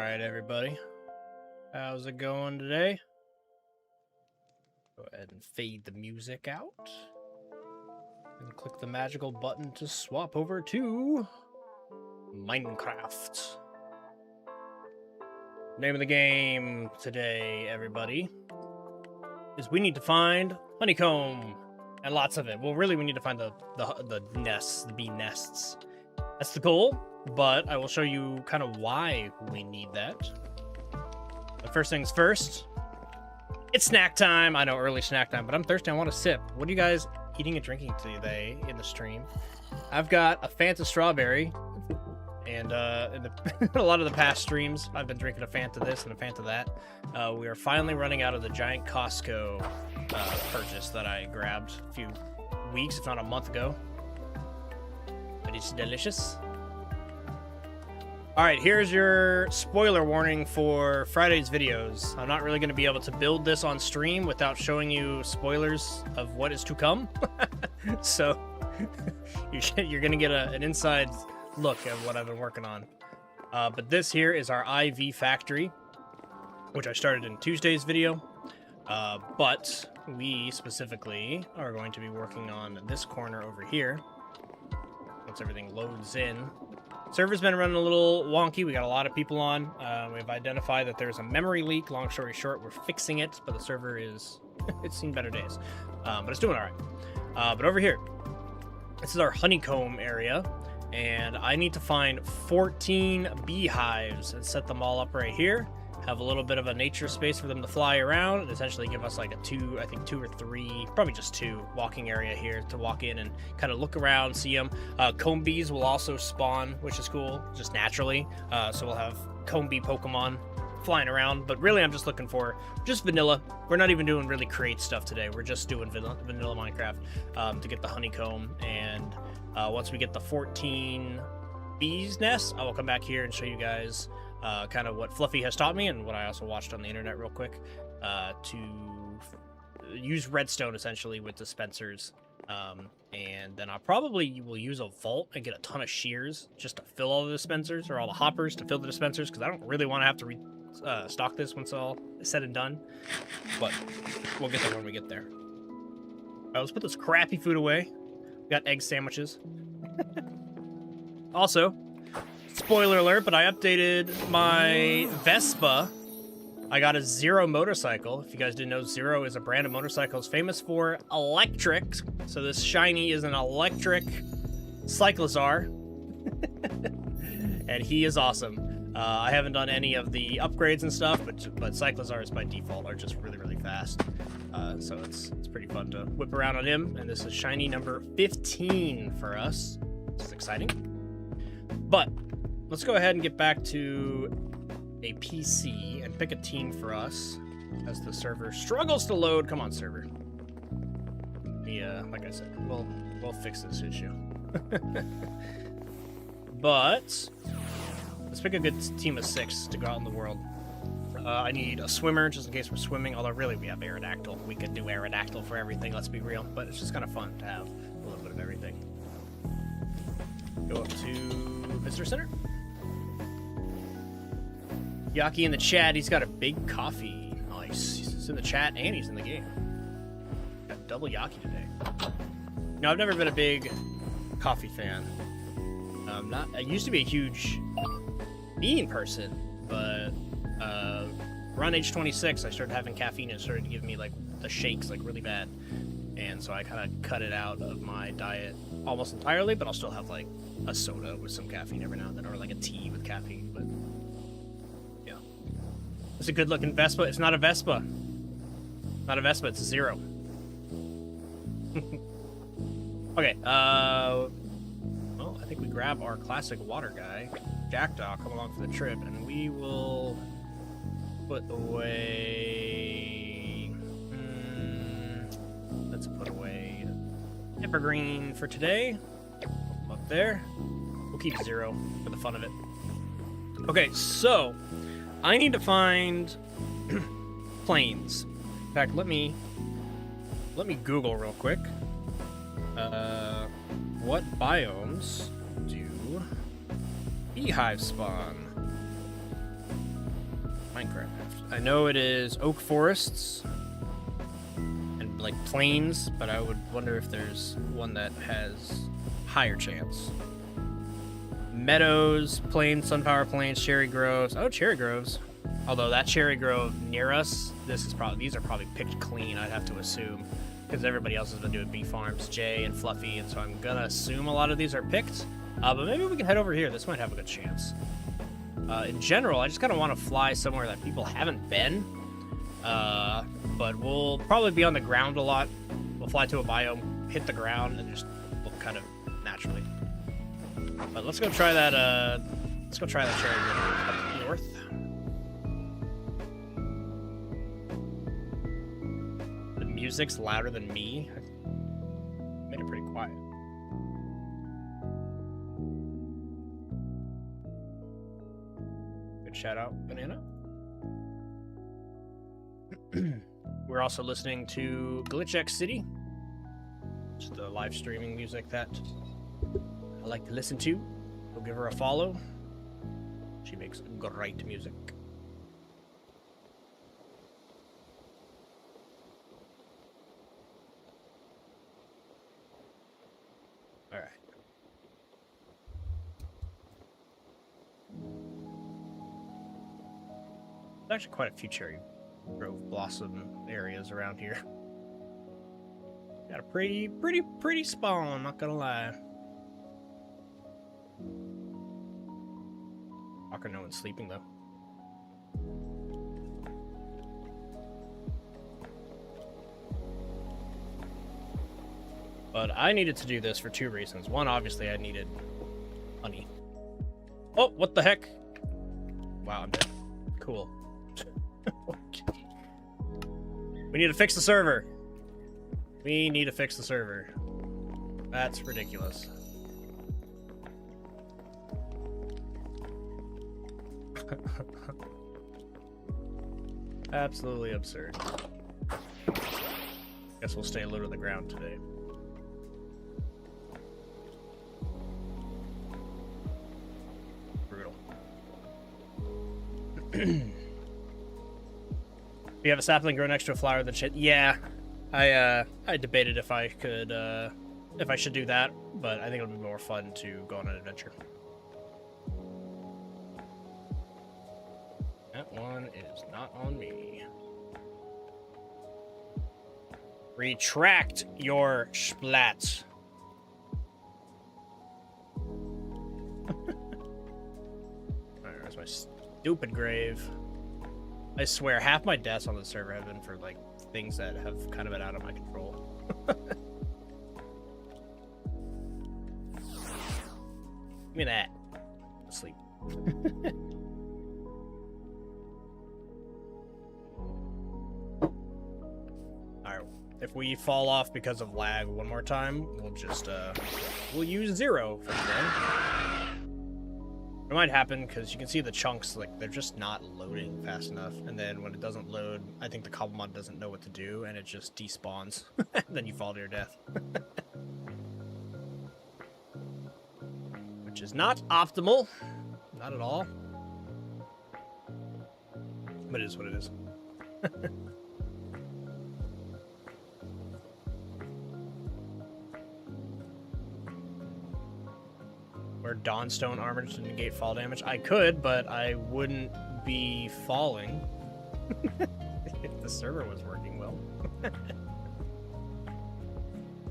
Alright, everybody. How's it going today? Go ahead and fade the music out. And click the magical button to swap over to Minecraft. Name of the game today, everybody, is we need to find honeycomb. And lots of it. Well, really, we need to find the nests, the bee nests. That's the goal, but I will show you kind of why we need that. But first things first, it's snack time. I know, early snack time, but I'm thirsty. I want to sip. What are you guys eating and drinking today in the stream? I've got a Fanta strawberry, and in a lot of the past streams, I've been drinking a Fanta this and a Fanta that. We are finally running out of the giant Costco purchase that I grabbed a few weeks, if not a month ago. But it's delicious. Alright, here's your spoiler warning for Friday's videos. I'm not really going to be able to build this on stream without showing you spoilers of what is to come. So, you're going to get an inside look at what I've been working on. But this here is our IV factory, which I started in Tuesday's video. But we specifically are going to be working on this corner over here. Once everything loads in. Server's been running a little wonky. We got a lot of people on. We've identified that there's a memory leak. Long story short, we're fixing it, but the server is... it's seen better days. But it's doing all right. But over here, this is our honeycomb area. And I need to find 14 beehives and set them all up right here. Have a little bit of a nature space for them to fly around and essentially give us like a two or three, probably just two walking area here to walk in and kind of look around, see them. Comb bees will also spawn, which is cool, just naturally. So we'll have comb bee Pokemon flying around, but really I'm just looking for just vanilla. We're not even doing really create stuff today. We're just doing vanilla Minecraft to get the honeycomb. And once we get the 14 bees nests, I will come back here and show you guys kind of what Fluffy has taught me and what I also watched on the internet real quick to use redstone essentially with dispensers. And then I probably will use a vault and get a ton of shears just to fill all the dispensers, or all the hoppers to fill the dispensers, because I don't really want to have to stock this once all is said and done. But we'll get there when we get there. Let's put this crappy food away. We got egg sandwiches. Also, spoiler alert, but I updated my Vespa. I got a Zero motorcycle. If you guys didn't know, Zero is a brand of motorcycles famous for electric. So this shiny is an electric Cyclozar. And he is awesome. I haven't done any of the upgrades and stuff, but Cyclozars by default are just really, really fast. So it's pretty fun to whip around on him. And this is shiny number 15 for us, which is exciting. But let's go ahead and get back to a PC and pick a team for us as the server struggles to load. Come on, server. Yeah, like I said, we'll fix this issue. But let's pick a good team of 6 to go out in the world. I need a swimmer just in case we're swimming, although really we have Aerodactyl. We could do Aerodactyl for everything, let's be real, but it's just kind of fun to have a little bit of everything. Go up to Visitor Center. Yaki in the chat, he's got a big coffee. Nice. He's in the chat and he's in the game. Got double Yaki today. No, I've never been a big coffee fan. I used to be a huge bean person, but around age 26, I started having caffeine and it started to give me like the shakes like really bad. And so I kind of cut it out of my diet almost entirely, but I'll still have like a soda with some caffeine every now and then, or like a tea with caffeine. But yeah, it's a good looking Vespa. It's not a Vespa. Not a Vespa. It's a Zero. Okay. Well, I think we grab our classic water guy, Jackdaw, come along for the trip, and we will put away. Let's put away Evergreen for today. Up there. We'll keep Zero for the fun of it. Okay, so I need to find plains. In fact, let me Google real quick. What biomes do beehive spawn? Minecraft. I know it is oak forests and like plains, but I would wonder if there's one that has higher chance. Meadows, plains, sunflower plains, cherry groves. Oh, cherry groves. Although that cherry grove near us, these are probably picked clean, I'd have to assume, because everybody else has been doing bee farms, Jay and Fluffy, and so I'm gonna assume a lot of these are picked. But maybe we can head over here. This might have a good chance. In general, I just kind of want to fly somewhere that people haven't been. But we'll probably be on the ground a lot. We'll fly to a biome, hit the ground, and just look kind of naturally. But let's go try that. Let's go try that cherry grove up north. The music's louder than me. I made it pretty quiet. Shout out, Banana. We're also listening to Glitch X City, just the live streaming music that I like to listen to. Go give her a follow. She makes great music. All right. There's actually quite a few cherry grove blossom areas around here. Got a pretty spawn, not gonna lie. Fucker, no one's sleeping though. But I needed to do this for two reasons. One, obviously I needed honey. Oh, what the heck? Wow, I'm dead. Cool. We need to fix the server. We need to fix the server. That's ridiculous. Absolutely absurd. Guess we'll stay low to the ground today. Brutal. You have a sapling grow next to a flower that shit. Yeah, I debated if I could, if I should do that, but I think it'll be more fun to go on an adventure. That one is not on me. Retract your splats. Alright, where's my stupid grave? I swear, half my deaths on the server have been for, like, things that have kind of been out of my control. Give me that. Sleep. Alright, if we fall off because of lag one more time, we'll just, we'll use 0 for today. It might happen because you can see the chunks, like, they're just not loading fast enough. And then when it doesn't load, I think the Cobblemon doesn't know what to do, and it just despawns. Then you fall to your death. Which is not optimal. Not at all. But it is what it is. Wear Dawnstone armor to negate fall damage. I could, but I wouldn't be falling if the server was working well.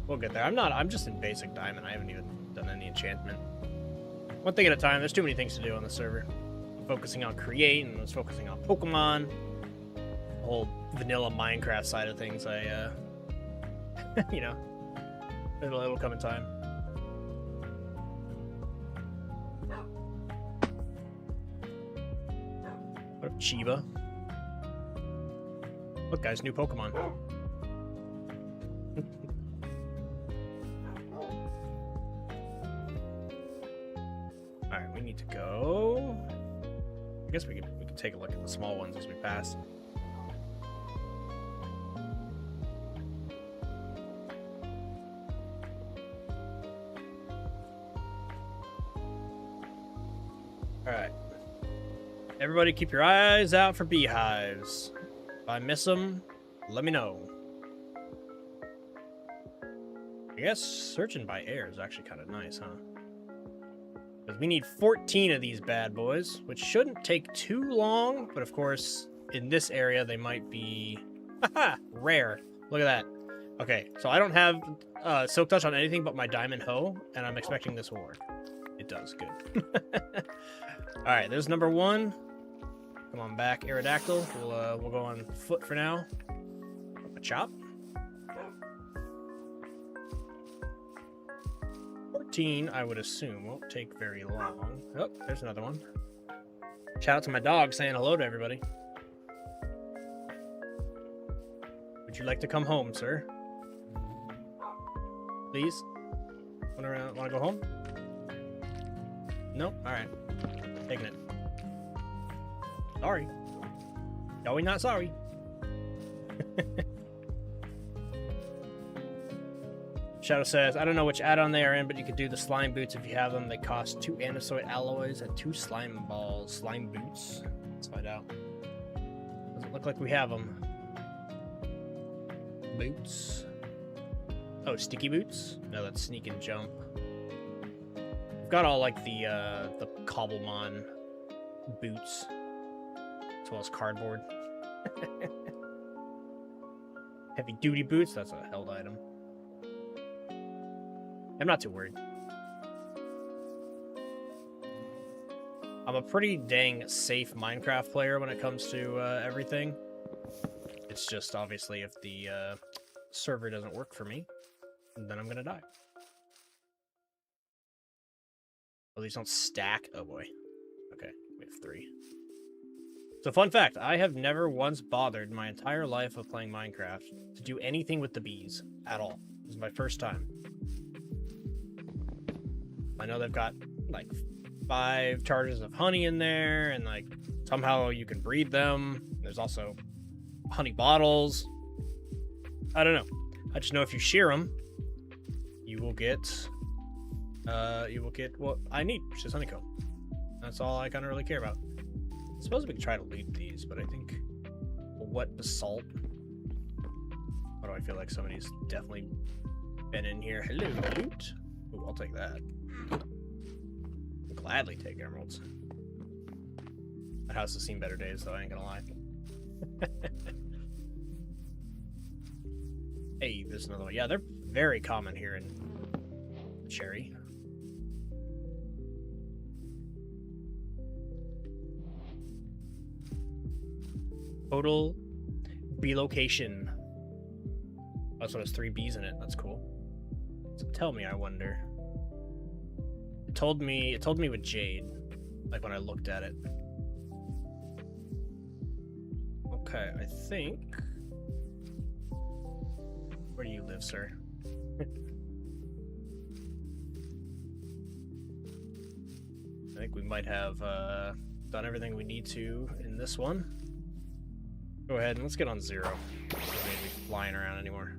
We'll get there. I'm just in basic diamond. I haven't even done any enchantment. One thing at a time. There's too many things to do on the server. I'm focusing on create, and I was focusing on Pokemon. The whole vanilla Minecraft side of things, I, you know, it'll come in time. What up, Chiba? Look, guys, new Pokemon. Alright, we need to go. I guess we could take a look at the small ones as we pass. Everybody keep your eyes out for beehives. If I miss them, let me know. I guess searching by air is actually kind of nice, huh? Because we need 14 of these bad boys, which shouldn't take too long, but of course, in this area, they might be rare. Look at that. Okay, so I don't have Silk Touch on anything but my Diamond Hoe, and I'm expecting this will work. It does, good. Alright, there's number 1. Come on back, Aerodactyl. We'll go on foot for now. A chop. 14, I would assume, won't take very long. Oh, there's another one. Shout out to my dog saying hello to everybody. Would you like to come home, sir? Please? Wanna go home? No? Alright. Taking it. Sorry. No, we're not sorry. Shadow says, I don't know which add-on they are in, but you could do the slime boots if you have them. They cost 2 andesite alloys and 2 slime balls. Slime boots. Let's find out. Doesn't look like we have them. Boots. Oh, sticky boots? No, that's sneak and jump. We've got all like the Cobblemon boots, as well as cardboard. Heavy duty boots, that's a held item. I'm not too worried. I'm a pretty dang safe Minecraft player when it comes to everything. It's just obviously if the server doesn't work for me, then I'm gonna die. Oh, these don't stack. Oh boy. Okay, we have 3. So fun fact, I have never once bothered in my entire life of playing Minecraft to do anything with the bees at all. This is my first time. I know they've got like 5 charges of honey in there, and like somehow you can breed them. There's also honey bottles. I don't know. I just know if you shear them, you will get what I need, which is honeycomb. That's all I kind of really care about. I suppose we could try to loot these, but I think what basalt. Why do I feel like somebody's definitely been in here? Hello, loot. Ooh, I'll take that. I'll gladly take emeralds. That house has seen better days, though, I ain't gonna lie. Hey, there's another one. Yeah, they're very common here in Cherry. Total bee location. Oh, so there's 3 bees in it. That's cool. So tell me, I wonder. It told me with Jade, like when I looked at it. Okay, I think. Where do you live, sir? I think we might have done everything we need to in this one. Go ahead and let's get on 0. Don't need to be flying around anymore.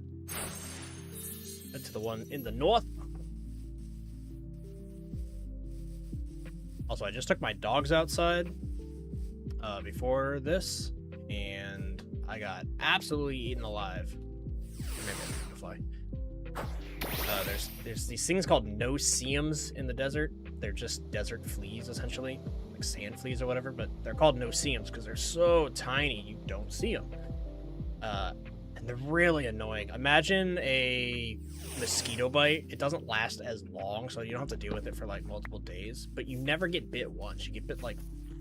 Head to the one in the north. Also, I just took my dogs outside before this, and I got absolutely eaten alive. Maybe I need to fly. There's these things called no-see-ums in the desert. They're just desert fleas, essentially. Like sand fleas or whatever, but they're called no-see-ums because they're so tiny you don't see them. And they're really annoying. Imagine a mosquito bite. It doesn't last as long, so you don't have to deal with it for like multiple days, but you never get bit once. You get bit like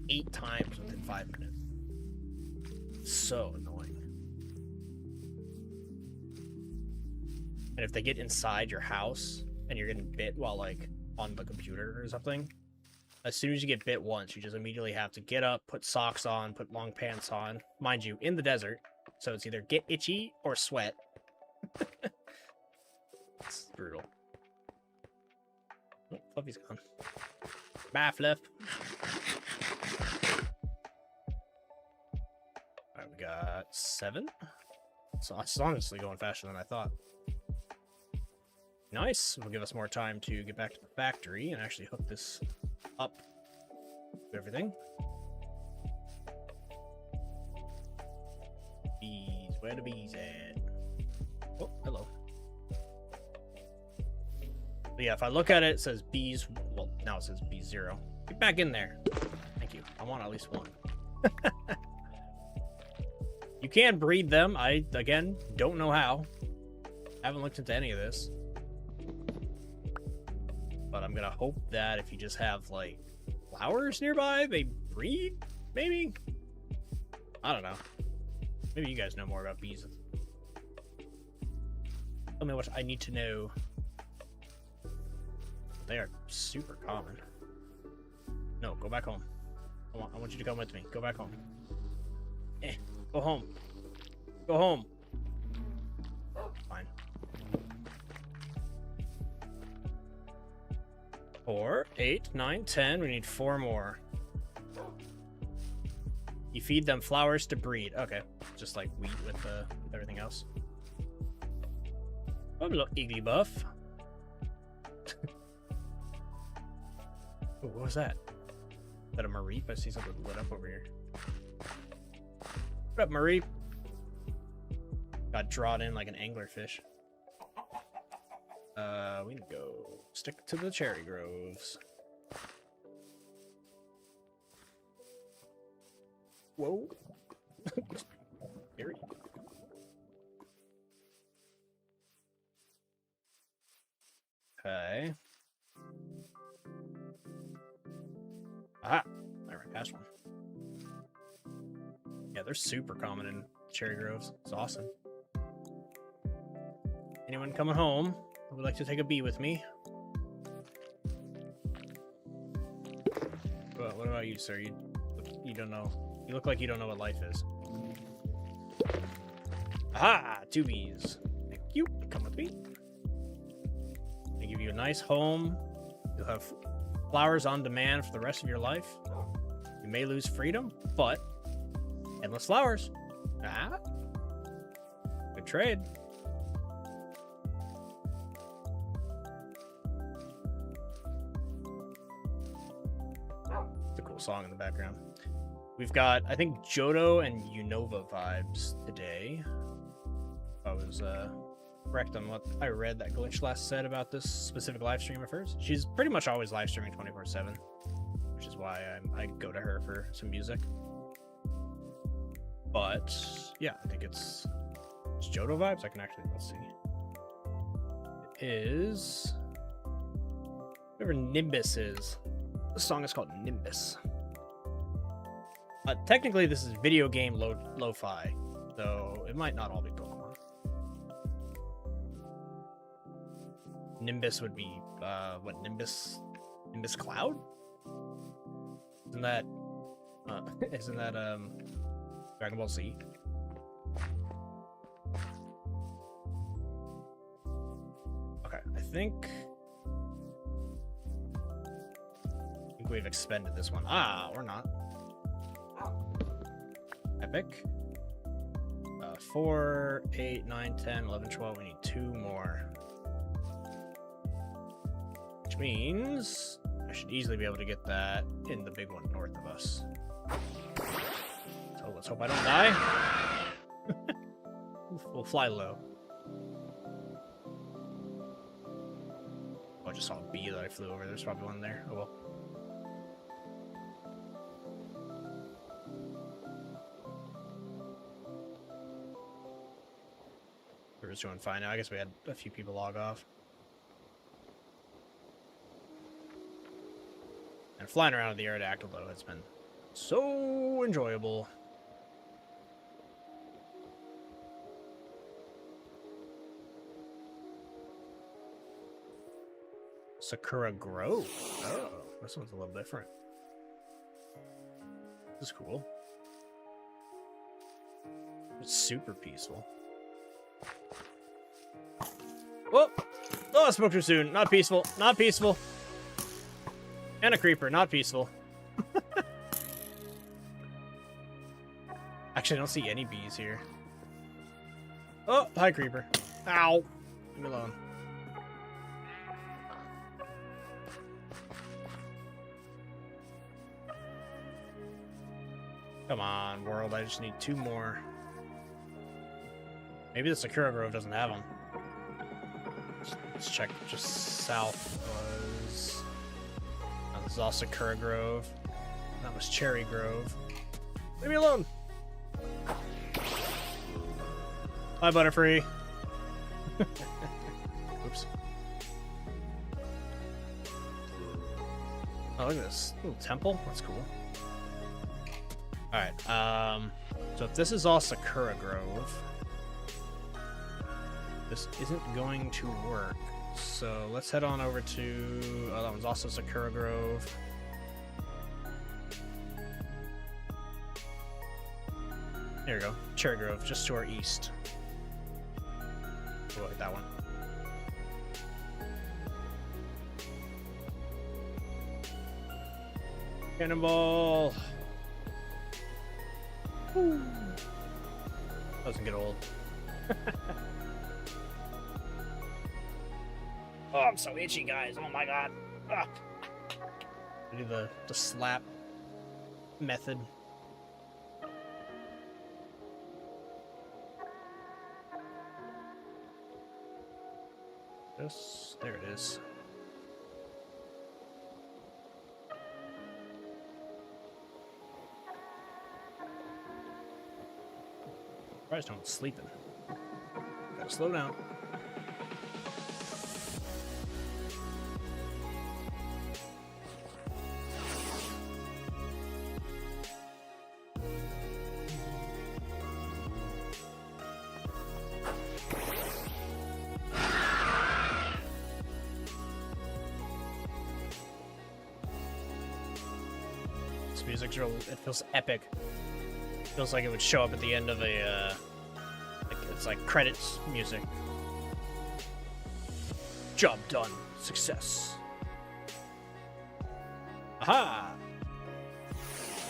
8 times within 5 minutes. So annoying. And if they get inside your house and you're getting bit while like on the computer or something, as soon as you get bit once, you just immediately have to get up, put socks on, put long pants on. Mind you, in the desert, so it's either get itchy or sweat. It's brutal. Oh, Fluffy's gone. Bye, Fluff. Alright, we got 7. So it's honestly going faster than I thought. Nice. Will give us more time to get back to the factory and actually hook this up to everything. Where the bees at? Oh, hello. But yeah, if I look at it, it says bees. Well, now it says B0. Get back in there. Thank you. I want at least one. You can breed them. I, again, don't know how. Haven't looked into any of this. But I'm gonna hope that if you just have, like, flowers nearby, they breed? Maybe? I don't know. Maybe you guys know more about bees. Tell me what I need to know. They are super common. No, go back home. I want you to come with me. Go back home. Go home. Go home. Fine. 4, 8, 9, 10. We need 4 more. You feed them flowers to breed. Okay. Just like wheat with everything else. Oh, a little Iggy buff. Ooh, what was that? Is that a Mareep? I see something lit up over here. What up, Mareep? Got drawn in like an anglerfish. We need to go stick to the cherry groves. Whoa. Scary. Okay. Ah, I ran past one. Yeah, they're super common in cherry groves. It's awesome. Anyone coming home who would like to take a bee with me? What about you, sir? You don't know. You look like you don't know what life is. Aha! 2 bees. Thank you. Come with me. I give you a nice home. You'll have flowers on demand for the rest of your life. You may lose freedom, but endless flowers. Ah, good trade. It's a cool song in the background. We've got, I think, Johto and Unova vibes today. I was correct on what I read that Glitch last said about this specific live stream of hers. She's pretty much always live streaming 24/7, which is why I go to her for some music. But yeah, I think it's Johto vibes. I can actually, let's see. It is whatever Nimbus is. This song is called Nimbus. Technically, this is video game lo-fi, so it might not all be Pokemon. Nimbus would be what, Nimbus Cloud? Isn't that Dragon Ball Z? Okay, I think we've expended this one. Ah, or not. Epic. 4, 8, 9, 10, 11, 12. We need 2 more. Which means I should easily be able to get that in the big one north of us. So let's hope I don't die. We'll fly low. Oh, I just saw a bee that I flew over. There's probably one there. Oh well. We're just doing fine now. I guess we had a few people log off. And flying around with the Aerodactyl, though, has been so enjoyable. Sakura Grove. Oh, this one's a little different. This is cool. It's super peaceful. Whoa! Oh, I spoke too soon. Not peaceful. Not peaceful. And a creeper. Not peaceful. Actually, I don't see any bees here. Oh, hi, creeper. Ow. Leave me alone. Come on, world. I just need 2 more. Maybe the Sakura Grove doesn't have them. Let's check just south was... Oh, this is all Sakura Grove. That was Cherry Grove. Leave me alone! Bye, Butterfree. Oops. Oh, look at this little temple. That's cool. Alright, so if this is all Sakura Grove, this isn't going to work. So let's head on over to... Oh, that one's also Sakura Grove. There we go. Cherry Grove, just to our east. We'll look at that one. Cannonball! Woo. Doesn't get old. Oh, I'm so itchy, guys. Oh my god. Ah. I do the slap method. There it is. Surprised no one's sleeping. Gotta slow down. This music's real, it feels epic. Feels like it would show up at the end of a, it's like credits music. Job done. Success. Aha!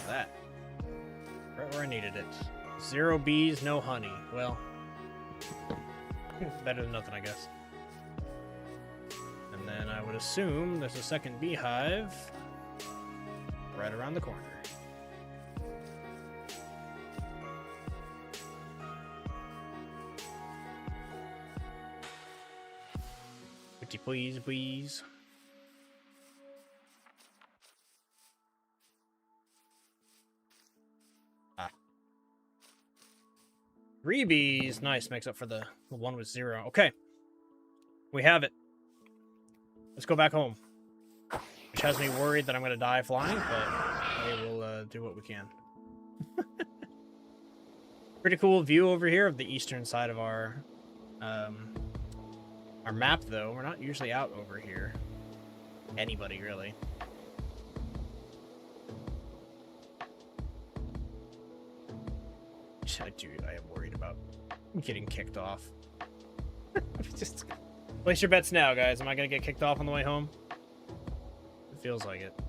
That. Right where I needed it. 0 bees, no honey. Well, better than nothing, I guess. And then I would assume there's a second beehive right around the corner. Please, please. Ah. 3 bees. Nice. Makes up for the one with 0. Okay. We have it. Let's go back home. Which has me worried that I'm going to die flying, but we will do what we can. Pretty cool view over here of the eastern side of our map, though. We're not usually out over here. Anybody, really. I am worried about getting kicked off. Just place your bets now, guys. Am I going to get kicked off on the way home? It feels like it.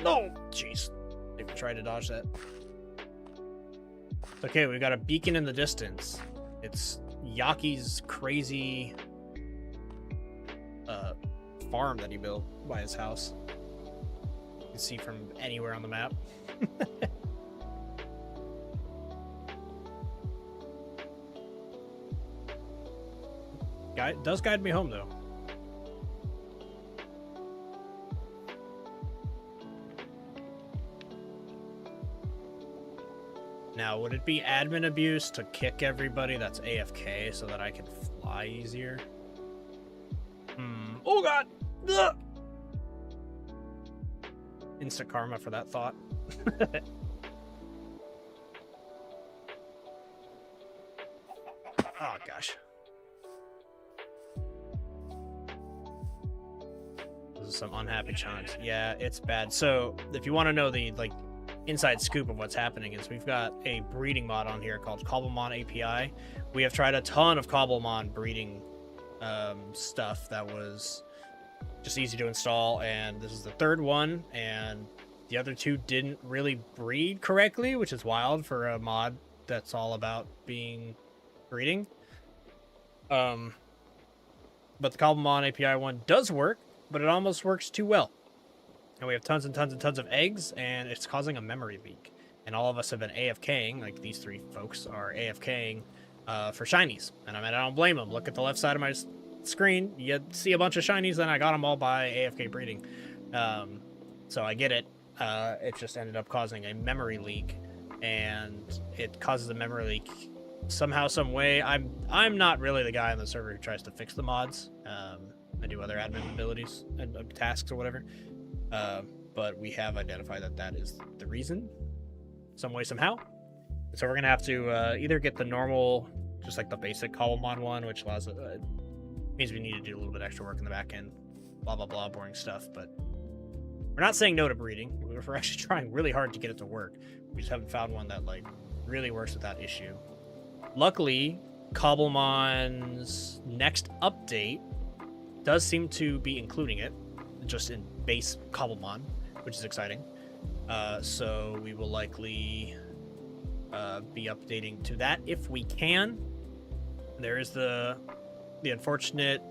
No! Jeez. Maybe try to dodge that. Okay, we've got a beacon in the distance. It's Yaki's crazy farm that he built by his house. You can see from anywhere on the map. Does guide me home, though. Now, would it be admin abuse to kick everybody that's AFK so that I can fly easier? Oh god! Ugh! Instant karma for that thought. Oh gosh. This is some unhappy chunks. Yeah, it's bad. So, if you want to know the, inside scoop of what's happening is we've got a breeding mod on here called Cobblemon API. We have tried a ton of Cobblemon breeding stuff that was just easy to install, and this is the 3rd one, and the other 2 didn't really breed correctly, which is wild for a mod that's all about breeding. But the Cobblemon API one does work, but it almost works too well. And we have tons and tons and tons of eggs, and it's causing a memory leak. And all of us have been AFKing, like these three folks are AFKing for shinies. And I mean, I don't blame them. Look at the left side of my screen. You see a bunch of shinies, and I got them all by AFK breeding. So I get it. It just ended up causing a memory leak, and it causes a memory leak somehow, some way. I'm not really the guy on the server who tries to fix the mods. I do other admin abilities and tasks or whatever. But we have identified that that is the reason, some way, somehow. So we're going to have to either get the normal, just like the basic Cobblemon one, which allows means we need to do a little bit extra work in the back end, blah, blah, blah, boring stuff. But we're not saying no to breeding. We're actually trying really hard to get it to work. We just haven't found one that like really works with that issue. Luckily, Cobblemon's next update does seem to be including it, just in base Cobblemon, which is exciting. So we will likely be updating to that if we can. There is the unfortunate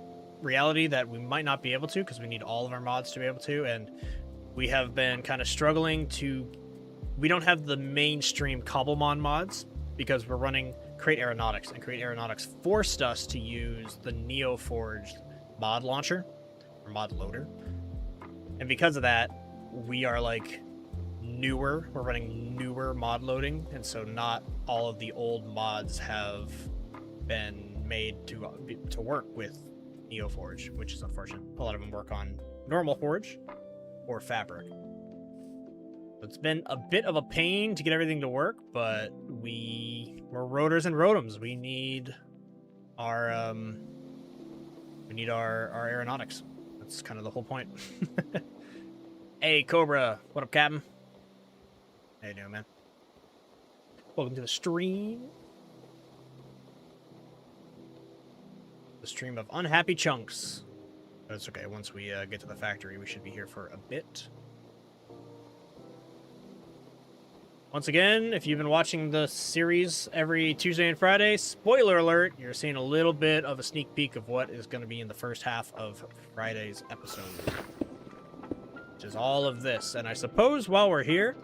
reality that we might not be able to, because we need all of our mods to be able to, and we have been kind of struggling to... We don't have the mainstream Cobblemon mods because we're running Create Aeronautics, and Create Aeronautics forced us to use the NeoForge mod launcher, or mod loader. And because of that, we are like newer. We're running newer mod loading, and so not all of the old mods have been made to work with NeoForge, which is unfortunate. A lot of them work on normal Forge or Fabric. It's been a bit of a pain to get everything to work, but we're Rotors and Rotoms. We need our Aeronautics. That's kind of the whole point. Hey, Cobra. What up, Captain? How you doing, man? Welcome to the stream. The stream of unhappy chunks. But it's okay. Once we get to the factory, we should be here for a bit. Once again, if you've been watching the series every Tuesday and Friday, spoiler alert, you're seeing a little bit of a sneak peek of what is going to be in the first half of Friday's episode. Which is all of this. And I suppose while we're here,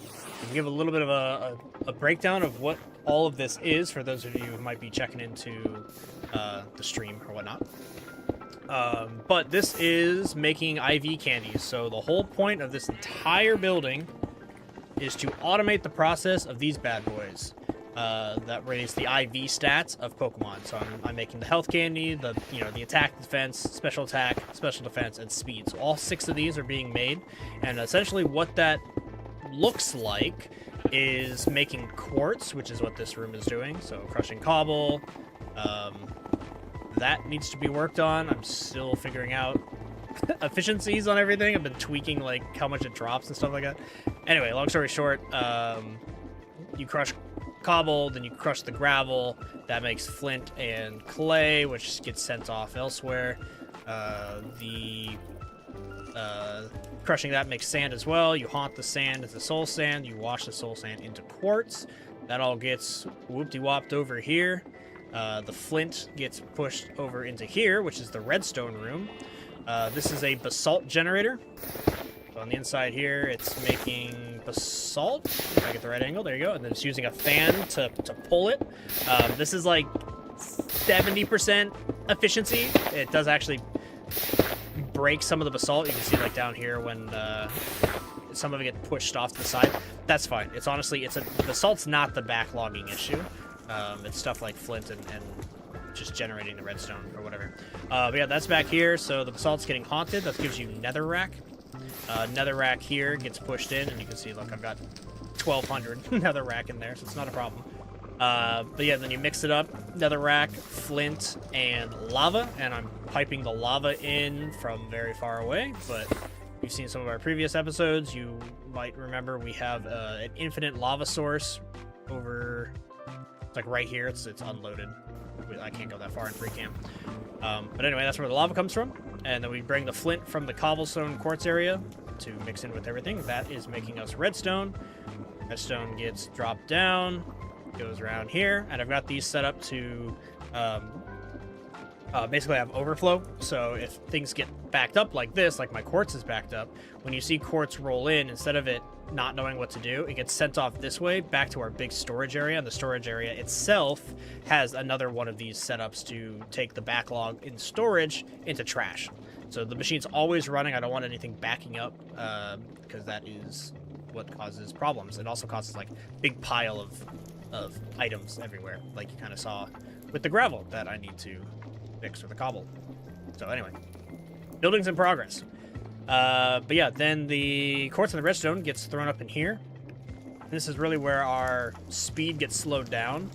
we can give a little bit of a breakdown of what all of this is for those of you who might be checking into the stream or whatnot. But this is making IV candies. So the whole point of this entire building is to automate the process of these bad boys that raise the IV stats of Pokemon. So I'm making the health candy, the attack, defense, special attack, special defense, and speed. So all 6 of these are being made, and essentially what that looks like is making quartz, which is what this room is doing. So crushing cobble, that needs to be worked on. I'm still figuring out efficiencies on everything. I've been tweaking like how much it drops and stuff like that. Anyway, long story short, you crush cobble, then you crush the gravel. That makes flint and clay, which gets sent off elsewhere. Crushing that makes sand as well. You haunt the sand as the soul sand. You wash the soul sand into quartz. That all gets whoop-de-whopped over here. The flint gets pushed over into here, which is the redstone room. This is a basalt generator. So on the inside here, it's making basalt. If I get the right angle, there you go. And then it's using a fan to pull it. This is like 70% efficiency. It does actually break some of the basalt. You can see like down here when some of it gets pushed off to the side. That's fine. It's honestly, the basalt's not the backlogging issue. It's stuff like flint and just generating the redstone or whatever. But yeah, that's back here. So the basalt's getting haunted. That gives you netherrack. Netherrack here gets pushed in, and you can see, look, I've got 1,200 netherrack in there, so it's not a problem. But yeah, then you mix it up, netherrack, flint, and lava, and I'm piping the lava in from very far away, but you've seen some of our previous episodes. You might remember we have an infinite lava source over, like right here. It's unloaded. I can't go that far in free cam. But anyway, that's where the lava comes from. And then we bring the flint from the cobblestone quartz area to mix in with everything. That is making us redstone. Redstone gets dropped down, goes around here, and I've got these set up to basically I have overflow. So if things get backed up like this, like my quartz is backed up, when you see quartz roll in, instead of it not knowing what to do, it gets sent off this way back to our big storage area, and the storage area itself has another one of these setups to take the backlog in storage into trash. So the machine's always running. I don't want anything backing up, because that is what causes problems. It also causes like big pile of items everywhere, like you kind of saw with the gravel that I need to fix with the cobble. So anyway, building's in progress. But yeah, then the quartz and the redstone gets thrown up in here. This is really where our speed gets slowed down.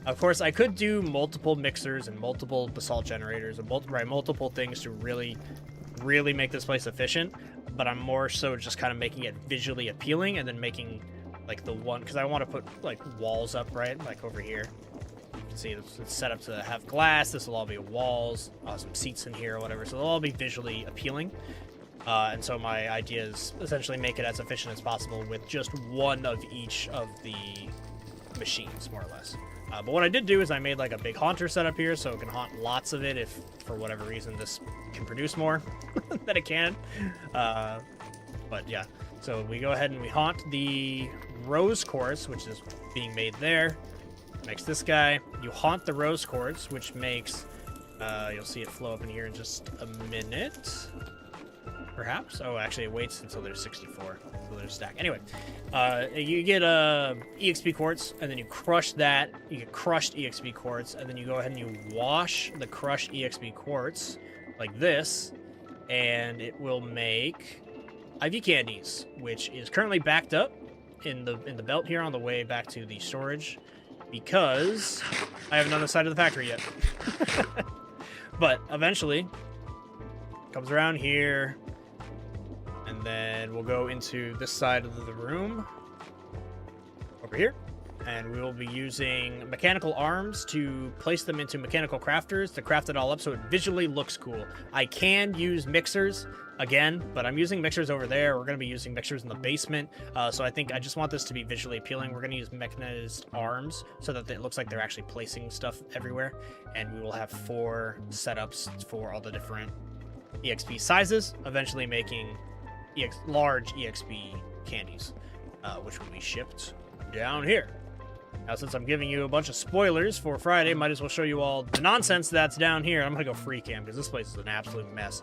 Of course, I could do multiple mixers and multiple basalt generators and multiple things to really make this place efficient, but I'm more so just kind of making it visually appealing, and then making like the one, because I want to put like walls up, right, like over here. You can see it's set up to have glass. This will all be walls, some seats in here or whatever, so they'll all be visually appealing. And so my idea is essentially make it as efficient as possible with just one of each of the machines, more or less. But what I did do is I made like a big haunter setup here, so it can haunt lots of it if, for whatever reason, this can produce more than it can. But yeah, so we go ahead and we haunt the rose quartz, which is being made there. Makes this guy. You haunt the rose quartz, which makes, you'll see it flow up in here in just a minute. Perhaps. Oh, actually, it waits until there's 64. So there's a stack. Anyway, you get EXP quartz, and then you crush that. You get crushed EXP quartz, and then you go ahead and you wash the crushed EXP quartz like this, and it will make IV candies, which is currently backed up in the belt here on the way back to the storage, because I haven't done the side of the factory yet. But eventually, comes around here. And then we'll go into this side of the room over here, and we will be using mechanical arms to place them into mechanical crafters to craft it all up so it visually looks cool. I can use mixers again, but I'm using mixers over there. We're going to be using mixers in the basement, so I think I just want this to be visually appealing. We're going to use mechanized arms so that it looks like they're actually placing stuff everywhere, and we will have 4 setups for all the different EXP sizes, eventually making large EXP candies, which will be shipped down here. Now, since I'm giving you a bunch of spoilers for Friday, might as well show you all the nonsense that's down here. I'm gonna go free cam because this place is an absolute mess.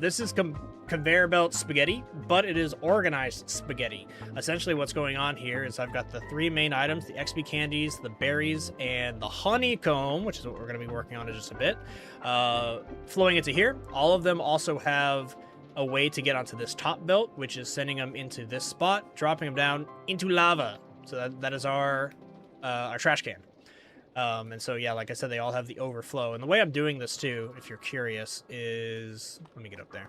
This is conveyor belt spaghetti, but it is organized spaghetti. Essentially what's going on here is I've got the 3 main items, the XP candies, the berries, and the honeycomb, which is what we're gonna be working on in just a bit, flowing into here. All of them also have a way to get onto this top belt, which is sending them into this spot, dropping them down into lava. So that is our trash can. And so, yeah, like I said, they all have the overflow. And the way I'm doing this, too, if you're curious, is... Let me get up there.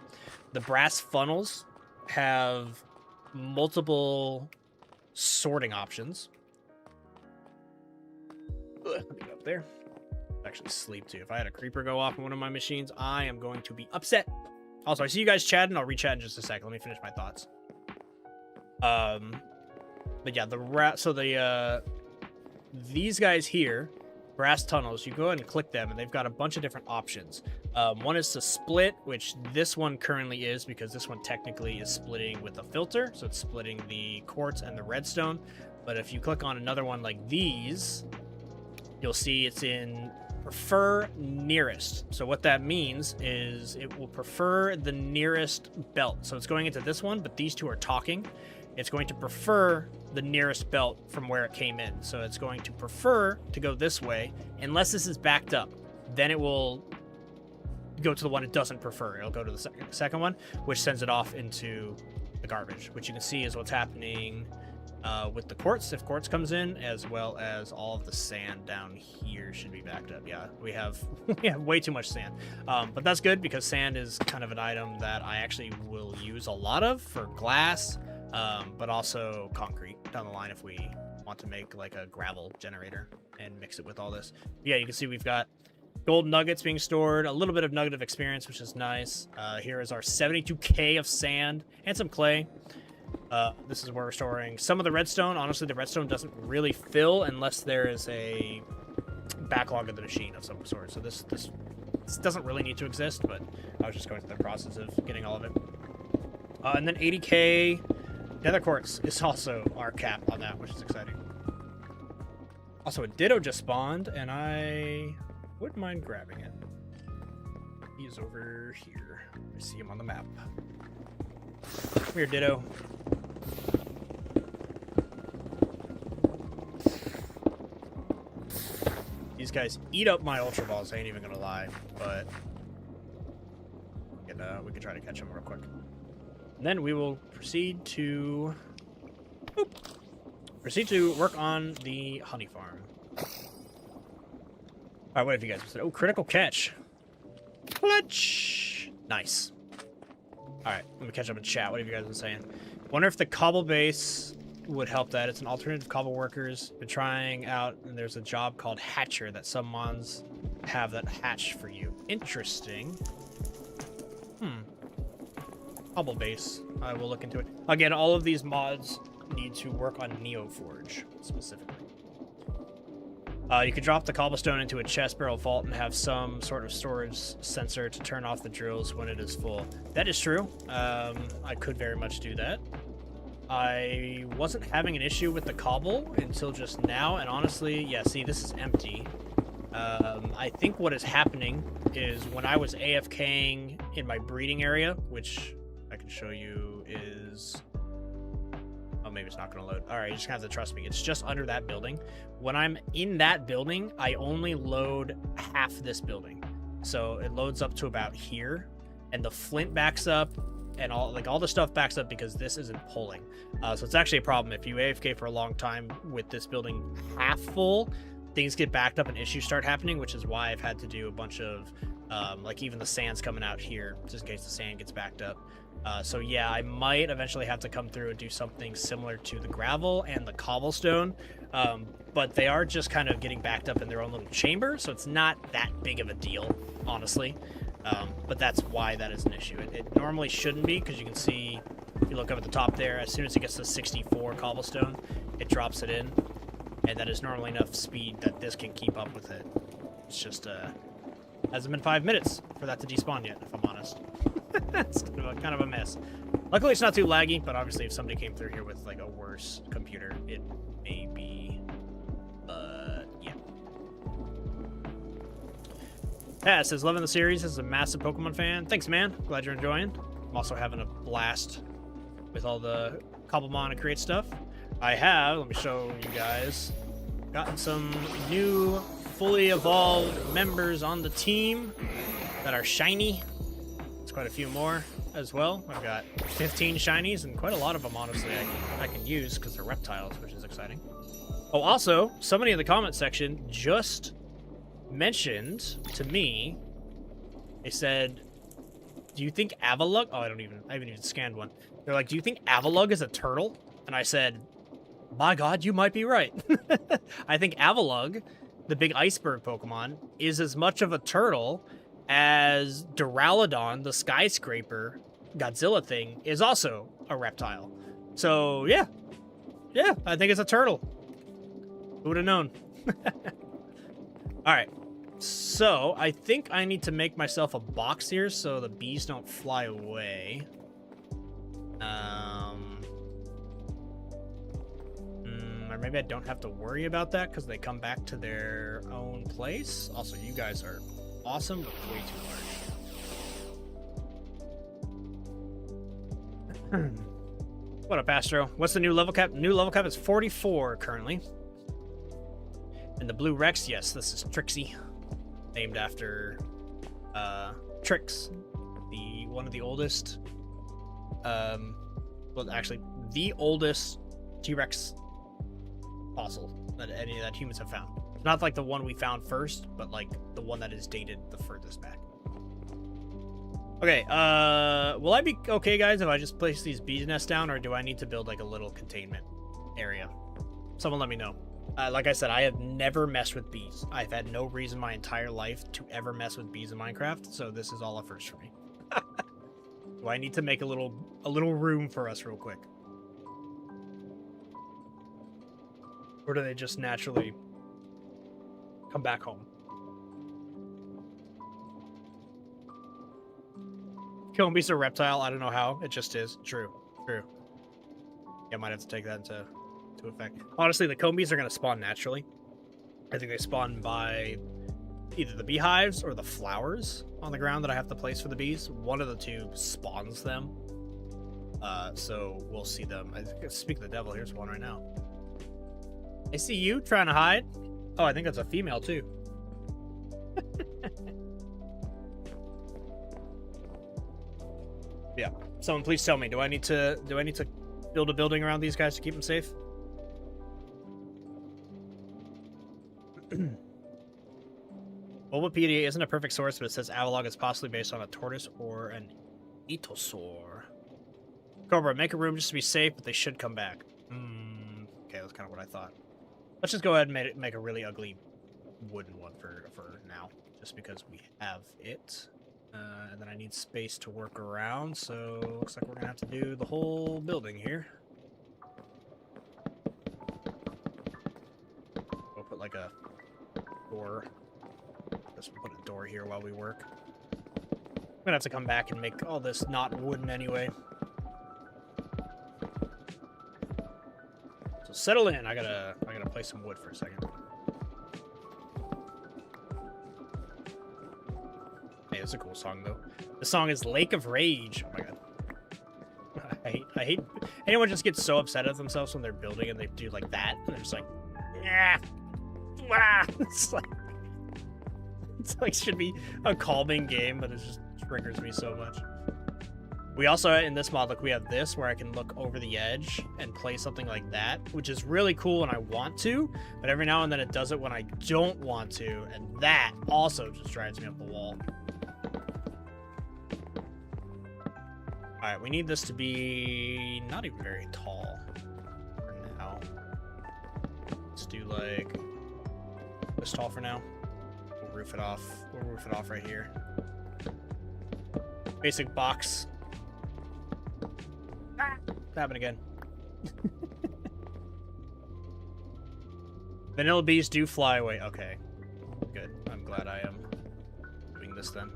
The brass funnels have multiple sorting options. Let me get up there. Actually sleep, too. If I had a creeper go off on one of my machines, I am going to be upset. Also, I see you guys chatting. I'll re-chat in just a second. Let me finish my thoughts. But yeah, these guys here, brass tunnels, you go ahead and click them, and they've got a bunch of different options. One is to split, which this one currently is, because this one technically is splitting with a filter, so it's splitting the quartz and the redstone. But if you click on another one like these, you'll see it's in prefer nearest. So what that means is it will prefer the nearest belt. So it's going into this one, but these two are talking. It's going to prefer the nearest belt from where it came in. So it's going to prefer to go this way, unless this is backed up. Then it will go to the one it doesn't prefer. It'll go to the second one, which sends it off into the garbage, which you can see is what's happening with the quartz, if quartz comes in, as well as all of the sand down here should be backed up. Yeah, we have way too much sand, but that's good because sand is kind of an item that I actually will use a lot of for glass, but also concrete down the line if we want to make like a gravel generator and mix it with all this. Yeah, you can see we've got gold nuggets being stored, a little bit of nugget of experience, which is nice. Here is our 72k of sand and some clay. This is where we're storing some of the redstone. Honestly, the redstone doesn't really fill unless there is a backlog of the machine of some sort. So this doesn't really need to exist, but I was just going through the process of getting all of it. And then 80k nether quartz is also our cap on that, which is exciting. Also, a ditto just spawned, and I wouldn't mind grabbing it. He's over here. I see him on the map. Come here, ditto. These guys eat up my ultra balls, I ain't even gonna lie, but we can try to catch them real quick. And then we will proceed to work on the honey farm. Alright, what have you guys said? Oh, critical catch. Clutch! Nice. Alright, let me catch up in chat. What have you guys been saying? Wonder if the cobble base would help that. It's an alternative cobble workers. Been trying out, and there's a job called Hatcher that some mons have that hatch for you. Interesting. Cobble base. I will look into it. Again, all of these mods need to work on Neoforge specifically. You could drop the cobblestone into a chest barrel vault and have some sort of storage sensor to turn off the drills when it is full. That is true. I could very much do that. I wasn't having an issue with the cobble until just now, and honestly, yeah, see, this is empty. I think what is happening is when I was AFKing in my breeding area, which I can show you is... Oh, maybe it's not going to load. All right, you just have to trust me. It's just under that building. When I'm in that building, I only load half this building. So it loads up to about here, and the flint backs up, and all the stuff backs up because this isn't pulling. So it's actually a problem. If you AFK for a long time with this building half full, things get backed up and issues start happening, which is why I've had to do a bunch of, like even the sand's coming out here, just in case the sand gets backed up. So yeah, I might eventually have to come through and do something similar to the gravel and the cobblestone, but they are just kind of getting backed up in their own little chamber, so it's not that big of a deal, honestly. But that's why that is an issue. It normally shouldn't be, because you can see, if you look up at the top there, as soon as it gets to 64 cobblestone, it drops it in, and that is normally enough speed that this can keep up with it. It's just, hasn't been 5 minutes for that to despawn yet, if I'm honest. It's kind of a mess. Luckily, it's not too laggy, but obviously if somebody came through here with, like, a worse computer, it may be, yeah. Yeah, it says, loving the series. This is a massive Pokemon fan. Thanks, man. Glad you're enjoying. I'm also having a blast with all the Cobblemon and Create stuff. I have, let me show you guys, gotten some new fully evolved members on the team that are shiny. There's quite a few more as well. I've got 15 shinies, and quite a lot of them, honestly, I can use because they're reptiles, which is exciting. Oh, also, somebody in the comment section just mentioned to me, they said, do you think Avalug... Oh, I haven't even scanned one. They're like, do you think Avalug is a turtle? And I said, my god, you might be right. I think Avalug, the big iceberg Pokemon, is as much of a turtle as Duraludon, the skyscraper Godzilla thing, is also a reptile. So, yeah. Yeah, I think it's a turtle. Who would have known? Alright. So, I think I need to make myself a box here so the bees don't fly away. Or maybe I don't have to worry about that because they come back to their own place. Also, you guys are awesome, but way too large. What up, Astro? What's the new level cap? New level cap is 44 currently. And the blue Rex, yes, this is Trixie. Named after Trix, one of the oldest, well, actually, the oldest T-Rex fossil that humans have found. Not like the one we found first, but like the one that is dated the furthest back. Okay, will I be okay, guys, if I just place these bees nests down, or do I need to build like a little containment area? Someone let me know. Like I said, I have never messed with bees. I've had no reason my entire life to ever mess with bees in Minecraft, so this is all a first for me. Do I need to make a little room for us real quick? Or do they just naturally come back home. Combie's a reptile. I don't know how. It just is. True. True. Yeah, I might have to take that into effect. Honestly, the combies are going to spawn naturally. I think they spawn by either the beehives or the flowers on the ground that I have to place for the bees. One of the two spawns them. So we'll see them. Speak of the devil, here's one right now. I see you trying to hide. Oh, I think that's a female too. Yeah. Someone please tell me, do I need to build a building around these guys to keep them safe? Bulbapedia isn't a perfect source, but it says Avalog is possibly based on a tortoise or an Etosaur. Cobra, make a room just to be safe, but they should come back. Okay, that's kind of what I thought. Let's just go ahead and make a really ugly wooden one for now, just because we have it. And then I need space to work around, so looks like we're gonna have to do the whole building here. We'll put like a door. Just put a door here while we work. I'm gonna have to come back and make all this not wooden anyway. So settle in. I gotta place some wood for a second. Hey, it's a cool song though. The song is Lake of Rage. Oh my god. I hate anyone just gets so upset at themselves when they're building and they do like that and they're just like, yeah. It's like should be a calming game, but it just triggers me so much. We also, in this mod, look, we have this where I can look over the edge and play something like that, which is really cool when I want to, but every now and then it does it when I don't want to, and that also just drives me up the wall. Alright, we need this to be not even very tall for now. Let's do like this tall for now. We'll roof it off. We'll roof it off right here. Basic box. Happened again. Vanilla bees do fly away. Okay. Good. I'm glad I am doing this then.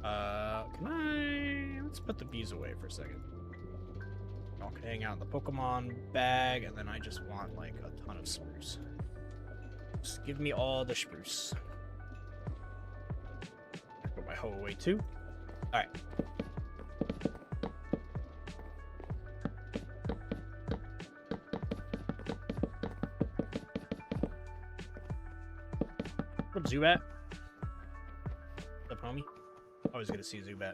Can I... Let's put the bees away for a second. I'll hang out in the Pokemon bag, and then I just want, like, a ton of spruce. Just give me all the spruce. Put my hoe away, too. Alright. What's Zubat? What's up, homie? Always good to see Zubat.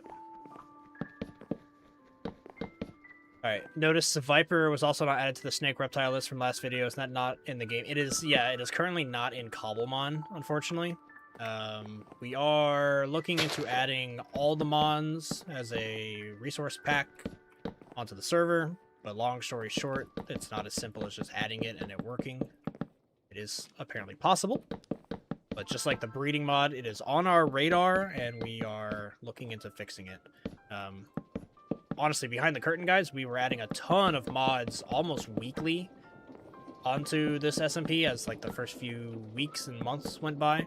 Alright, notice the Viper was also not added to the snake reptile list from last video. It's not in the game. It is, yeah, it is currently not in Cobblemon, unfortunately. We are looking into adding all the mons as a resource pack onto the server, but long story short, it's not as simple as just adding it and it working. It is apparently possible. But just like the breeding mod, it is on our radar, and we are looking into fixing it. Honestly, behind the curtain, guys, we were adding a ton of mods almost weekly onto this SMP as like the first few weeks and months went by.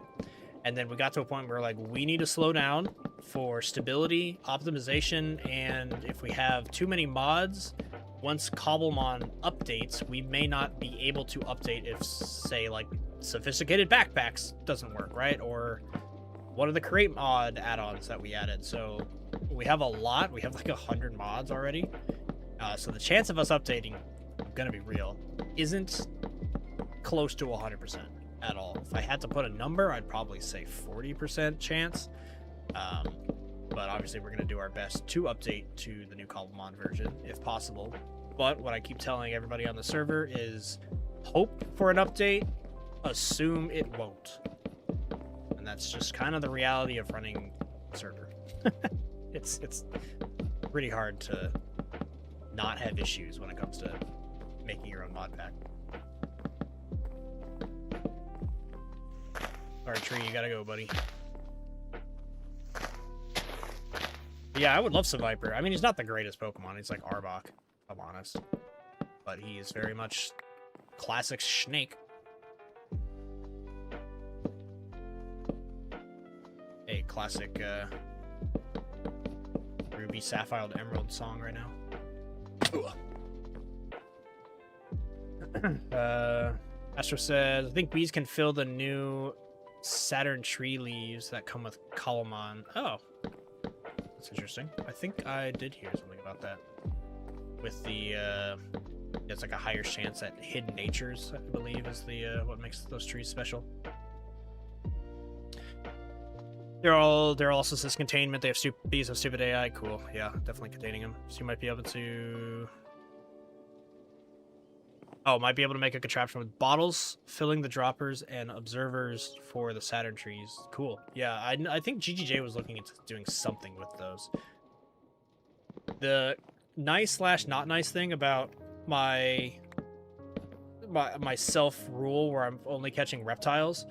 And then we got to a point where like, we need to slow down for stability, optimization, and if we have too many mods, once Cobblemon updates, we may not be able to update if, say, like, sophisticated backpacks doesn't work, right? Or one of the create mod add-ons that we added. So we have a lot. We have like 100 mods already. So the chance of us updating, I'm gonna be real, isn't close to 100% at all. If I had to put a number, I'd probably say 40% chance. But obviously we're gonna do our best to update to the new Cobblemon version if possible. But what I keep telling everybody on the server is hope for an update, assume it won't. And that's just kind of the reality of running a server. It's pretty hard to not have issues when it comes to making your own mod pack. Alright, Tree, you gotta go, buddy. Yeah, I would love some Viper. I mean, he's not the greatest Pokemon. He's like Arbok, if I'm honest. But he is very much classic snake. classic Ruby, Sapphire, and Emerald song right now. Astro says, I think bees can fill the new Saturn tree leaves that come with Cobblemon. Oh, that's interesting. I think I did hear something about that. With the, it's like a higher chance at hidden natures, I believe, is the what makes those trees special. They're also says containment. They have bees of stupid AI. Cool. Yeah, definitely containing them. So you might be able to. Oh, might be able to make a contraption with bottles, filling the droppers, and observers for the Saturn trees. Cool. Yeah, I think GGJ was looking into doing something with those. The nice / not nice thing about my self rule where I'm only catching reptiles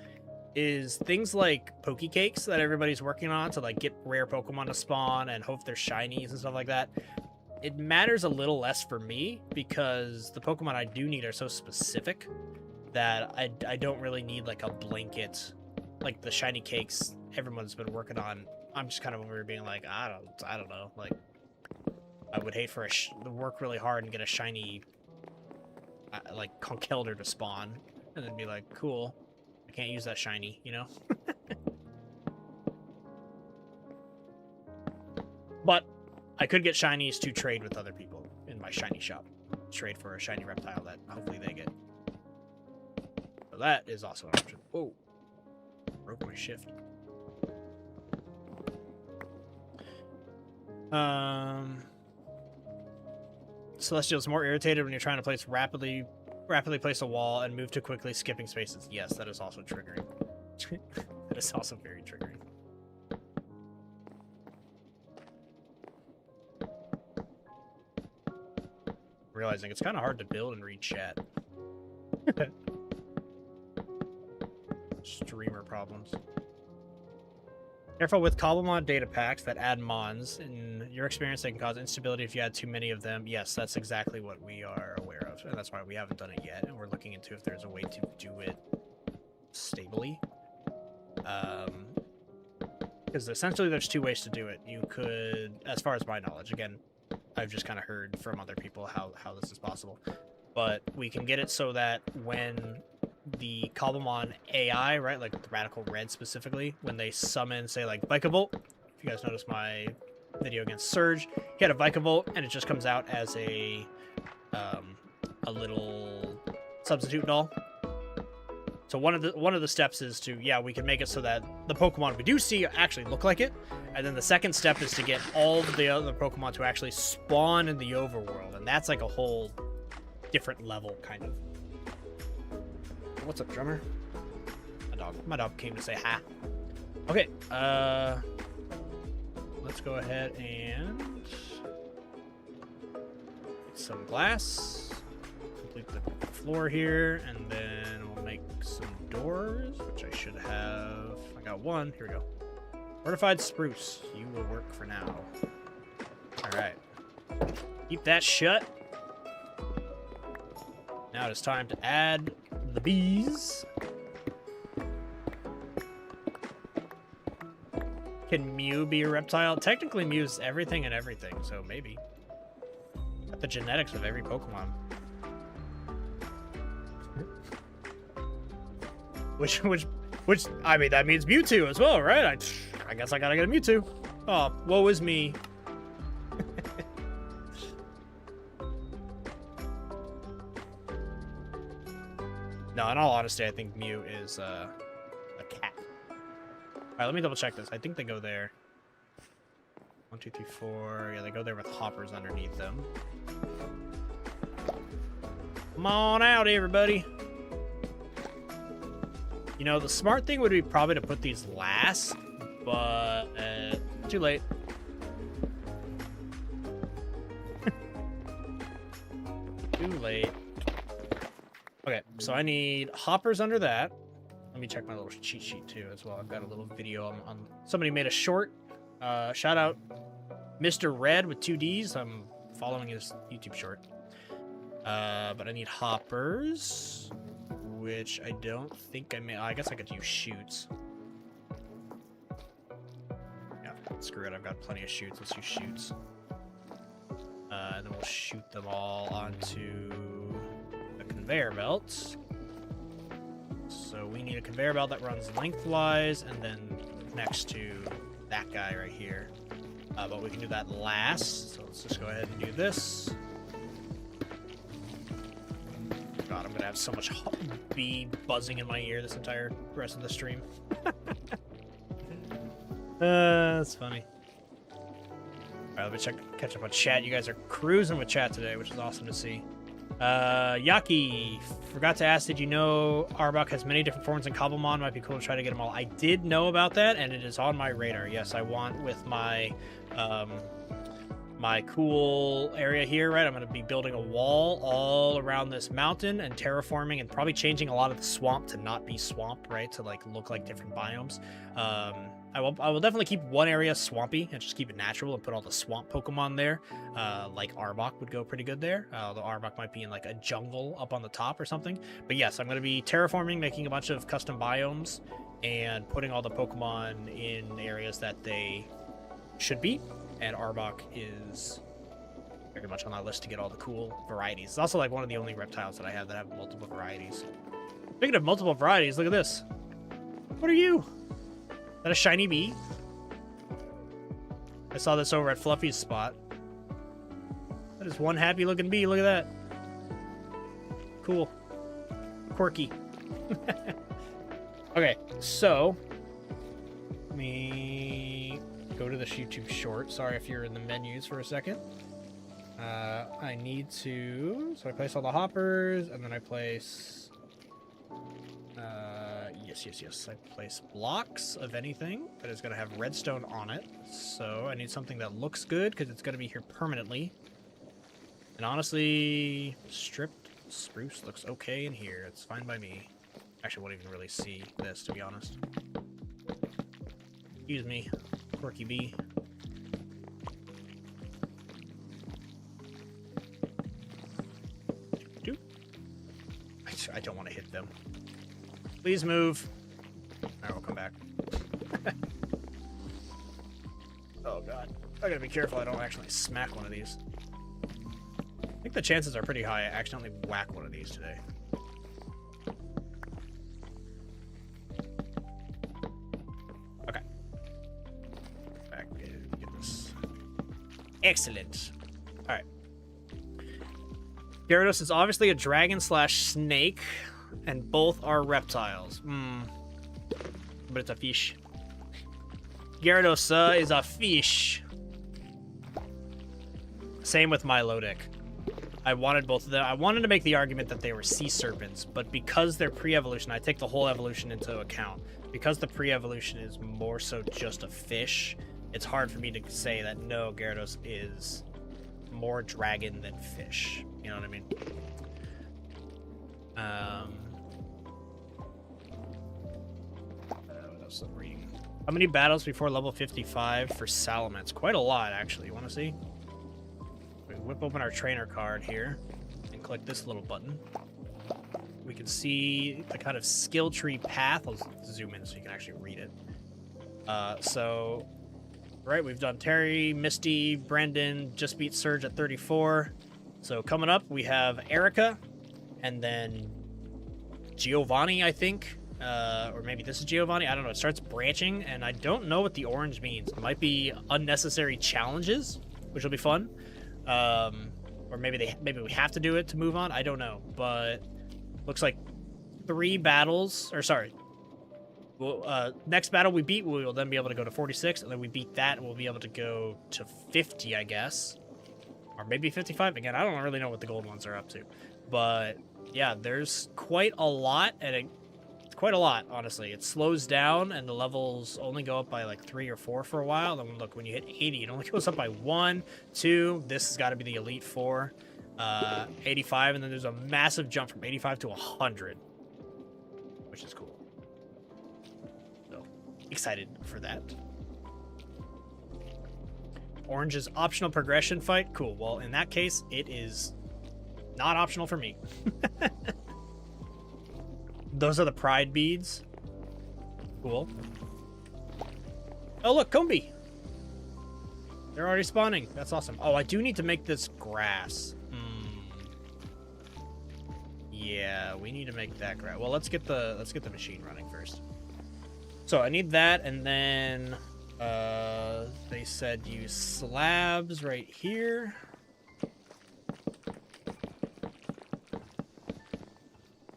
is things like Pokecakes that everybody's working on to like get rare Pokemon to spawn and hope they're shinies and stuff like that. It matters a little less for me because the Pokemon I do need are so specific that I don't really need like a blanket, like the shiny cakes everyone's been working on. I'm just kind of over here being like, I don't know. Like, I would hate for to work really hard and get a shiny, like Conkeldurr to spawn, and then be like, cool, I can't use that shiny, you know? But I could get shinies to trade with other people in my shiny shop. Trade for a shiny reptile that hopefully they get. So that is also an option. Whoa. Broke my shift. Celestial's more irritated when you're trying to rapidly place a wall and move too quickly, skipping spaces. Yes, that is also triggering. That is also very triggering. Realizing it's kind of hard to build and read chat. Streamer problems. Careful with Cobblemon data packs that add mons. In your experience, they can cause instability if you add too many of them. Yes, that's exactly what we are aware of, and that's why we haven't done it yet, and we're looking into if there's a way to do it stably. Because essentially there's two ways to do it. You could, as far as my knowledge, again, I've just kind of heard from other people how this is possible. But we can get it so that when the Cobblemon AI, right, like the Radical Red specifically, when they summon, say, like Vikavolt, if you guys noticed my video against Surge, he had a Vikavolt, and it just comes out as a little substitute doll. So one of the steps is to, yeah, we can make it so that the Pokemon we do see actually look like it. And then the second step is to get all of the other Pokemon to actually spawn in the overworld. And that's like a whole different level, kind of. What's up, drummer? My dog came to say hi. Okay, let's go ahead and get some glass. Complete the floor here, and then we'll make some doors, which I should have. I got one. Here we go. Fortified spruce. You will work for now. All right. Keep that shut. Now it is time to add the bees. Can Mew be a reptile? Technically, Mew's everything and everything, so maybe. Got the genetics of every Pokemon. Which, I mean, that means Mewtwo as well, right? I guess I gotta get a Mewtwo. Oh, woe is me. No, in all honesty, I think Mew is a cat. Alright, let me double check this. I think they go there. 1, 2, 3, 4. Yeah, they go there with hoppers underneath them. Come on out, everybody. You know, the smart thing would be probably to put these last, but too late. Too late. Okay, so I need hoppers under that. Let me check my little cheat sheet too as well. I've got a little video on somebody made a short. Shout out Mr. Red with 2 Ds. I'm following his YouTube short. But I need hoppers, which I don't think I may. I guess I could use shoots. screw it. I've got plenty of shoots. Let's use shoots. And then we'll shoot them all onto a conveyor belt. So we need a conveyor belt that runs lengthwise and then next to that guy right here. But we can do that last. So let's just go ahead and do this. God, I'm going to have so much bee buzzing in my ear this entire rest of the stream. That's funny. Alright, let me catch up on chat. You guys are cruising with chat today, which is awesome to see. Yaki, forgot to ask, did you know Arbok has many different forms in Cobblemon? Might be cool to try to get them all. I did know about that, and it is on my radar. Yes, I want with my my cool area here, right? I'm going to be building a wall all around this mountain and terraforming and probably changing a lot of the swamp to not be swamp, right? To like look like different biomes. I will definitely keep one area swampy and just keep it natural and put all the swamp Pokemon there. Like Arbok would go pretty good there. Although Arbok might be in like a jungle up on the top or something. But yes, I'm going to be terraforming, making a bunch of custom biomes, and putting all the Pokemon in areas that they should be. And Arbok is very much on that list to get all the cool varieties. It's also like one of the only reptiles that I have that have multiple varieties. Speaking of multiple varieties, look at this. What are you? Is that a shiny bee? I saw this over at Fluffy's spot. That is one happy looking bee. Look at that. Cool. Quirky. Okay, so let me go to this YouTube short. Sorry if you're in the menus for a second. I need to... So I place all the hoppers, and then I place... Yes. I place blocks of anything that is going to have redstone on it. So I need something that looks good, because it's going to be here permanently. And honestly, stripped spruce looks okay in here. It's fine by me. Actually, won't even really see this, to be honest. Excuse me, quirky bee. I don't want to hit them. Please move. Alright, we'll come back. Oh god. I gotta be careful I don't actually smack one of these. I think the chances are pretty high I accidentally whack one of these today. Okay. Back, get this. Excellent. Alright. Gyarados is obviously a dragon / snake, and both are reptiles. But it's a fish. Gyarados is a fish. Same with Milotic. I wanted both of them. I wanted to make the argument that they were sea serpents, but because they're pre-evolution, I take the whole evolution into account. Because the pre-evolution is more so just a fish, it's hard for me to say that no, Gyarados is more dragon than fish. You know what I mean? What else I'm reading? How many battles before level 55 for Salamence? Quite a lot, actually. You want to see? We whip open our trainer card here and click this little button. We can see the kind of skill tree path. I'll zoom in so you can actually read it. So, right, we've done Terry, Misty, Brendan, just beat Surge at 34. So coming up, we have Erica, and then Giovanni, I think. Or maybe this is Giovanni. I don't know. It starts branching, and I don't know what the orange means. It might be unnecessary challenges, which will be fun. Or maybe we have to do it to move on. I don't know. But looks like 3 battles. Or sorry. Well, next battle we beat, we will then be able to go to 46, and then we beat that, and we'll be able to go to 50, I guess. Or maybe 55. Again, I don't really know what the gold ones are up to. But, yeah, there's quite a lot, and it's quite a lot, honestly. It slows down, and the levels only go up by, like, 3 or 4 for a while. Then, look, when you hit 80, it only goes up by 1, 2. This has got to be the Elite 4. 85, and then there's a massive jump from 85 to 100. Which is cool. So, excited for that. Orange is optional progression fight. Cool. Well, in that case, it is not optional for me. Those are the pride beads. Cool. Oh, look, Combi. They're already spawning. That's awesome. Oh, I do need to make this grass. Yeah, we need to make that grass. Well, let's get the machine running first. So I need that, and then they said use slabs right here.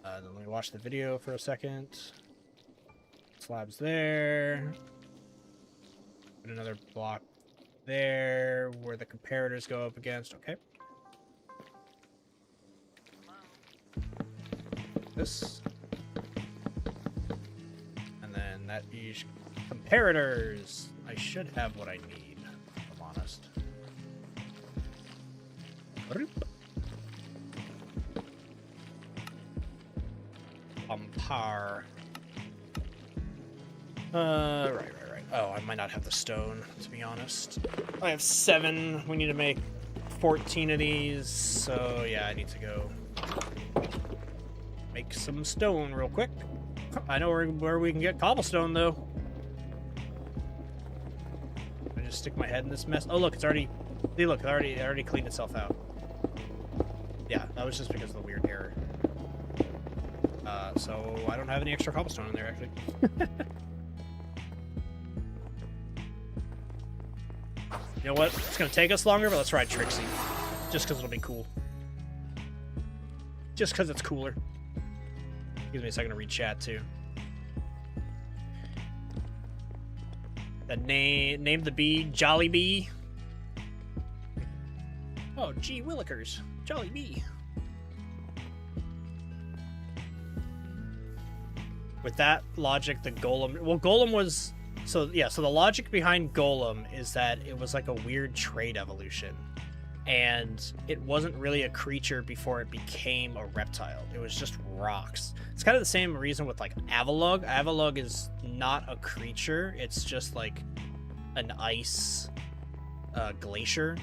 Let me watch the video for a second. Slabs there. Put another block there where the comparators go up against. Okay. This. And then that is comparators. I should have what I need, if I'm honest. Par. Right. Oh, I might not have the stone, to be honest. I have 7. We need to make 14 of these. So, yeah, I need to go make some stone real quick. I know where we can get cobblestone, though. I just stick my head in this mess. Oh, look, it's already... See, look, it already cleaned itself out. Yeah, that was just because of the weird error. So I don't have any extra cobblestone in there, actually. You know what? It's going to take us longer, but let's ride Trixie. Just because it'll be cool. Just because it's cooler. Give me a second to read chat, too. The name the bee Jolly Bee. Oh, gee willikers. Jolly Bee. With that logic, the golem... Well, golem was... So, yeah, so the logic behind golem is that it was like a weird trait evolution. And it wasn't really a creature before it became a reptile. It was just rocks. It's kind of the same reason with, like, Avalugg. Avalugg is not a creature. It's just, like, an ice glacier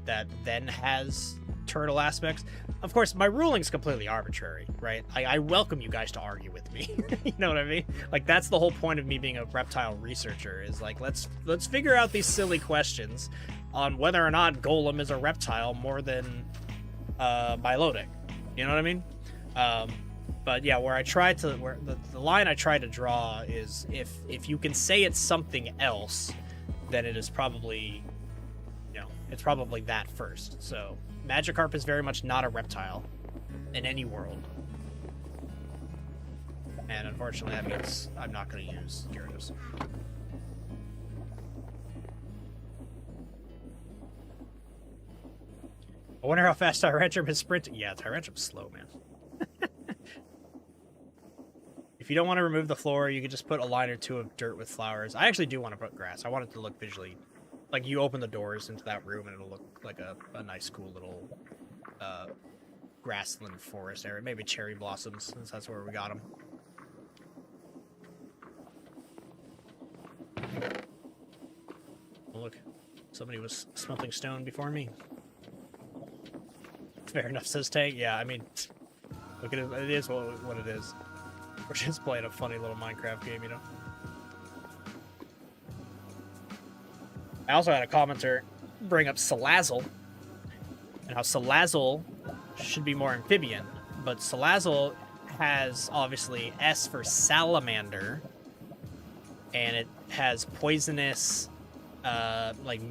that then has turtle aspects. Of course, my ruling's completely arbitrary, right? I welcome you guys to argue with me. You know what I mean? Like, that's the whole point of me being a reptile researcher, is like, let's figure out these silly questions on whether or not golem is a reptile more than Bilotic. You know what I mean? But yeah, where the line I try to draw is if you can say it's something else, then it is probably, you know, it's probably that first. So Magikarp is very much not a reptile in any world. And unfortunately, that means I'm not going to use Gyarados. I wonder how fast Tyrantrum is sprinting. Yeah, Tyrantrum's slow, man. If you don't want to remove the floor, you can just put a line or two of dirt with flowers. I actually do want to put grass. I want it to look visually... Like, you open the doors into that room and it'll look like a nice, cool little grassland forest area. Maybe cherry blossoms, since that's where we got them. Oh, look. Somebody was smelting stone before me. Fair enough, says Tank. Yeah, I mean, look at it. It is what it is. We're just playing a funny little Minecraft game, you know? I also had a commenter bring up Salazzle, and how Salazzle should be more amphibian, but Salazzle has, obviously, S for salamander, and it has poisonous, like,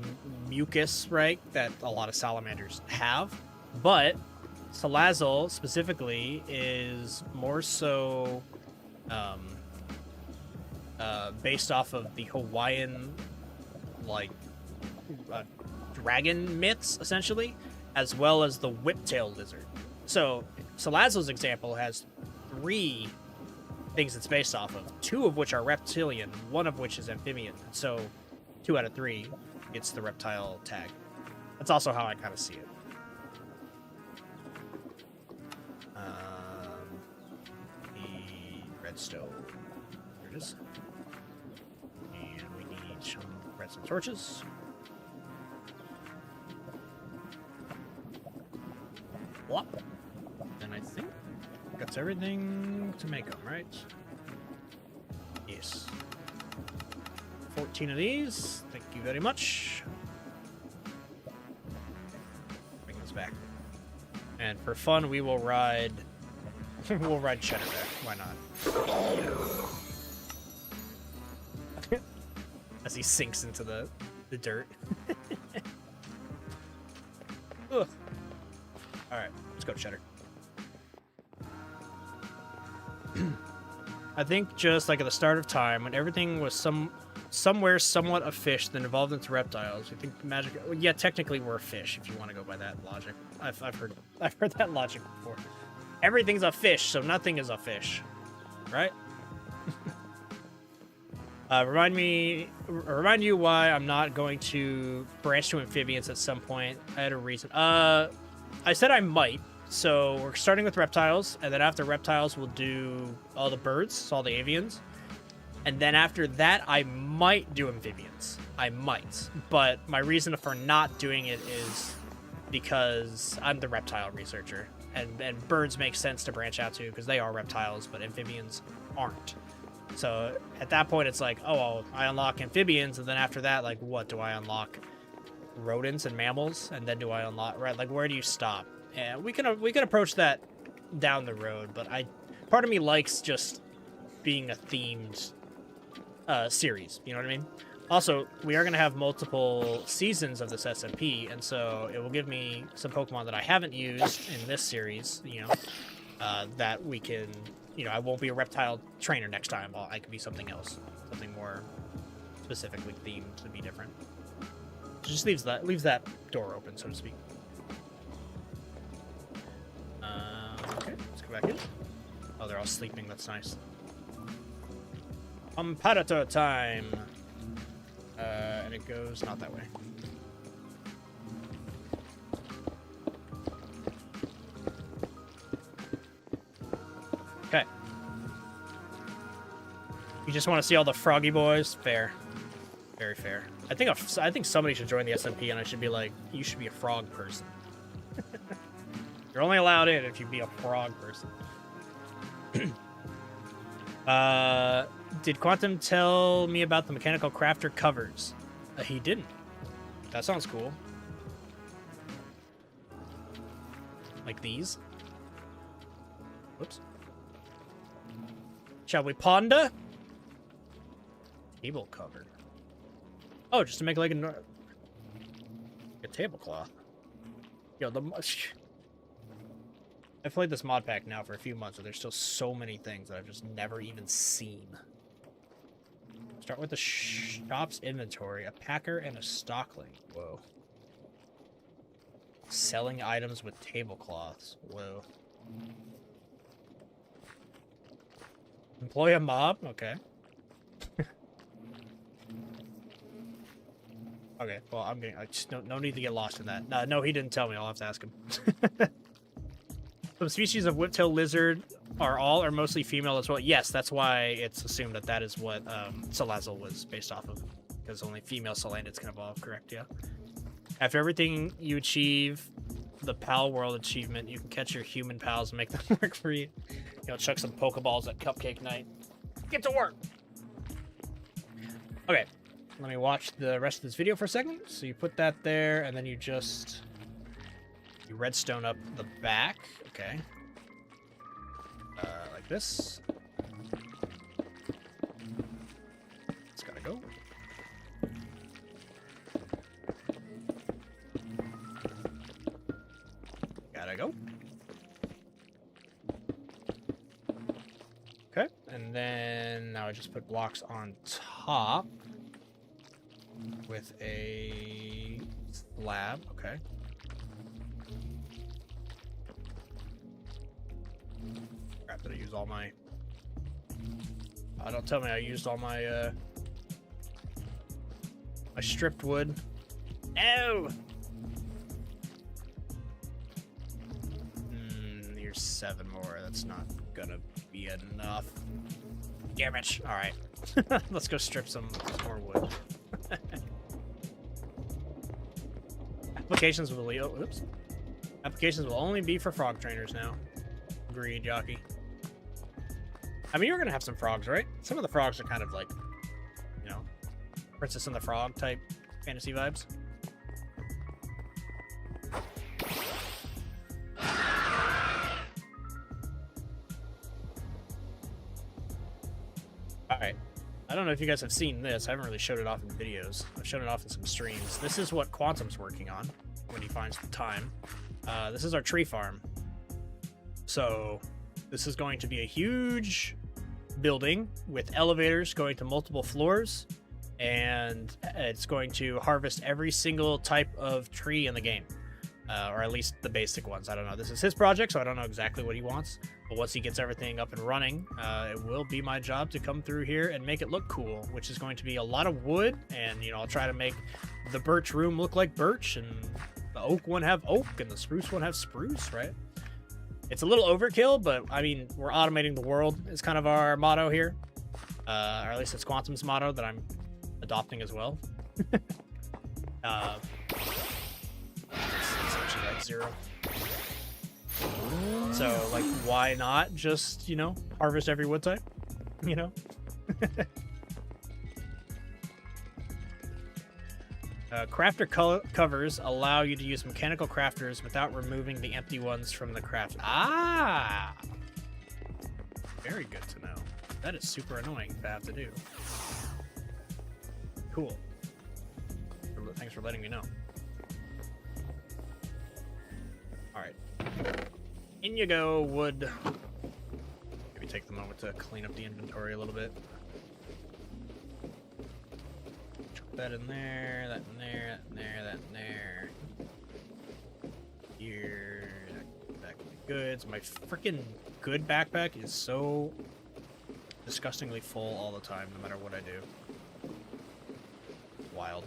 mucus, right, that a lot of salamanders have, but Salazzle, specifically, is more so, based off of the Hawaiian, like, dragon myths, essentially, as well as the whiptail lizard. So, Salazzle's example has 3 things it's based off of, 2 of which are reptilian, 1 of which is amphibian. So, 2 out of 3 gets the reptile tag. That's also how I kind of see it. The redstone. Here it is. And we need some redstone torches. Plop. And I think that's everything to make them, right? Yes. 14 of these. Thank you very much. back. And for fun, we will ride... we'll ride Cheddar back. Why not? As he sinks into the dirt. Ugh. Alright, let's go, Cheddar. I think just like at the start of time, when everything was somewhere somewhat a fish, then evolved into reptiles. I think magic. Well, yeah, technically we're a fish if you want to go by that logic. I've heard that logic before. Everything's a fish, so nothing is a fish, right? Remind you why I'm not going to branch to amphibians at some point. I had a reason. I said I might. So we're starting with reptiles, and then after reptiles, we'll do all the birds, so all the avians. And then after that, I might do amphibians. I might. But my reason for not doing it is because I'm the reptile researcher. And birds make sense to branch out to because they are reptiles, but amphibians aren't. So at that point, it's like, oh, well, I unlock amphibians, and then after that, like, what do I unlock? Rodents and mammals, and then do I unlock, right? Like, where do you stop? Yeah, we can approach that down the road, but part of me likes just being a themed series. You know what I mean? Also, we are going to have multiple seasons of this SMP, and so it will give me some Pokemon that I haven't used in this series. You know, that we can. You know, I won't be a reptile trainer next time. I could be something else, something more specifically themed to be different. It just leaves that door open, so to speak. Okay, let's go back in. Oh, they're all sleeping. That's nice. Competitor time. And it goes not that way. Okay. You just want to see all the froggy boys? Fair. Very fair. I think somebody should join the SMP, and I should be like, you should be a frog person. You're only allowed in if you be a frog person. Did Quantum tell me about the mechanical crafter covers? He didn't. That sounds cool. Like these. Whoops. Shall we ponder? Table cover. Oh, just to make like a tablecloth. Yo, I've played this mod pack now for a few months, but there's still so many things that I've just never even seen. Start with the shop's inventory. A packer and a stockling. Whoa. Selling items with tablecloths. Whoa. Employ a mob? Okay. Okay, well, I just no need to get lost in that. No, he didn't tell me. I'll have to ask him. Some species of whiptail lizard are all or mostly female as well. Yes, that's why it's assumed that is what Salazzle was based off of. Because only female Salanids can evolve, correct? Yeah. After everything you achieve, the Pal World achievement, you can catch your human pals and make them work for you. You know, chuck some Pokeballs at Cupcake Night. Get to work! Okay, let me watch the rest of this video for a second. So you put that there, and then you redstone up the back. Okay. Like this. It's gotta go. Gotta go. Okay, and then now I just put blocks on top with a slab. Okay. Crap, did I use all my... don't tell me I used all my, my stripped wood. No! Here's 7 more. That's not gonna be enough. Damn it. Alright. Let's go strip some more wood. Applications will... Oops. Applications will only be for frog trainers now. Agreed, Jockey. I mean, you're gonna have some frogs, right? Some of the frogs are kind of like, you know, Princess and the Frog type fantasy vibes. don't know if you guys have seen this. I haven't really showed it off in videos. I've shown it off in some streams. This is what Quantum's working on when he finds the time. This is our tree farm. So this is going to be a huge building with elevators going to multiple floors, and it's going to harvest every single type of tree in the game. Or at least the basic ones. I don't know. This is his project, so I don't know exactly what he wants. But once he gets everything up and running, it will be my job to come through here and make it look cool, which is going to be a lot of wood. And, you know, I'll try to make the birch room look like birch, and the oak one have oak, and the spruce one have spruce, right? It's a little overkill, but, I mean, we're automating the world is kind of our motto here. Or at least it's Quantum's motto that I'm adopting as well. At 0. So, like, why not just, you know, harvest every wood type? You know? Crafter covers allow you to use mechanical crafters without removing the empty ones from the craft. Ah! Very good to know. That is super annoying to have to do. Cool. Thanks for letting me know. Alright. In you go, wood. Maybe take the moment to clean up the inventory a little bit. Chuck that in there, that in there, that in there, that in there. Here. Back with the goods. My freaking good backpack is so disgustingly full all the time, no matter what I do. Wild.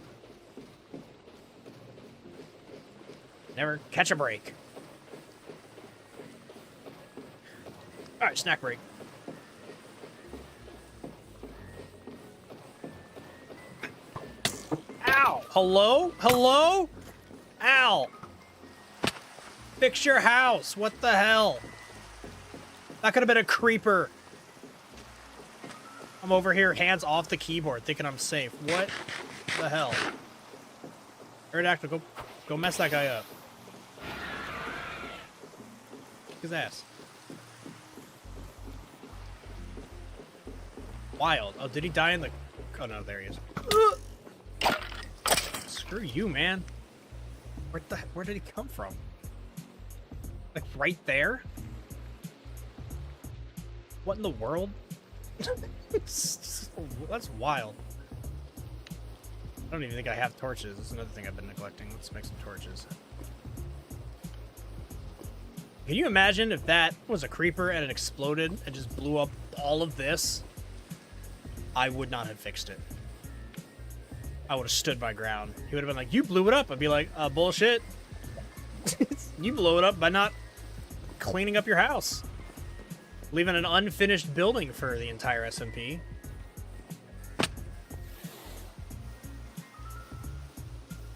Never catch a break. Alright, snack break. Ow! Hello? Hello? Ow! Fix your house! What the hell? That could have been a creeper. I'm over here, hands off the keyboard, thinking I'm safe. What the hell? Aeronautics, go mess that guy up. Kick his ass. Wild. Oh, did he die in the... Oh, no, there he is. Screw you, man. Where did he come from? Like, right there? What in the world? That's wild. I don't even think I have torches. That's another thing I've been neglecting. Let's make some torches. Can you imagine if that was a creeper and it exploded and just blew up all of this? I would not have fixed it. I would have stood my ground. He would have been like, you blew it up. I'd be like, bullshit. You blew it up by not cleaning up your house. Leaving an unfinished building for the entire SMP.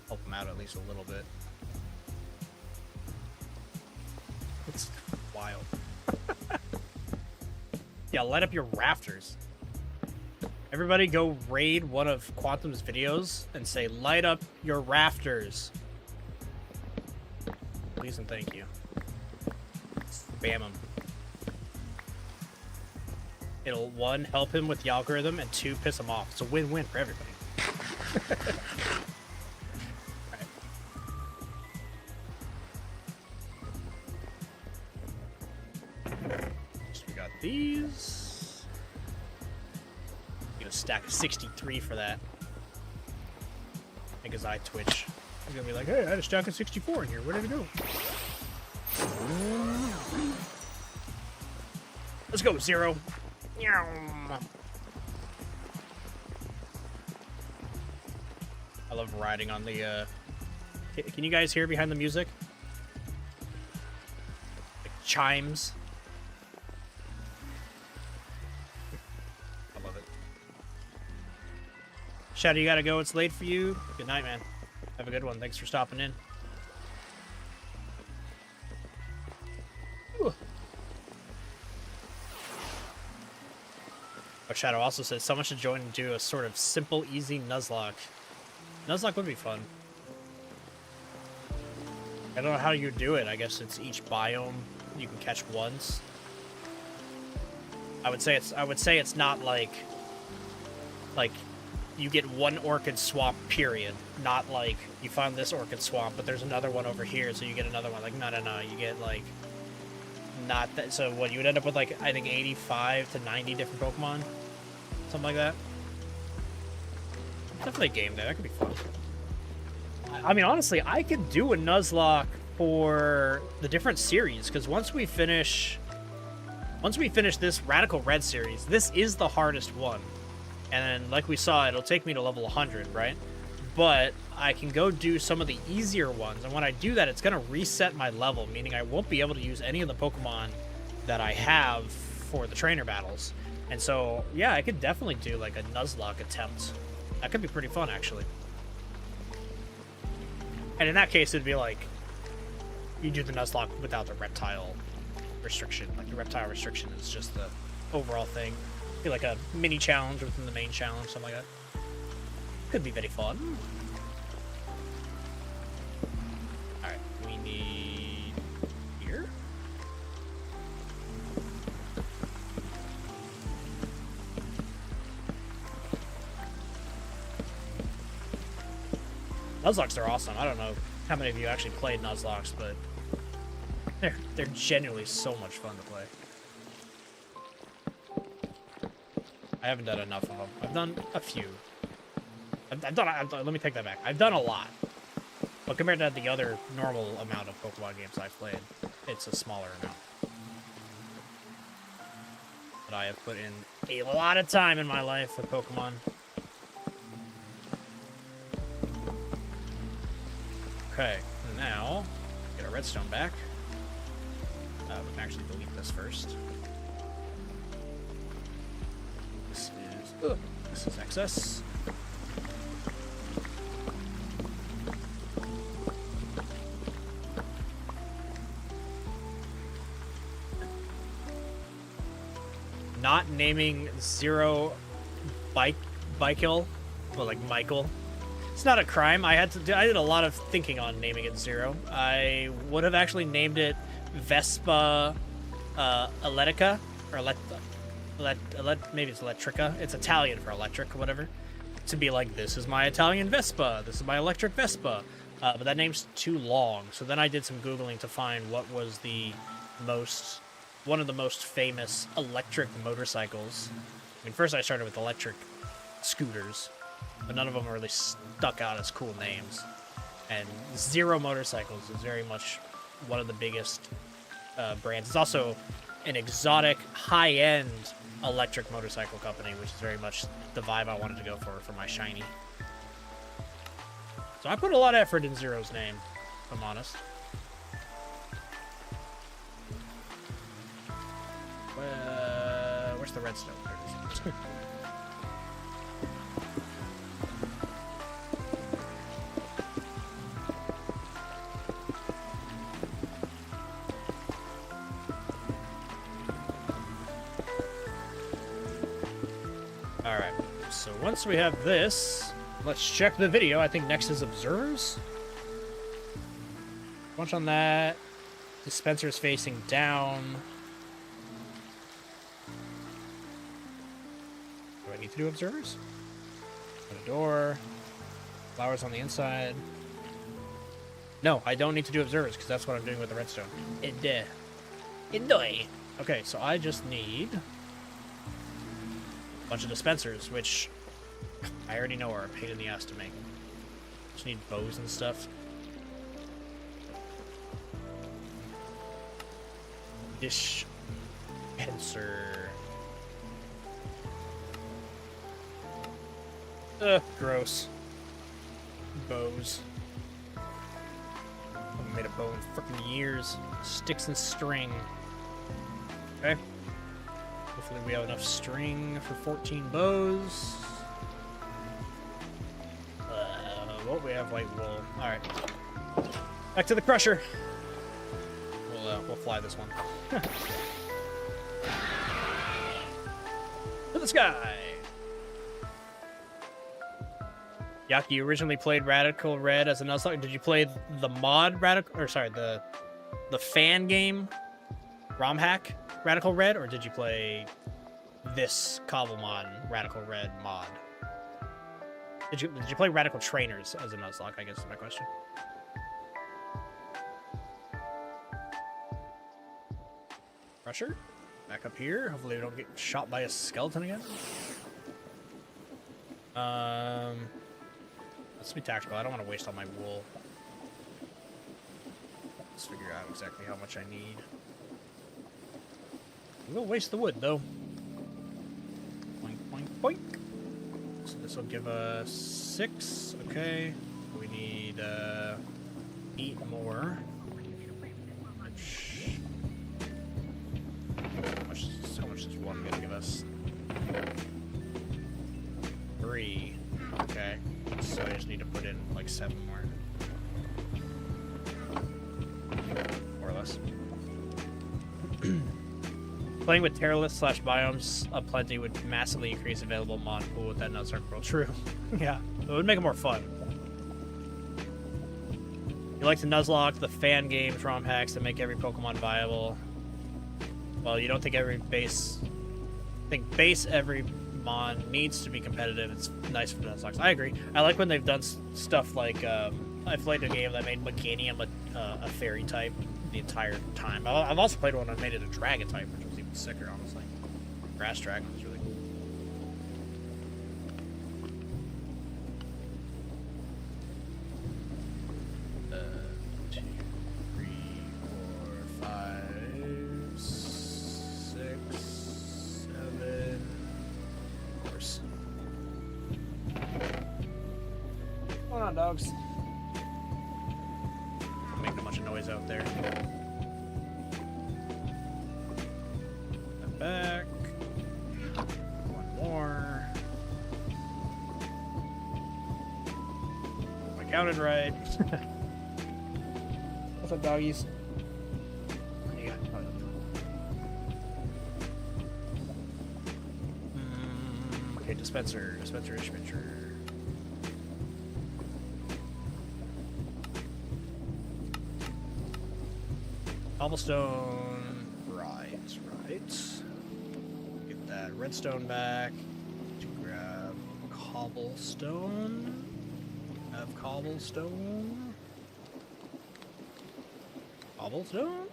Help him out at least a little bit. It's wild. Yeah, light up your rafters. Everybody go raid one of Quantum's videos and say, light up your rafters. Please and thank you. Spam them. It'll, 1, help him with the algorithm, and 2, piss him off. It's a win-win for everybody. Alright. So we got these. Get a stack of 63 for that. I think his eye twitch. He's gonna be like, hey, I had a stack of 64 in here. Where did it go? Let's go, 0. I love riding on the, Can you guys hear behind the music? Like chimes. I love it. Shadow, you gotta go. It's late for you. Good night, man. Have a good one. Thanks for stopping in. Ooh. Oh, Shadow also says someone should join and do a sort of simple, easy Nuzlocke. Nuzlocke would be fun. I don't know how you do it. I guess it's each biome you can catch once. I would say it's not like like, you get one orchid swamp, period. Not like, you found this orchid swamp, but there's another one over here, so you get another one. Like, no, you get, like, not that. So, what, you would end up with, like, I think 85 to 90 different Pokemon? Something like that. Definitely a game there. That could be fun. I mean, honestly, I could do a Nuzlocke for the different series, because once we finish this Radical Red series, this is the hardest one. And like we saw, it'll take me to level 100, right? But I can go do some of the easier ones, and when I do that, it's going to reset my level, meaning I won't be able to use any of the Pokemon that I have for the trainer battles. And so, yeah, I could definitely do, like, a Nuzlocke attempt. That could be pretty fun, actually. And in that case, it'd be like, you do the Nuzlocke without the reptile restriction. Like, the reptile restriction is just the overall thing. Be like a mini challenge within the main challenge, something like that. Could be very fun. Alright, we need here. Nuzlocks are awesome. I don't know how many of you actually played Nuzlocks, but they're genuinely so much fun to play. I haven't done enough of them. I've done a few. Let me take that back. I've done a lot. But compared to the other normal amount of Pokemon games I've played, it's a smaller amount. But I have put in a lot of time in my life with Pokemon. Okay, now, get our redstone back. We can actually delete this first. This is excess. Not naming Zero Bikehill, well, like Michael. It's not a crime. I did a lot of thinking on naming it Zero. I would have actually named it Vespa Elettrica, or maybe it's Elettrica. It's Italian for electric or whatever. To be like, this is my Italian Vespa. This is my electric Vespa. But that name's too long. So then I did some Googling to find what was one of the most famous electric motorcycles. I mean, first I started with electric scooters, but none of them really stuck out as cool names. And Zero Motorcycles is very much one of the biggest brands. It's also an exotic, high-end electric motorcycle company, which is very much the vibe I wanted to go for my shiny. So I put a lot of effort in Zero's name, if I'm honest. Where's the redstone? There it is. Alright, so once we have this, let's check the video. I think next is observers. Bunch on that. Dispenser's facing down. Do I need to do observers? Put a door. Flowers on the inside. No, I don't need to do observers because that's what I'm doing with the redstone. Okay, so I just need a bunch of dispensers, which I already know are a pain in the ass to make. Just need bows and stuff. Dispenser. Gross. Bows. I haven't made a bow in freaking years. Sticks and string. Okay. Hopefully we have enough string for 14 bows. Well, we have white wool. Alright. Back to the crusher. We'll fly this one. To the sky! Yaki, you originally played Radical Red as a Nuzlocke. Did you play the mod Radical, or sorry, the fan game ROM hack Radical Red, or did you play this Cobblemon Radical Red mod? Did you play Radical Trainers as a Nuzlocke, I guess is my question. Crusher, back up here. Hopefully we don't get shot by a skeleton again. Let's be tactical. I don't want to waste all my wool. Let's figure out exactly how much I need. We'll waste the wood, though. Boink, boink, boink. So this will give us 6. Okay. We need 8 more. How much is 1 going to give us? 3. Okay. So I just need to put in like 7 more. More or less. Playing with Terralist / biomes aplenty would massively increase available mod pool with that Nuzlocke world. True. Yeah. It would make it more fun. You like to Nuzlocke the fan games, ROM hacks that make every Pokemon viable. Well, you don't think every base... I think base every mon needs to be competitive. It's nice for Nuzlocks. I agree. I like when they've done stuff like... I played a game that made Meganium a fairy type the entire time. I've also played one that made it a dragon type, which was even sicker, honestly. Grass Dragon was really cool. Dogs. Making a bunch of noise out there. Step back. One more. I counted right. What's up, doggies? What do you got? Okay, dispenser. Dispenser. Cobblestone, right. Get that redstone back. To grab cobblestone. Have cobblestone. Cobblestone.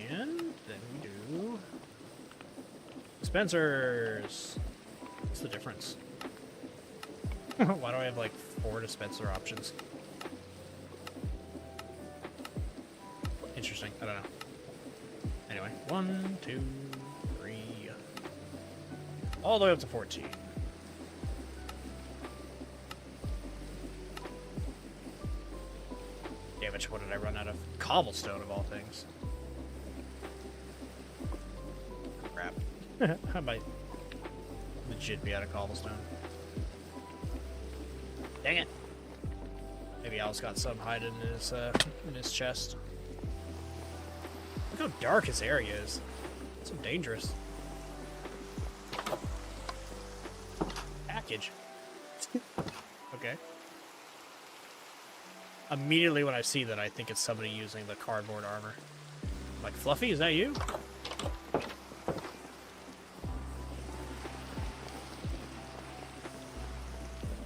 And then we do dispensers. What's the difference? Why do I have like 4 dispenser options? Interesting. I don't know. Anyway, 1, 2, 3, all the way up to 14. Damn it, what did I run out of? Cobblestone, of all things. Crap. I might legit be out of cobblestone. Dang it. Maybe Al's got some hiding in his chest. Look how dark his area is. It's so dangerous. Package. Okay. Immediately when I see that, I think it's somebody using the cardboard armor. I'm like, Fluffy, is that you?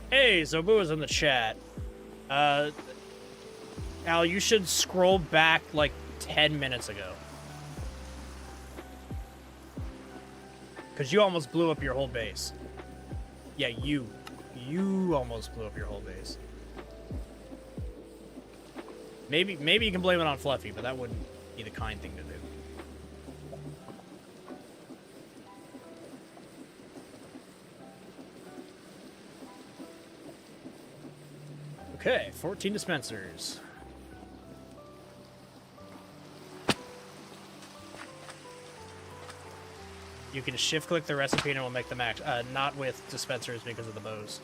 Hey, Zobu is in the chat. Al, you should scroll back like 10 minutes ago. Because you almost blew up your whole base. Yeah, you almost blew up your whole base. Maybe you can blame it on Fluffy, but that wouldn't be the kind thing to do. Okay, 14 dispensers. You can shift-click the recipe and it will make them act. Not with dispensers because of the bows.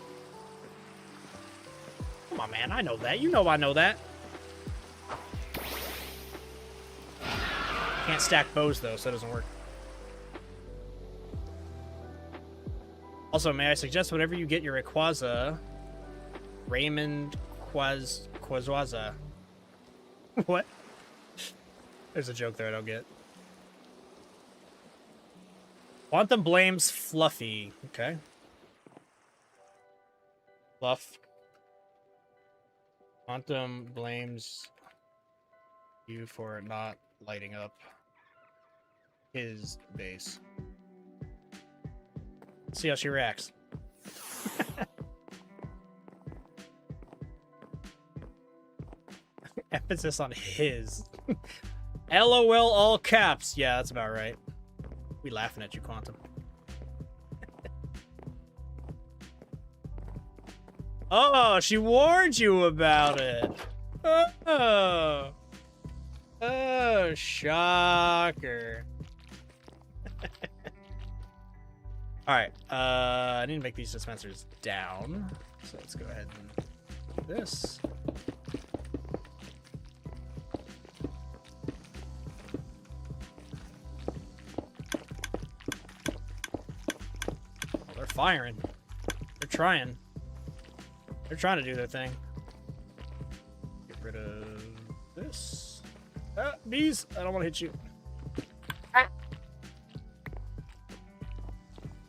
Come on, man. I know that. You know I know that. Can't stack bows, though, so it doesn't work. Also, may I suggest whenever you get your Rayquaza, Raymond Quazwaza. What? There's a joke there I don't get. Quantum blames Fluffy. Okay. Fluff. Quantum blames you for not lighting up his base. Let's see how she reacts. Emphasis on his. LOL all caps. Yeah, that's about right. We laughing at you, Quantum. Oh, she warned you about it. Oh. Oh, shocker. Alright, I need to make these dispensers down. So let's go ahead and do this. Oh, they're firing. They're trying. They're trying to do their thing. Get rid of this. Ah, bees! I don't want to hit you. Ah.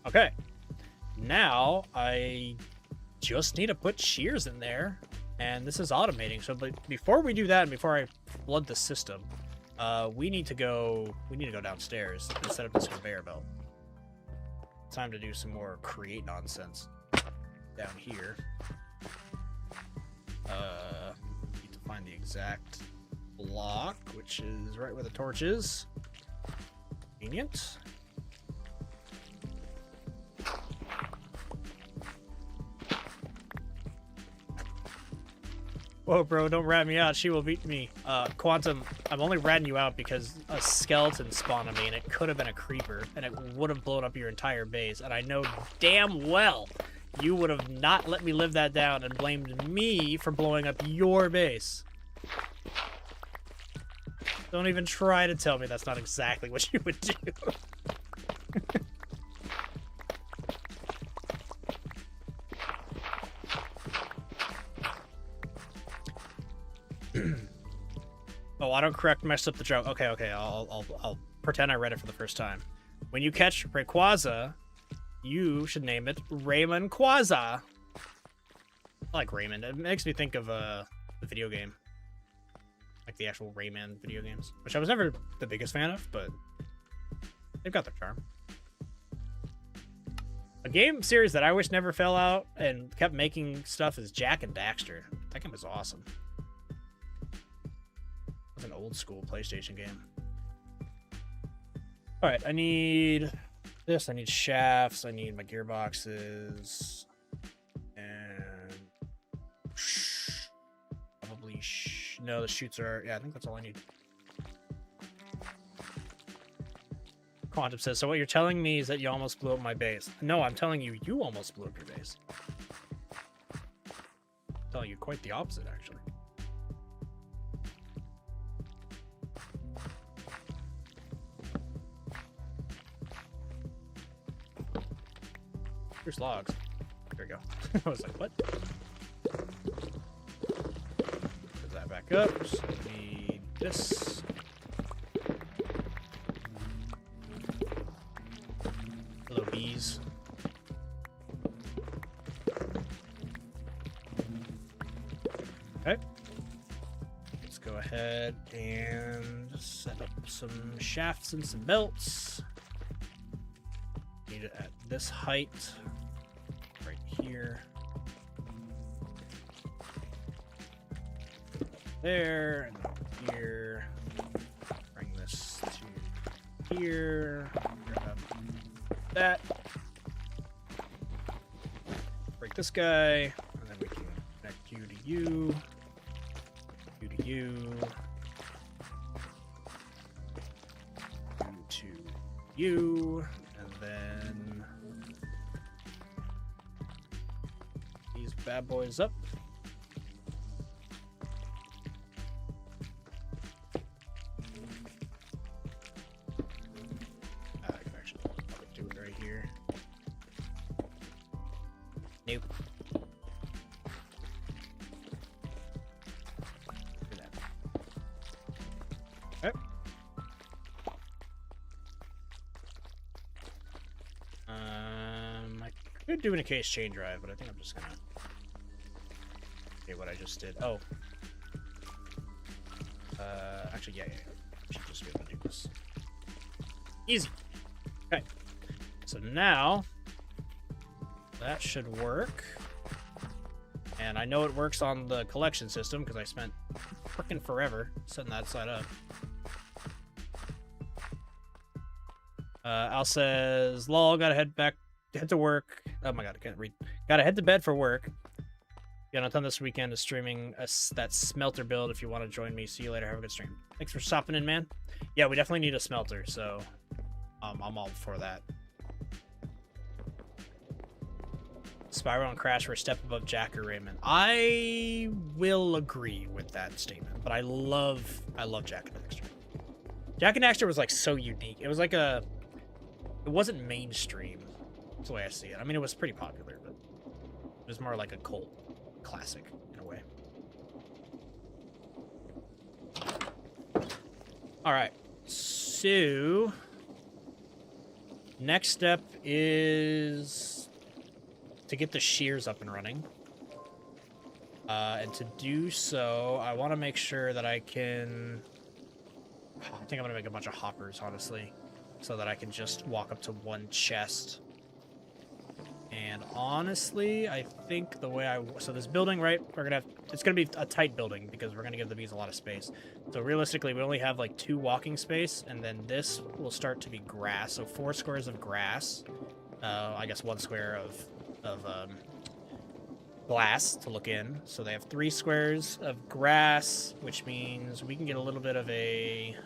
Okay. Now I just need to put shears in there, and this is automating. So, but before we do that, and before I flood the system, we need to go downstairs and set up this conveyor belt. Time to do some more create nonsense down here. Need to find the exact block, which is right where the torch is. Convenient. Whoa, bro, don't rat me out. She will beat me. Quantum, I'm only ratting you out because a skeleton spawned on me, and it could have been a creeper, and it would have blown up your entire base. And I know damn well you would have not let me live that down and blamed me for blowing up your base. Don't even try to tell me that's not exactly what you would do. Oh, autocorrect messed up the joke. Okay, I'll pretend I read it for the first time. When you catch Rayquaza, you should name it Raymond Quaza. I like Raymond. It makes me think of the video game. Like the actual Rayman video games. Which I was never the biggest fan of, but they've got their charm. A game series that I wish never fell out and kept making stuff is Jack and Daxter. That game was awesome. It was an old school PlayStation game. Alright, I need this. I need shafts. I need my gearboxes. And probably no, the chutes are... Yeah, I think that's all I need. Quantum says, so what you're telling me is that you almost blew up my base. No, I'm telling you, you almost blew up your base. I'm telling you quite the opposite, actually. Here's logs. There we go. I was like, what? Put that back up. So we need this. Hello, bees. Okay. Let's go ahead and set up some shafts and some belts. Need it at this height. Right here. There, and here. Bring this to here. Grab that. Break this guy, and then we can connect you to you. You to you. You to you. And then these bad boys up. I can actually probably do it right here. Nope. Do that. Okay. could do an case chain drive, but I think I'm just gonna... Okay, what I just did. Oh. Actually, yeah. Should just be able to do this. Easy. Okay. So now, that should work. And I know it works on the collection system because I spent freaking forever setting that side up. Al says, lol, gotta head to work. Oh my god, I can't read. Gotta head to bed for work. Yeah, I'm done this weekend is streaming that smelter build if you want to join me. See you later. Have a good stream. Thanks for stopping in, man. Yeah, we definitely need a smelter, so I'm all for that. Spiral and Crash were a step above Jack or Raymond. I will agree with that statement, but I love Jack and Daxter. Jack and Daxter was like so unique. It was like it wasn't mainstream. That's the way I see it. I mean, it was pretty popular, but it was more like a cult classic in a way. All right, so next step is to get the shears up and running. And to do so, I want to make sure that I can... I think I'm going to make a bunch of hoppers, honestly, so that I can just walk up to one chest. And honestly, I think the way so this building, right, it's going to be a tight building because we're going to give the bees a lot of space. So realistically, we only have like 2 walking space, and then this will start to be grass. So 4 squares of grass. I guess 1 square of glass to look in. So they have 3 squares of grass, which means we can get a little bit of a...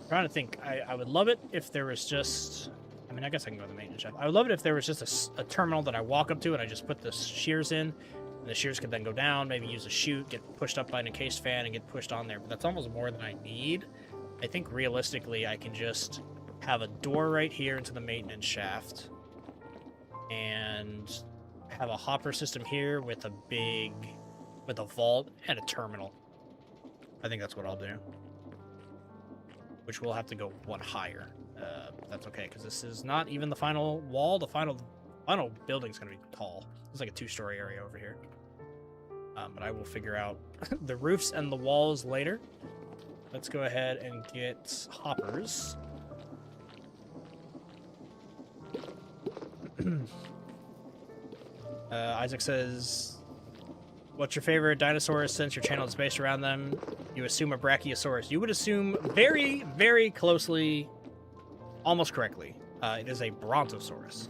I'm trying to think. I would love it if there was just... I mean, I guess I can go to the maintenance shop. I would love it if there was just a terminal that I walk up to and I just put the shears in. And the shears could then go down, maybe use a chute, get pushed up by an encased fan, and get pushed on there. But that's almost more than I need. I think realistically, I can just have a door right here into the maintenance shaft. And have a hopper system here with a vault and a terminal. I think that's what I'll do. Which will have to go 1 higher. That's okay, because this is not even the final wall. The final building's going to be tall. It's like a 2-story area over here. But I will figure out the roofs and the walls later. Let's go ahead and get hoppers. Isaac says, what's your favorite dinosaur since your channel is based around them? You assume a Brachiosaurus. You would assume very, very closely, almost correctly. It is a Brontosaurus,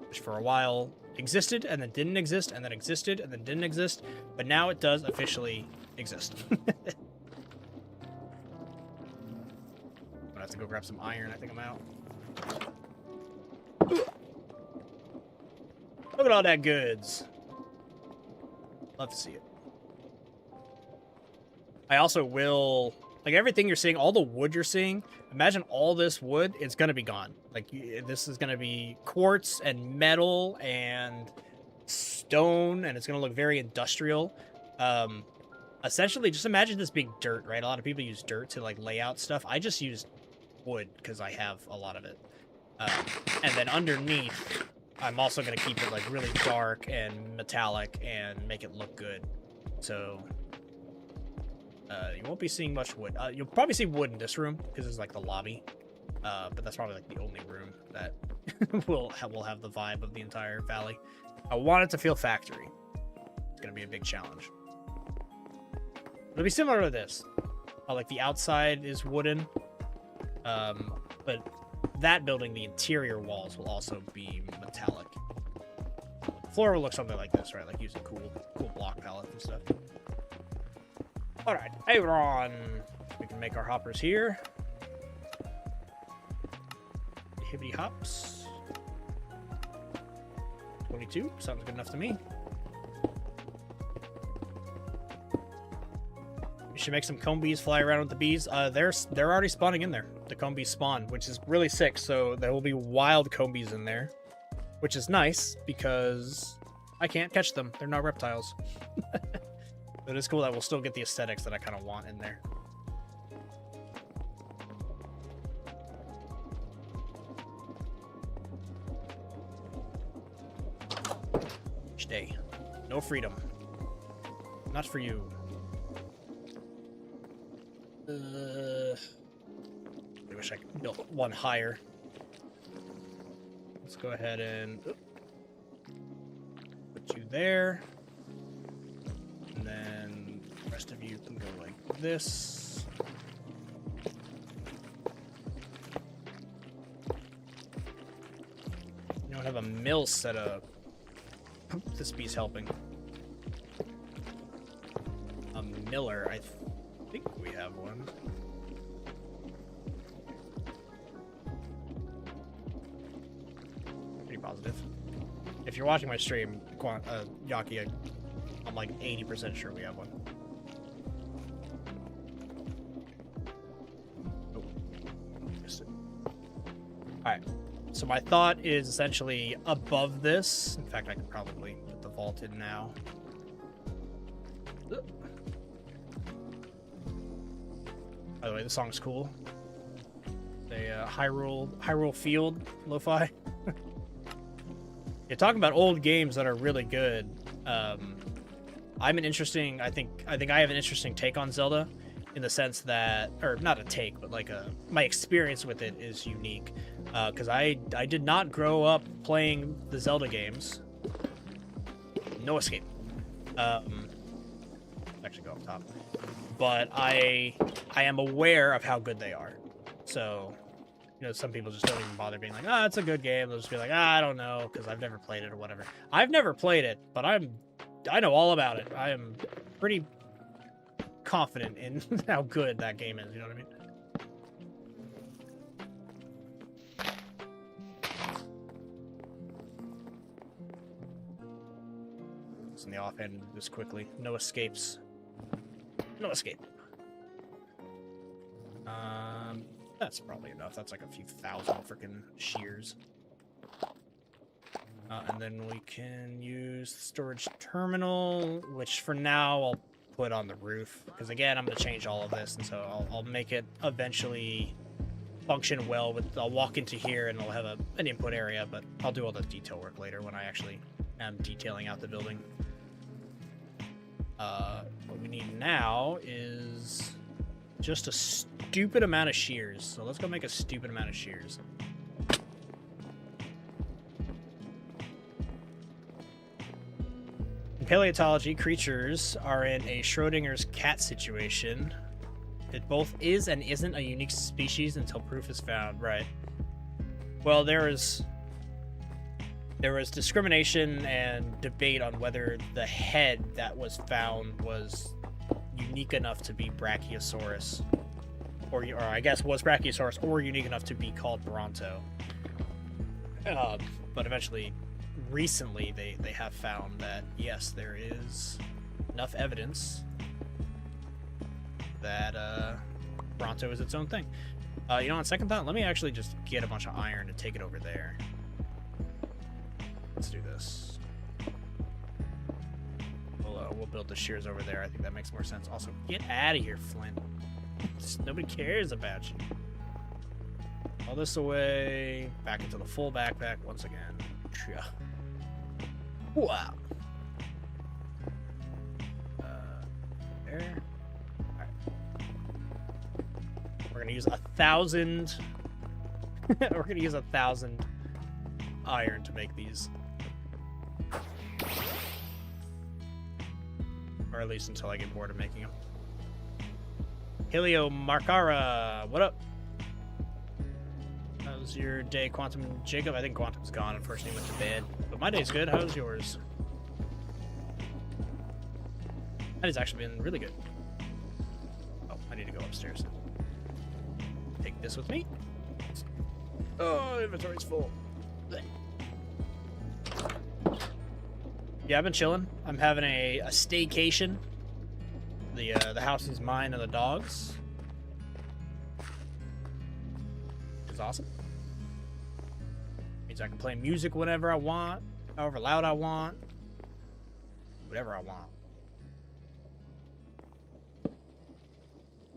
which for a while existed and then didn't exist and then existed and then didn't exist, but now it does officially exist. I'm gonna have to go grab some iron. I think I'm out. Look at all that goods. Love to see it. I also will, like, everything you're seeing, all the wood you're seeing, imagine all this wood, it's going to be gone. Like, this is going to be quartz and metal and stone, and it's going to look very industrial. Essentially, just imagine this being dirt, right? A lot of people use dirt to, like, lay out stuff. I just use wood because I have a lot of it. And then underneath, I'm also going to keep it, like, really dark and metallic and make it look good. So... you won't be seeing much wood. You'll probably see wood in this room because it's like the lobby. But that's probably like the only room that will have the vibe of the entire valley. I want it to feel factory. It's gonna be a big challenge. It'll be similar to this. Like the outside is wooden, but that building, the interior walls will also be metallic. The floor will look something like this, right? Like using cool block palettes and stuff. All right, Aaron. We can make our hoppers here. Hibbity hops. 22 sounds good enough to me. We should make some comb bees fly around with the bees. They're already spawning in there. The comb bees spawn, which is really sick. So there will be wild comb bees in there, which is nice because I can't catch them. They're not reptiles. But it's cool that we'll still get the aesthetics that I kind of want in there. today. No freedom. Not for you. I wish I could build one higher. Let's go ahead and put you there. And then the rest of you can go like this. You don't have a mill set up. This bee's helping. A miller, I think we have one. Pretty positive. If you're watching my stream, Yaki, I'm like 80% sure we have one. Oh, missed it. Alright. So my thought is essentially above this. In fact, I could probably put the vault in now. By the way, the song's cool. The Hyrule Field lo-fi. You're talking about old games that are really good. I think I have an interesting take on Zelda, in the sense that, or not a take, but like my experience with it is unique. Because I did not grow up playing the Zelda games. No escape. Actually go up top. But I am aware of how good they are. So, you know, some people just don't even bother being like, ah, it's a good game. They'll just be like, ah, I don't know, because I've never played it or whatever. I've never played it, but I know all about it. I am pretty confident in how good that game is, you know what I mean? In the offhand just quickly. No escapes. No escape. That's probably enough. That's like a few thousand freaking shears. And then we can use the storage terminal, which for now I'll put on the roof. Because again, I'm going to change all of this, and so I'll make it eventually function well. I'll walk into here and I'll have an input area, but I'll do all the detail work later when I actually am detailing out the building. What we need now is just a stupid amount of shears. So let's go make a stupid amount of shears. In paleontology, creatures are in a Schrodinger's cat situation. It both is and isn't a unique species until proof is found. Right. Well, there was discrimination and debate on whether the head that was found was unique enough to be Brachiosaurus, or I guess was Brachiosaurus, or unique enough to be called Bronto. But eventually, recently, they have found that, yes, there is enough evidence that Bronto is its own thing. You know, on second thought, let me actually just get a bunch of iron to take it over there. Let's do this. We'll build the shears over there. I think that makes more sense. Also, get out of here, Flint. Nobody cares about you. All this away. Back into the full backpack once again. Yeah. Wow. There. Alright. We're gonna use 1,000. We're gonna use 1,000 iron to make these. Or at least until I get bored of making them. Helio Marcara, what up? How's your day, Quantum Jacob? I think Quantum's gone. Unfortunately, went to bed. But my day's good. How's yours? That has actually been really good. Oh, I need to go upstairs. Take this with me. Oh, inventory's full. Yeah, I've been chilling. I'm having a staycation. The house is mine and the dogs. It's awesome. Means I can play music whenever I want, however loud I want, whatever I want.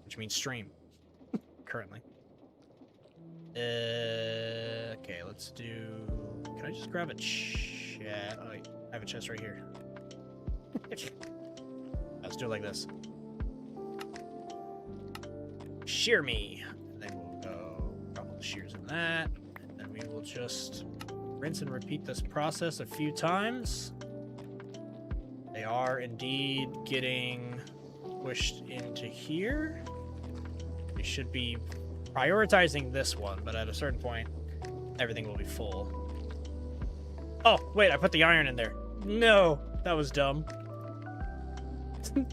Which means stream, currently. Okay, let's do... Can I just grab a chat? Oh, I have a chest right here. Let's do it like this. Shear me. And then we'll go drop all the shears in that. And then we will just rinse and repeat this process a few times. They are indeed getting pushed into here. We should be prioritizing this one, but at a certain point, everything will be full. Oh, wait, I put the iron in there. No, that was dumb.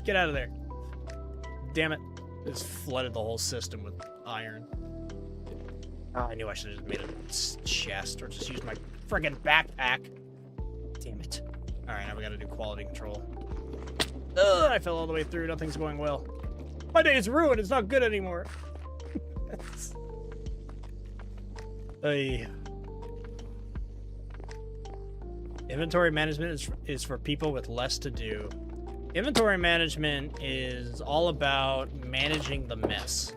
Get out of there. Damn it. Just flooded the whole system with iron. Oh, I knew I should have just made a chest or just used my friggin' backpack. Damn it. Alright, now we gotta do quality control. Ugh, I fell all the way through. Nothing's going well. My day is ruined. It's not good anymore. Hey. Inventory management is for people with less to do. Inventory management is all about managing the mess.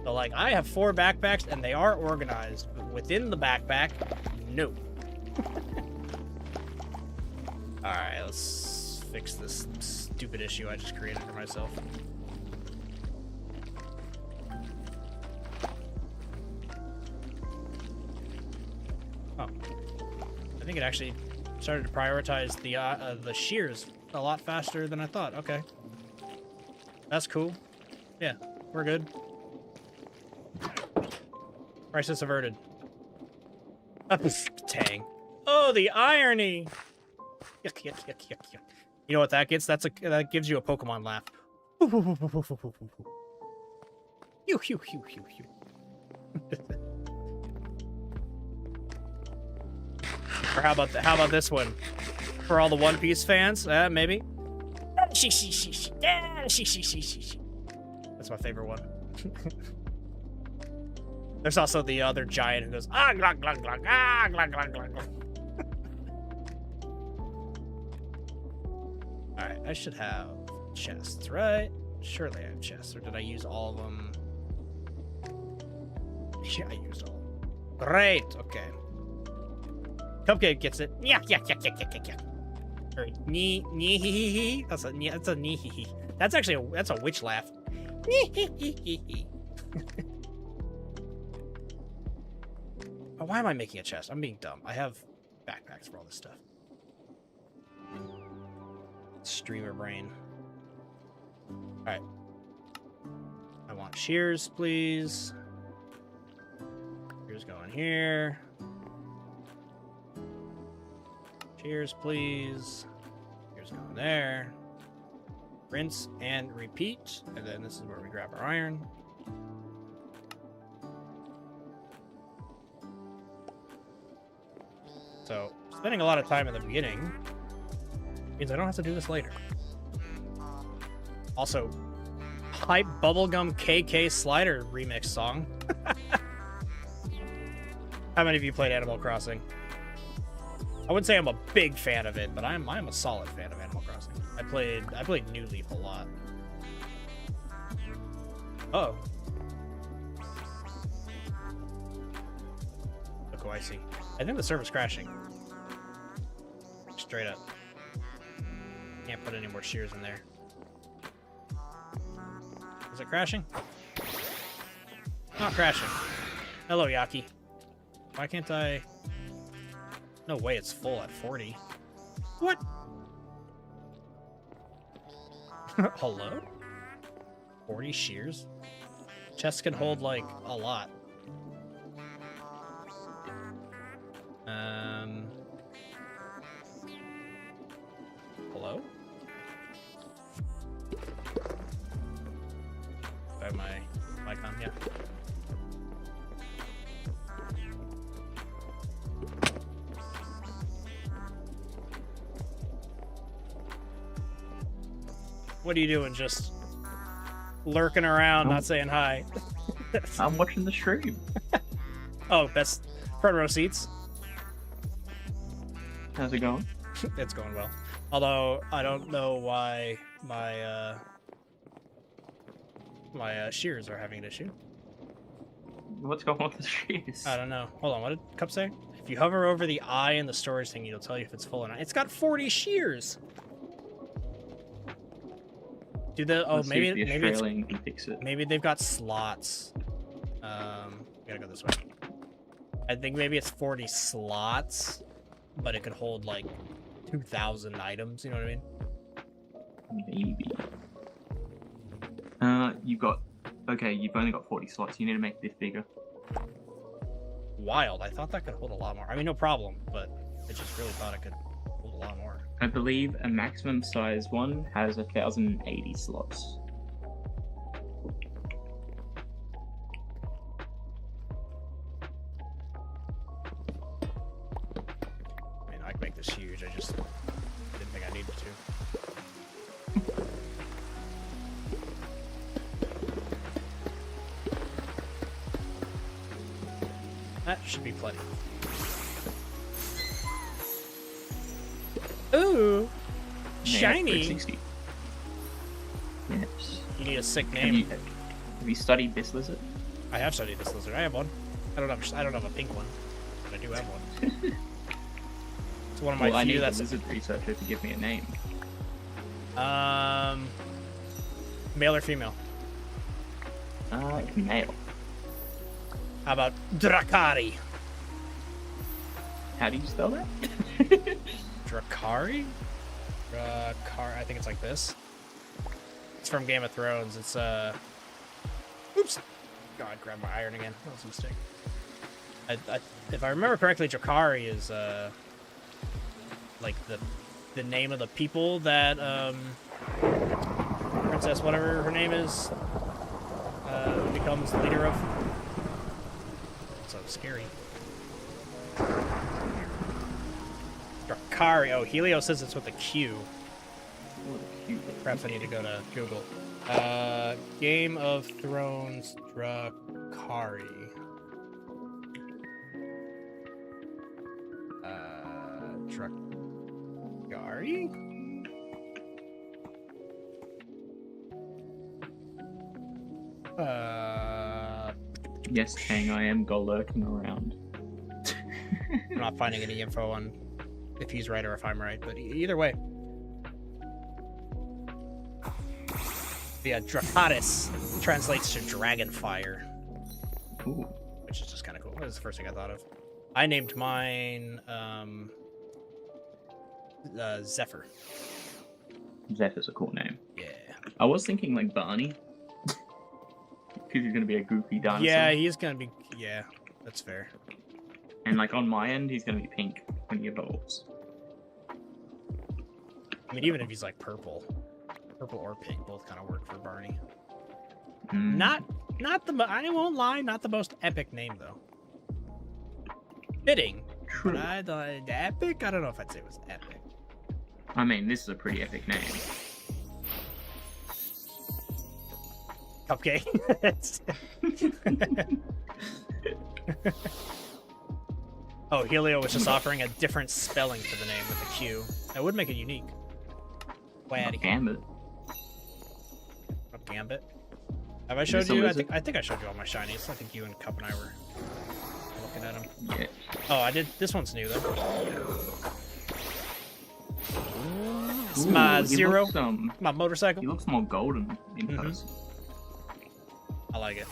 So, like, I have 4 backpacks, and they are organized. But within the backpack, no. Alright, let's fix this stupid issue I just created for myself. Oh. I think it actually started to prioritize the shears a lot faster than I thought. Okay. That's cool. Yeah, we're good. Crisis averted. Tang. Oh, the irony! Yuck, yuck, yuck, yuck, yuck. You know what that gets? That gives you a Pokemon laugh. Hew, hew, hew, hew, hew. Or how about this one? For all the One Piece fans, maybe. That's my favorite one. There's also the other giant who goes, ah, glug, glug, glug, ah, glug, glug, glug, glug. Alright, I should have chests, right? Surely I have chests, or did I use all of them? Yeah, I used all of them. Great, okay. Cupcake gets it. Yeah, yeah, yeah, yeah, yeah, yeah. Or nee hee hee hee. That's a nee hee hee. That's actually that's a witch laugh. Nee hee hee hee hee. Oh, why am I making a chest? I'm being dumb. I have backpacks for all this stuff. Streamer brain. Alright. I want shears, please. Shears going here. Shears, please. Shears going there. Rinse and repeat. And then this is where we grab our iron. So, spending a lot of time in the beginning means I don't have to do this later. Also, hype bubblegum KK slider remix song. How many of you played Animal Crossing? I wouldn't say I'm a big fan of it, but I'm a solid fan of Animal Crossing. I played New Leaf a lot. Uh oh. Look who I see. I think the server's crashing. Straight up. Can't put any more shears in there. Is it crashing? Not crashing. Hello, Yaki. Why can't I... No way, it's full at 40. What? Hello? 40 shears? Chests can hold, like, a lot. Hello? Do I have my mic on? Yeah. What are you doing? Just lurking around, not saying hi. I'm watching the stream. Oh, best front row seats. How's it going? It's going well. Although I don't know why my my shears are having an issue. What's going on with the shoes? I don't know. Hold on, what did Cup say? If you hover over the eye in the storage thing, it'll tell you if it's full or not. It's got 40 shears. Do the maybe Australian can fix it. maybe they've got slots. We gotta go this way. I think maybe it's 40 slots, but it could hold like 2,000 items. You know what I mean? Maybe. You've only got 40 slots. You need to make this bigger. Wild. I thought that could hold a lot more. I mean, no problem, but I just really thought it could hold a lot more. I believe a maximum size one has 1,080 slots. I mean, I could make this huge. I just didn't think I needed to. That should be plenty. Ooh, shiny. 360. Yes. You need a sick Have name. you studied this lizard? I have studied this lizard. I have one. I don't have a pink one, but I do have one. It's one of my I few need a that's lizard researcher to give me a name. male or female. Male. How about Drakari? How do you spell that? Drakari? I think it's like this. It's from Game of Thrones. It's oops. God, grab my iron again. That was a mistake. If I remember correctly, Drakari is like the name of the people that Princess whatever her name is becomes the leader of. So scary. Drakari. Oh, Helio says it's with a Q. Perhaps I need to go to Google. Game of Thrones Drakari. Drakari? Yes, Kang, I am lurking around. I'm not finding any info on if he's right or if I'm right, but either way. Yeah, Dracaris translates to Dragonfire. Ooh. Which is just kind of cool. That was the first thing I thought of. I named mine Zephyr. Zephyr's a cool name. Yeah. I was thinking like Barney. Because he's going to be a goofy dinosaur. Yeah, he's going to be... Yeah, that's fair. And like on my end, he's going to be pink when he evolves. I mean, even if he's like purple. Purple or pink both kind of work for Barney. Mm. Not the... I won't lie, not the most epic name, though. Fitting. True. But epic? I don't know if I'd say it was epic. I mean, this is a pretty epic name. Cupcake. Oh, Helio was just offering a different spelling for the name with a Q. That would make it unique. Waddy. Gambit. Gambit. Have I showed you? I think I showed you all my shinies. I think you and Cup and I were looking at them. Yeah. Oh, I did. This one's new though. It's Ooh, my he Zero. looks, My motorcycle. he looks more golden in Mhm. person. I like it.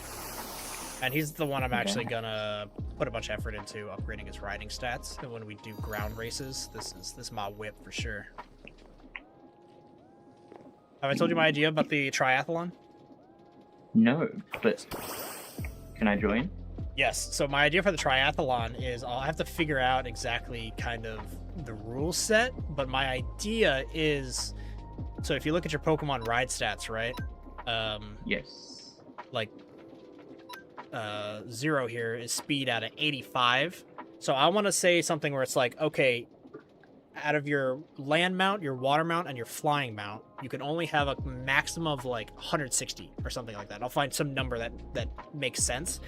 And he's the one I'm actually gonna put a bunch of effort into upgrading his riding stats. And when we do ground races, this is my whip for sure. Have I told you my idea about the triathlon? No, but can I join? Yes. So my idea for the triathlon is I'll have to figure out exactly kind of the rule set, but my idea is, so if you look at your Pokemon ride stats, right? Yes. Like Zero here is speed out of 85. So I want to say something where it's like, okay, out of your land mount, your water mount, and your flying mount, you can only have a maximum of like 160 or something like that. I'll find some number that makes sense,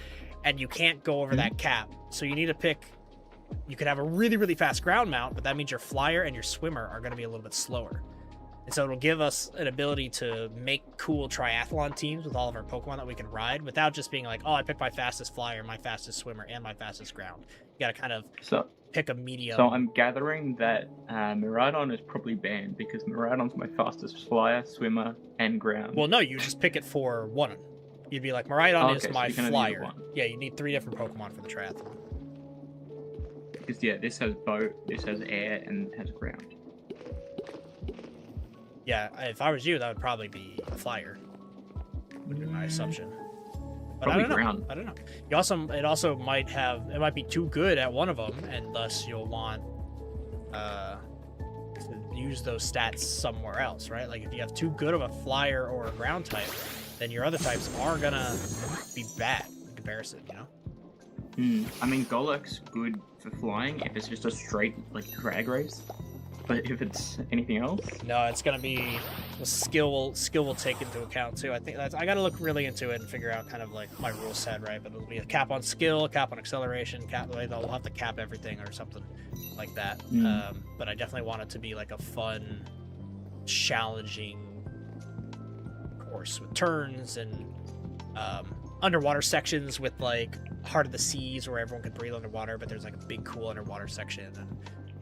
and you can't go over that cap. So you need to pick. You could have a really, really fast ground mount, but that means your flyer and your swimmer are going to be a little bit slower. And so it'll give us an ability to make cool triathlon teams with all of our Pokemon that we can ride without just being like, oh, I picked my fastest flyer, my fastest swimmer, and my fastest ground. You gotta kind of pick a medium. So I'm gathering that Miraidon is probably banned because Miraidon's my fastest flyer, swimmer, and ground. Well, no, you just pick it for one. You'd be like, Miraidon is my flyer. Yeah, you need 3 different Pokemon for the triathlon. Because, yeah, this has boat, this has air, and has ground. Yeah, if I was you, that would probably be a flyer. Would be my assumption. But Probably I don't know. ground. I don't know. It also might be too good at one of them, and thus you'll want to use those stats somewhere else, right? Like if you have too good of a flyer or a ground type, then your other types are gonna be bad in comparison, you know? I mean, Golurk's good for flying if it's just a straight, like, drag race. But if it's anything else, no, it's gonna be the skill will take into account too. I think I gotta look really into it and figure out kind of like my rule set, right? But it'll be a cap on skill, a cap on acceleration, they'll have to cap everything or something like that. But I definitely want it to be like a fun, challenging course with turns and underwater sections with like Heart of the Seas where everyone can breathe underwater, but there's like a big cool underwater section and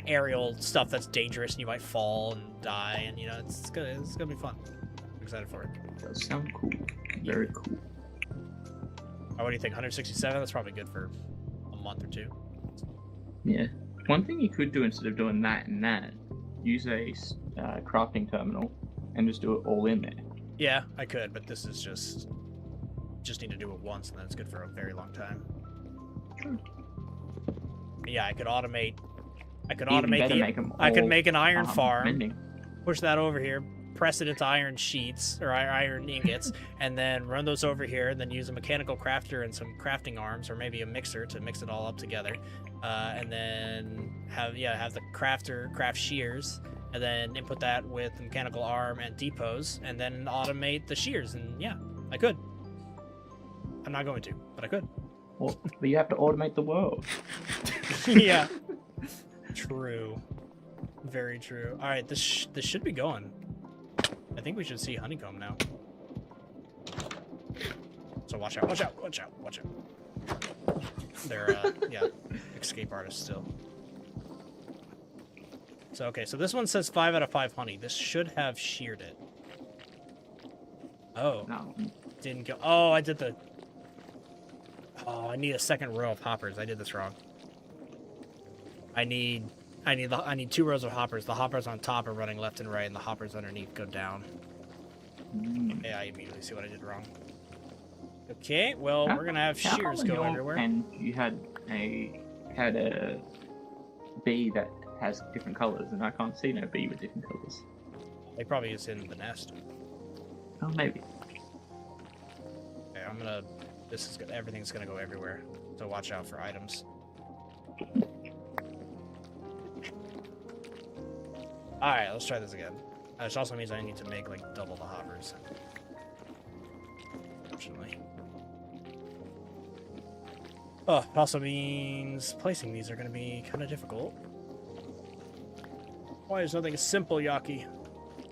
aerial stuff that's dangerous and you might fall and die, and you know it's gonna be fun. I'm excited for it. That does sound cool. Very cool. Oh, what do you think? 167? That's probably good for a month or 2. Yeah. One thing you could do instead of doing that and that, use a crafting terminal and just do it all in there. Yeah, I could, but this is just need to do it once, and then it's good for a very long time. Sure. Yeah, I could automate. I could make an iron farm, push that over here, press it into iron sheets or iron ingots, and then run those over here, and then use a mechanical crafter and some crafting arms, or maybe a mixer to mix it all up together, and then have the crafter craft shears, and then input that with the mechanical arm and depots, and then automate the shears. And yeah, I could. I'm not going to, but I could. Well, but you have to automate the world. Yeah. True. Very true. All right, this should be going. I think we should see Honeycomb now. So watch out, watch out, watch out, watch out. They're, yeah, escape artists still. So, okay, so this one says 5 out of 5 honey. This should have sheared it. Oh. No. Didn't go. Oh, I did the... Oh, I need a second row of hoppers. I did this wrong. I need 2 rows of hoppers. The hoppers on top are running left and right, and the hoppers underneath go down. Yeah, I immediately see what I did wrong. Okay, well, we're gonna have shears go everywhere. And you had a bee that has different colors, and I can't see no bee with different colors. They probably is in the nest. Oh, maybe. Okay, I'm gonna. This is good. Everything's gonna go everywhere, so watch out for items. Alright, let's try this again. Which also means I need to make, like, double the hoppers. Unfortunately. Oh, it also means placing these are going to be kind of difficult. Why is nothing simple, Yaki?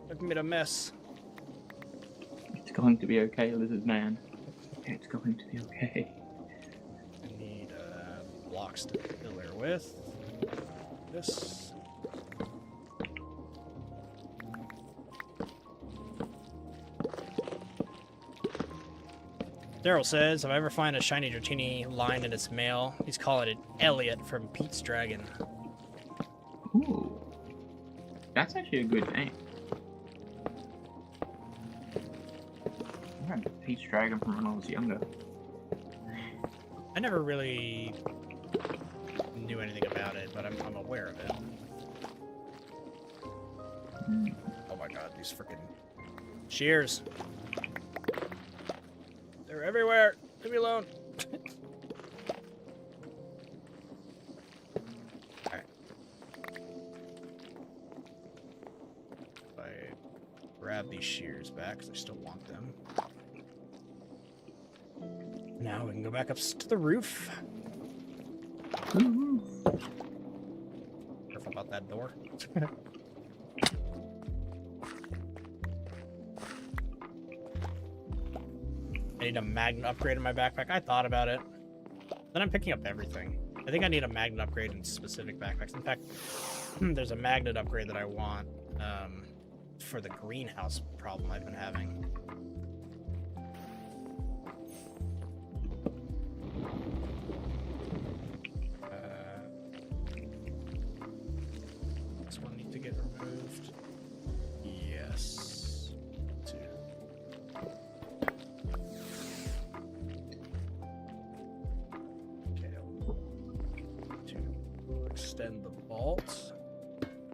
I've made a mess. It's going to be okay, lizard man. It's going to be okay. I need blocks to fill her with. This. Daryl says, if I ever find a shiny Dratini line in its mail, he's calling it Elliot from Pete's Dragon. Ooh. That's actually a good name. I remember Pete's Dragon from when I was younger. I never really knew anything about it, but I'm aware of it. Oh my god, these freaking shears. They're everywhere. Leave me alone. Alright. I grab these shears back because I still want them. Now we can go back up to the roof. Careful about that door. need a magnet upgrade in my backpack. I thought about it. Then I'm picking up everything. I think I need a magnet upgrade in specific backpacks. In fact, there's a magnet upgrade that I want for the greenhouse problem I've been having. This one needs to get removed. Yes. 2. Okay. 2. We'll extend the vault.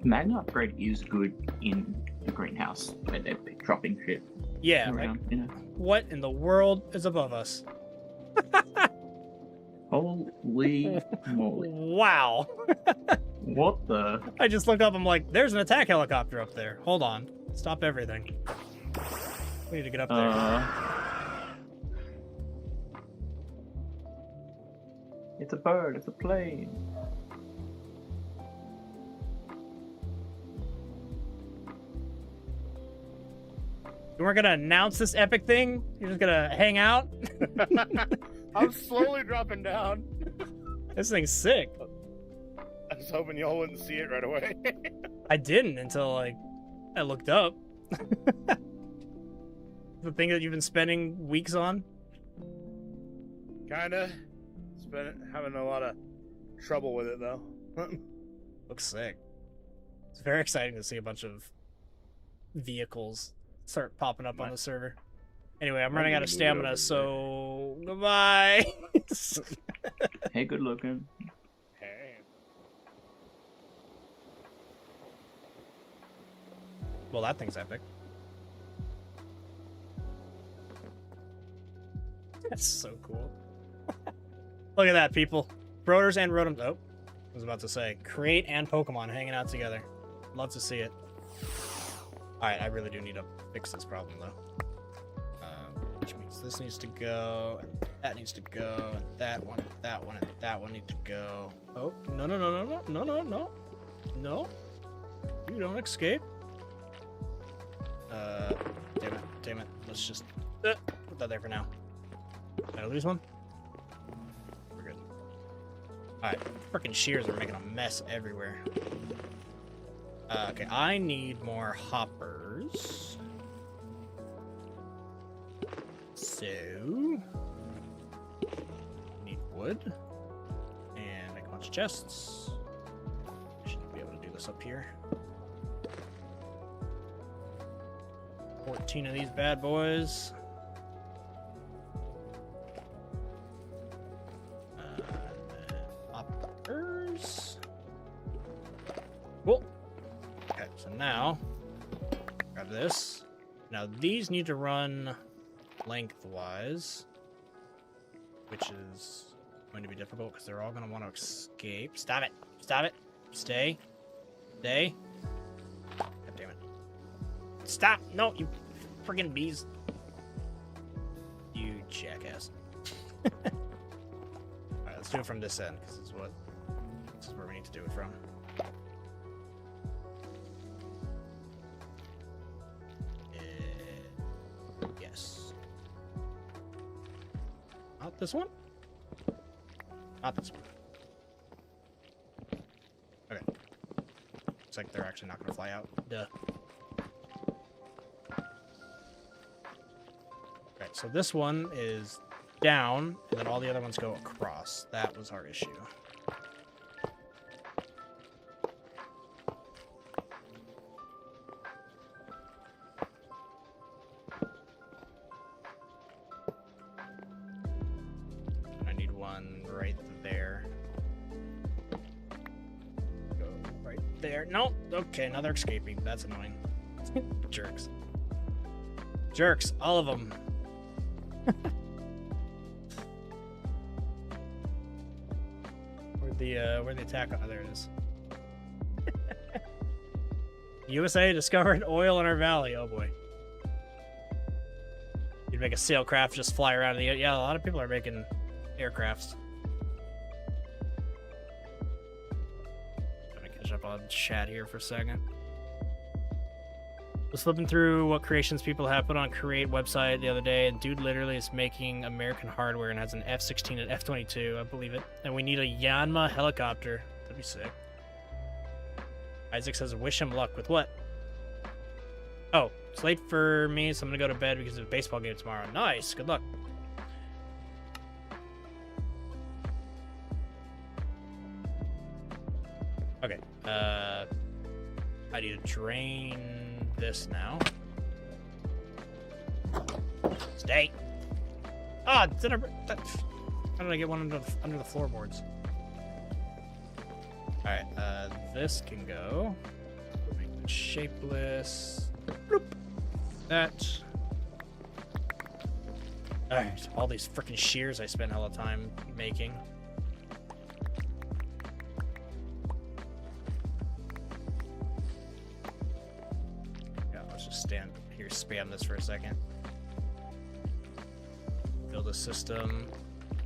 Magnet upgrade is good in the greenhouse where they're dropping shit Yeah, around, like, you know. what in the world is above us? Holy moly. Wow. What the? I just looked up, I'm like, there's an attack helicopter up there. Hold on. Stop everything. We need to get up there. It's a bird, it's a plane. You weren't gonna announce this epic thing? You're just gonna hang out? I'm slowly dropping down. This thing's sick. I was hoping y'all wouldn't see it right away. I didn't until, like, I looked up. The thing that you've been spending weeks on? Kinda. Having a lot of trouble with it, though. Looks sick. It's very exciting to see a bunch of vehicles start popping up on the server. Anyway, I'm running out of stamina, so goodbye. Hey, good looking. Hey. Well, that thing's epic. That's so cool. Look at that, people. Rotors and Rotoms. Oh, I was about to say. Create and Pokemon hanging out together. Love to see it. Alright, I really do need to fix this problem, though. Which means this needs to go, and that needs to go, and that one, and that one, and that one need to go. Oh, no, no, no, no, no, no, no, no. No. You don't escape. Damn it, damn it. Let's just put that there for now. Did I lose one? We're good. Alright, frickin' shears are making a mess everywhere. Okay, I need more hoppers. So, need wood and make a bunch of chests. Should be able to do this up here. 14 of these bad boys. Hoppers. Cool. Okay, so now grab this. Now these need to run lengthwise, which is going to be difficult because they're all going to want to escape. Stop it! Stop it! Stay! Stay! God damn it! Stop! No, you friggin' bees! You jackass! All right, let's do it from this end because this is where we need to do it from. Yes. Not this one? Not this one. Okay. Looks like they're actually not going to fly out. Duh. Okay, so this one is down, and then all the other ones go across. That was our issue. I need one right there. Go right there. Nope. Okay, now they're escaping. That's annoying. Jerks. Jerks. All of them. Where'd the attack? Oh, there it is. USA discovered oil in our valley. Oh boy. You'd make a sailcraft just fly around in the air. Yeah, a lot of people are making aircrafts. Gonna catch up on chat here for a second. Was flipping through what creations people have put on Create website the other day, and dude literally is making American hardware and has an F-16 and F-22, I believe it. And we need a Yanma helicopter. That'd be sick. Isaac says, wish him luck with what? Oh, it's late for me, so I'm gonna go to bed because of a baseball game tomorrow. Nice, good luck. Okay, I need to drain this now. Stay. Ah, how did I get one under the floorboards? All right, this can go. Make it shapeless. Bloop. That. All right, all these freaking shears I spent all the time making. Stand here, spam this for a second. Build a system.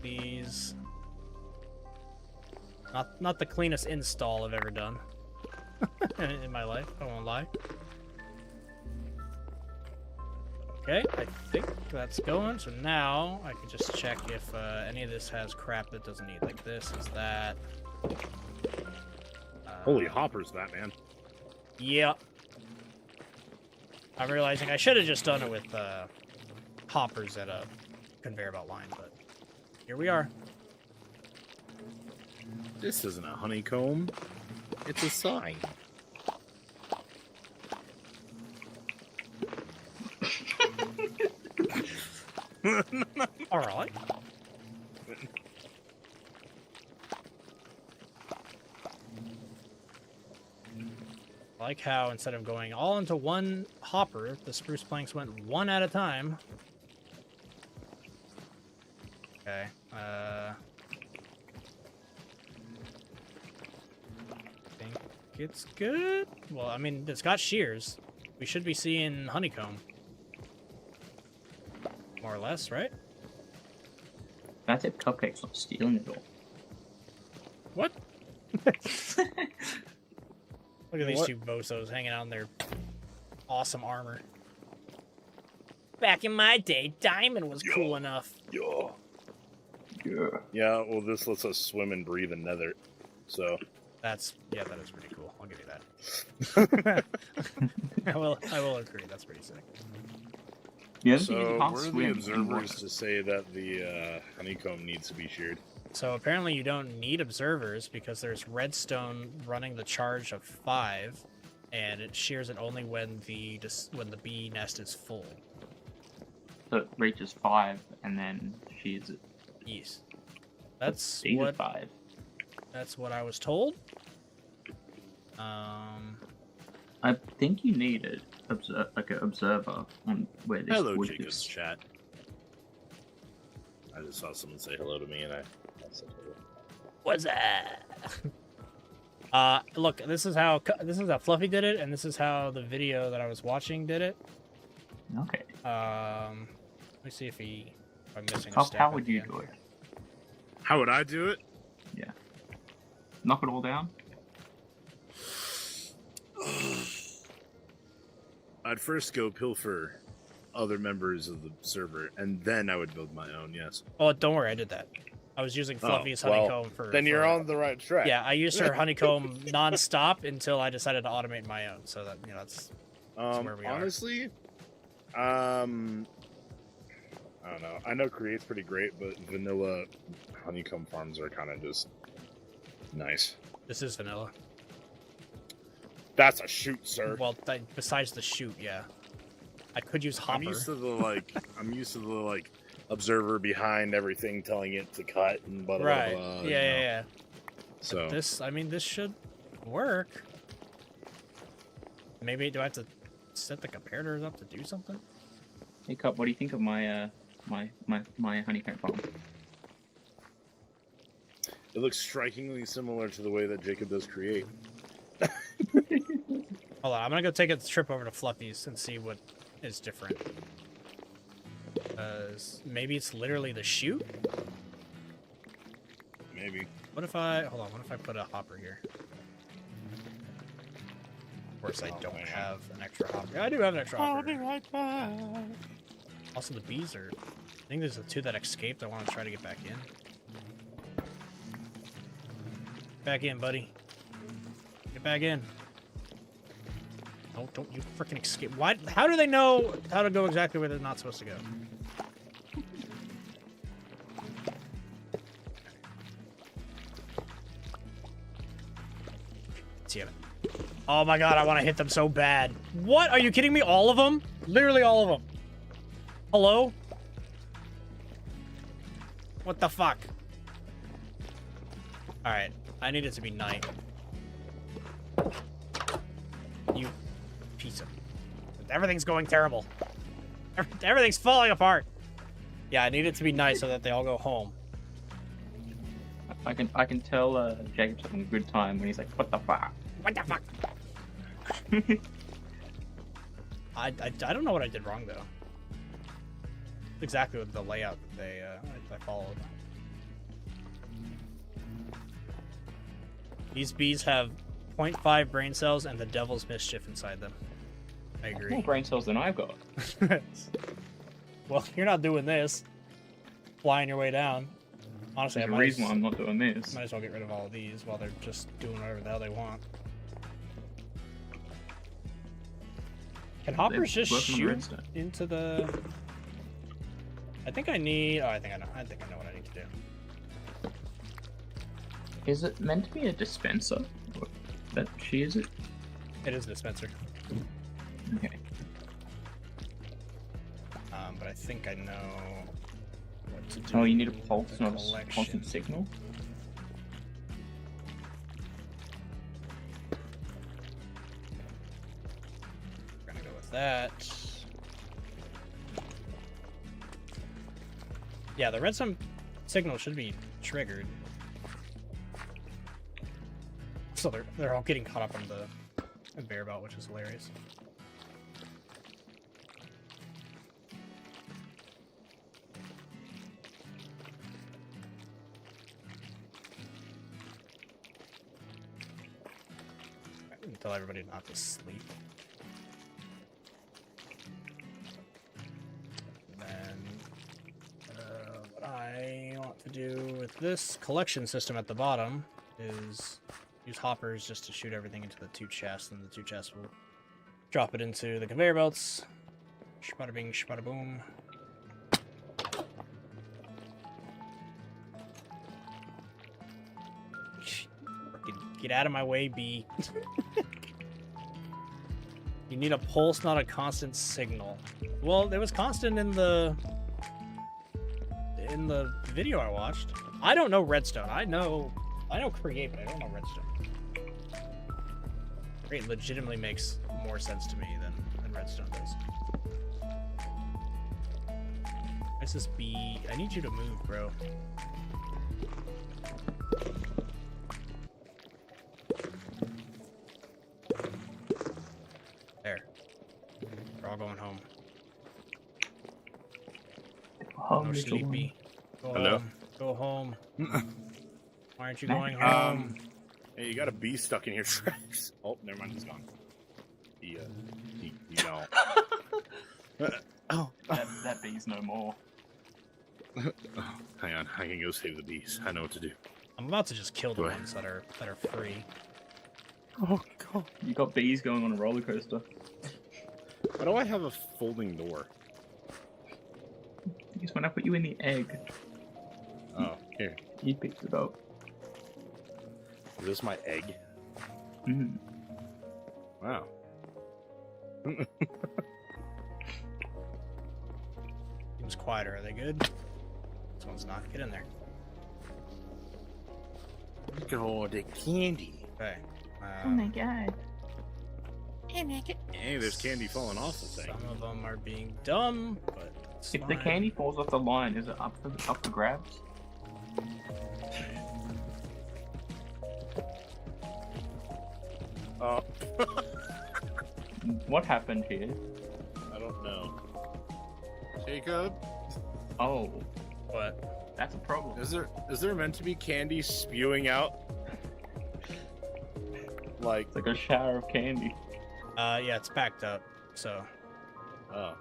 These. Not the cleanest install I've ever done in my life. I won't lie. Okay, I think that's going. So now I can just check if any of this has crap that doesn't need. Like this is that. Holy hoppers, that man. Yep. I'm realizing I should have just done it with hoppers at a conveyor belt line, but here we are. This isn't a honeycomb. It's a sign. All right. I like how instead of going all into one hopper, the spruce planks went one at a time. Okay. I think it's good. Well, I mean, it's got shears. We should be seeing honeycomb. More or less, right? That's if Cupcake's not stealing it all. What? Look at these two bozos hanging out in their awesome armor. Back in my day, diamond was cool enough. Yeah. Yeah. Yeah, well, this lets us swim and breathe in nether, so... That is pretty cool. I'll give you that. I will agree. That's pretty sick. Yeah, So, where are the observers to say that the honeycomb needs to be sheared? So apparently you don't need observers because there's redstone running the charge of 5, and it shears it only when the bee nest is full. So it reaches 5 and then shears it. Yes. That's what 5. That's what I was told. I think you need an observer on where this Hello, wood Jacob's is. chat. I just saw someone say hello to me, and I said hello. What's that? Look, this is how Fluffy did it, and this is how the video that I was watching did it. Okay. Let me see if I'm missing a step. How would you do it? How would I do it? Yeah. Knock it all down? I'd first go pilfer other members of the server, and then I would build my own, yes. Oh, don't worry, I did that. I was using Fluffy's honeycomb for... Then you're on the right track. Yeah, I used her honeycomb non-stop until I decided to automate my own, so that, that's where we honestly, I don't know. I know Create's pretty great, but vanilla honeycomb farms are kind of just nice. This is vanilla. That's a shoot, sir. Well, besides the shoot, yeah. I could use hopper. I'm used to the observer behind everything telling it to cut and blah blah right. blah. Yeah. So this should work. Maybe do I have to set the comparators up to do something? Hey, Cup, what do you think of my my honeycomb farm? it looks strikingly similar to the way that Jacob does Create. Hold on, I'm gonna go take a trip over to Fluffy's and see what is different. Maybe it's literally the chute? Maybe. What if I... Hold on, what if I put a hopper here? course, I Oh, don't man. have an extra hopper. Yeah, I do have an extra I'll hopper. be right back. Also, the bees are... I think there's the 2 that escaped. I want to try to get back in. Back in, buddy. Get back in. Oh, don't you freaking escape. Why? How do they know how to go exactly where they're not supposed to go? Damn it. Oh my god, I want to hit them so bad. What? Are you kidding me? All of them? Literally all of them. Hello? What the fuck? Alright, I need it to be night. You piece of... Everything's going terrible. Everything's falling apart. Yeah, I need it to be night so that they all go home. I can tell Jacob's having a good time when he's like, what the fuck? What the fuck? I don't know what I did wrong, though. Exactly with the layout that they I followed. These bees have 0.5 brain cells and the devil's mischief inside them. I agree. More brain cells than I've got. Well, you're not doing this. Flying your way down. Honestly, There's I a reason why I'm not doing this. might as well get rid of all of these while they're just doing whatever the hell they want. Can hoppers just working on shoot redstone. into the... I think I need... Oh, I think I know what I need to do. Is it meant to be a dispenser? That she is it? It is a dispenser. Okay. But I think I know what to do. Oh, you need a pulse, not a Collection. constant signal? We're gonna go with that. Yeah, the redstone signal should be triggered. So they're all getting caught up on the conveyor belt, which is hilarious. I can tell everybody not to sleep. Then what I want to do with this collection system at the bottom is use hoppers just to shoot everything into the 2 chests, and the 2 chests will drop it into the conveyor belts. Shbada bing, shbada boom. Frickin' get out of my way, bee. You need a pulse, not a constant signal. Well, it was constant in the video I watched. I don't know redstone. I know create, but I don't know redstone. Create legitimately makes more sense to me than redstone does. Where's this bee? I need you to move, bro. There. We're all going home. Oh, No sleepy. Go Hello? home. Go home. Why aren't you going home? Hey, you got a bee stuck in your tracks. Oh, never mind, he's gone. He don't. Oh, that bee's no more. hang on, I can go save the bees. I know what to do. I'm about to just kill the Go ahead. ones that are free. Oh god. You got bees going on a roller coaster. Why do I have a folding door? Because when I put you in the egg, Oh, here. you picked it up. Is this my egg? Mm. Wow. Seems quieter. Are they good? This one's not. Get in there. Look at all the candy. Okay. Oh my god. Hey, there's candy falling off the thing. Some of them are being dumb, but it's If the fine. candy falls off the line, is it up for grabs? Oh, What happened here? I don't know. Jacob, Oh, What? that's a problem. is there meant to be candy spewing out? Like, It's like a shower of candy. Yeah, it's backed up, so Oh.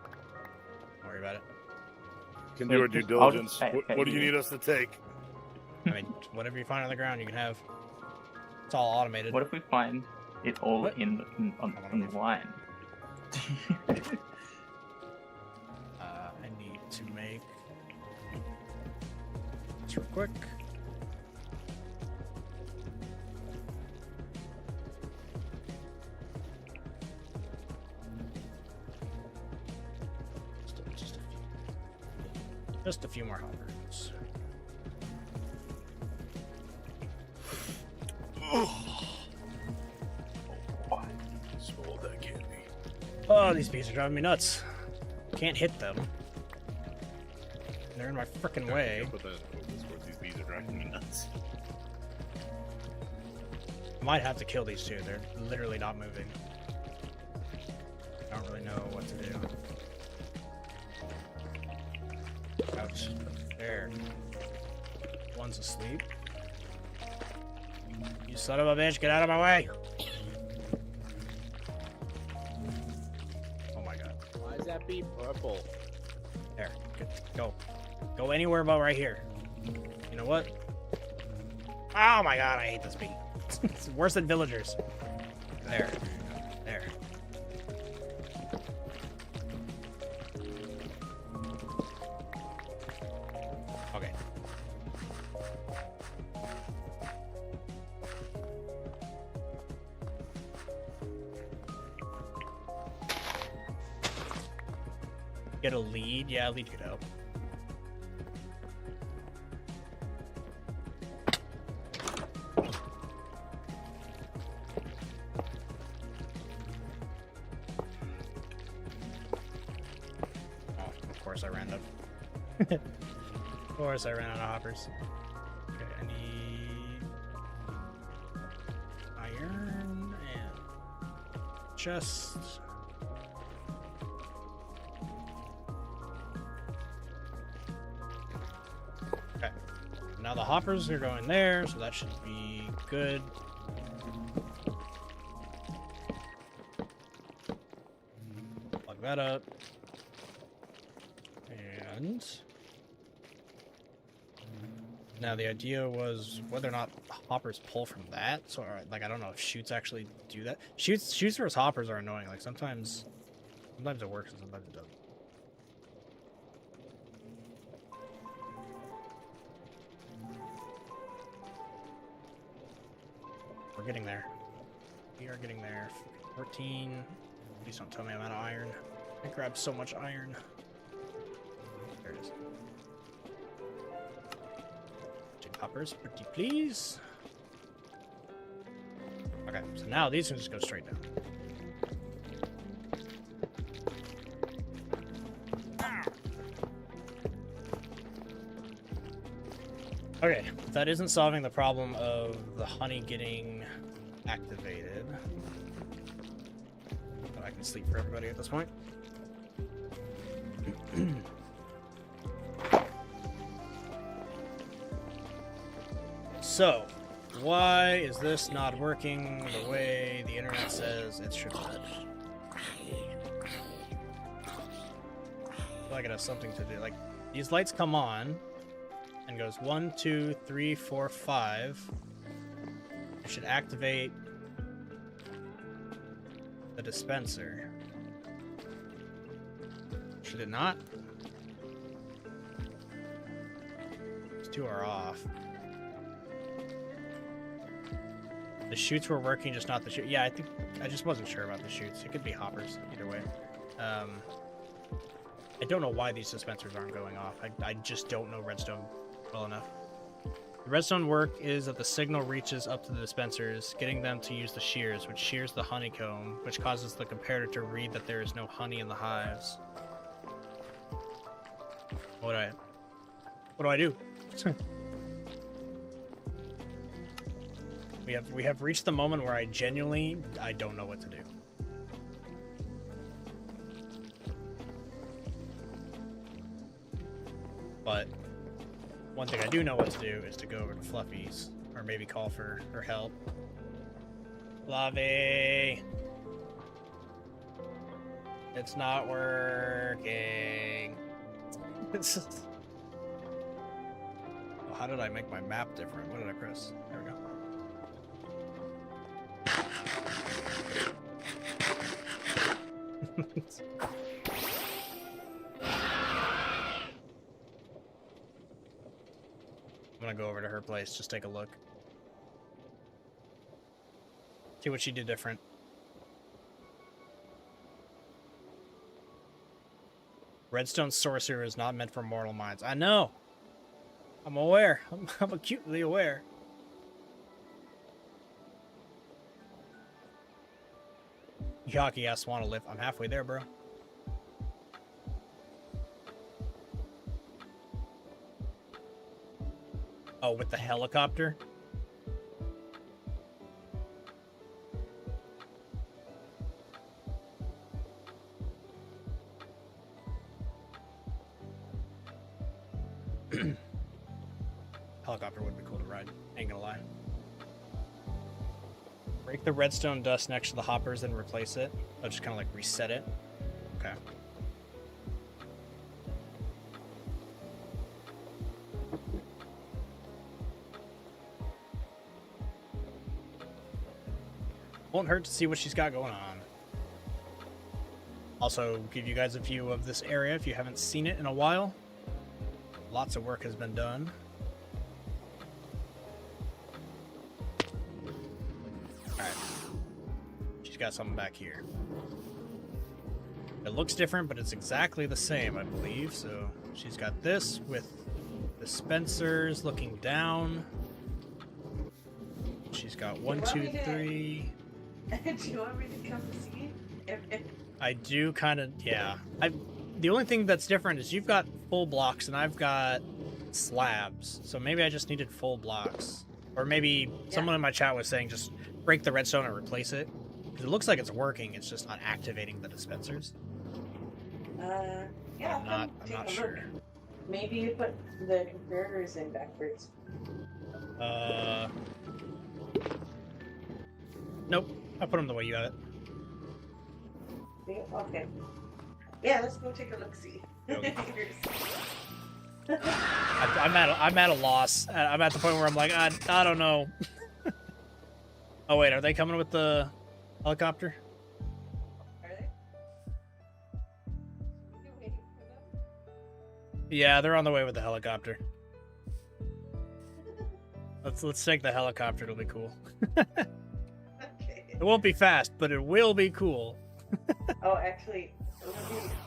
don't worry about it. Can Wait, do our due just- I'll diligence. just pay- What, pay what do you you. need us to take? I mean, whatever you find on the ground, you can have. It's all automated. What if we find it all What? on the line? I need to make this real quick. Just a few more hoppers. Swallow that candy. Oh, these bees are driving me nuts. Can't hit them. They're in my freaking way. Put that in Discord. These bees are driving me nuts. Might have to kill these two. They're literally not moving. I don't really know what to do. Ouch. There. One's asleep. You son of a bitch, get out of my way! Oh my god. Why is that bee purple? There. Good. Go. Go anywhere but right here. You know what? Oh my god, I hate this bee. It's worse than villagers. There. There. Okay. Get a lead? Yeah, a lead could help. Oh, of course I ran out. Of course I ran out of hoppers. Okay, I need iron and chest. Okay. Now the hoppers are going there, so that should be good. Plug that up. And now the idea was whether or not hoppers pull from that. So like I don't know if shoots actually do that. Shoots versus hoppers are annoying. Like sometimes it works and sometimes it doesn't. We're getting there. We are getting there. 14. Please don't tell me I'm out of iron. I grabbed so much iron. There it is. Take hoppers, pretty please. Okay, so now these can just go straight down. Okay, that isn't solving the problem of the honey getting activated. But I can sleep for everybody at this point. So, why is this not working the way the internet says it should work? I feel like it has something to do. Like, these lights come on and goes 1, 2, 3, 4, 5. It should activate the dispenser. Should it not? These two are off. The chutes were working, just not the chute. Yeah, I just wasn't sure about the chutes. It could be hoppers either way. I don't know why these dispensers aren't going off. I just don't know redstone well enough. The redstone work is that the signal reaches up to the dispensers, getting them to use the shears, which shears the honeycomb, which causes the comparator to read that there is no honey in the hives. What do I do? We have reached the moment where I don't know what to do. But one thing I do know what to do is to go over to Fluffy's, or maybe call for her help. Fluffy! It's not working. Oh, how did I make my map different? What did I press? There we go. I'm gonna go over to her place, just take a look. See what she did different. Redstone sorcerer is not meant for mortal minds. I know! I'm aware. I'm acutely aware. Yaki asked want to live. I'm halfway there, bro. Oh, with the helicopter? Helicopter would be cool to ride. Ain't gonna lie. Break the redstone dust next to the hoppers and replace it. I'll just kind of like reset it. Okay. Won't hurt to see what she's got going on. Also, give you guys a view of this area if you haven't seen it in a while. Lots of work has been done. Alright. She's got something back here. It looks different, but it's exactly the same, I believe. So she's got this with dispensers looking down. She's got 1, 2, 3. Do you want me to come see? I do kind of, yeah. The only thing that's different is you've got full blocks and I've got slabs. So maybe I just needed full blocks. Or maybe someone in my chat was saying just break the redstone and replace it. Because it looks like it's working, it's just not activating the dispensers. Yeah, I'm not sure. Maybe you put the converters in backwards. Nope. I put them the way you have it. Okay. Yeah, let's go take a look-see. Okay. I'm at a loss. I'm at the point where I'm like, I don't know. Oh wait, are they coming with the helicopter? Are they? You waiting for them? Yeah, they're on the way with the helicopter. Let's take the helicopter. It'll be cool. Okay. It won't be fast, but it will be cool. Oh, actually,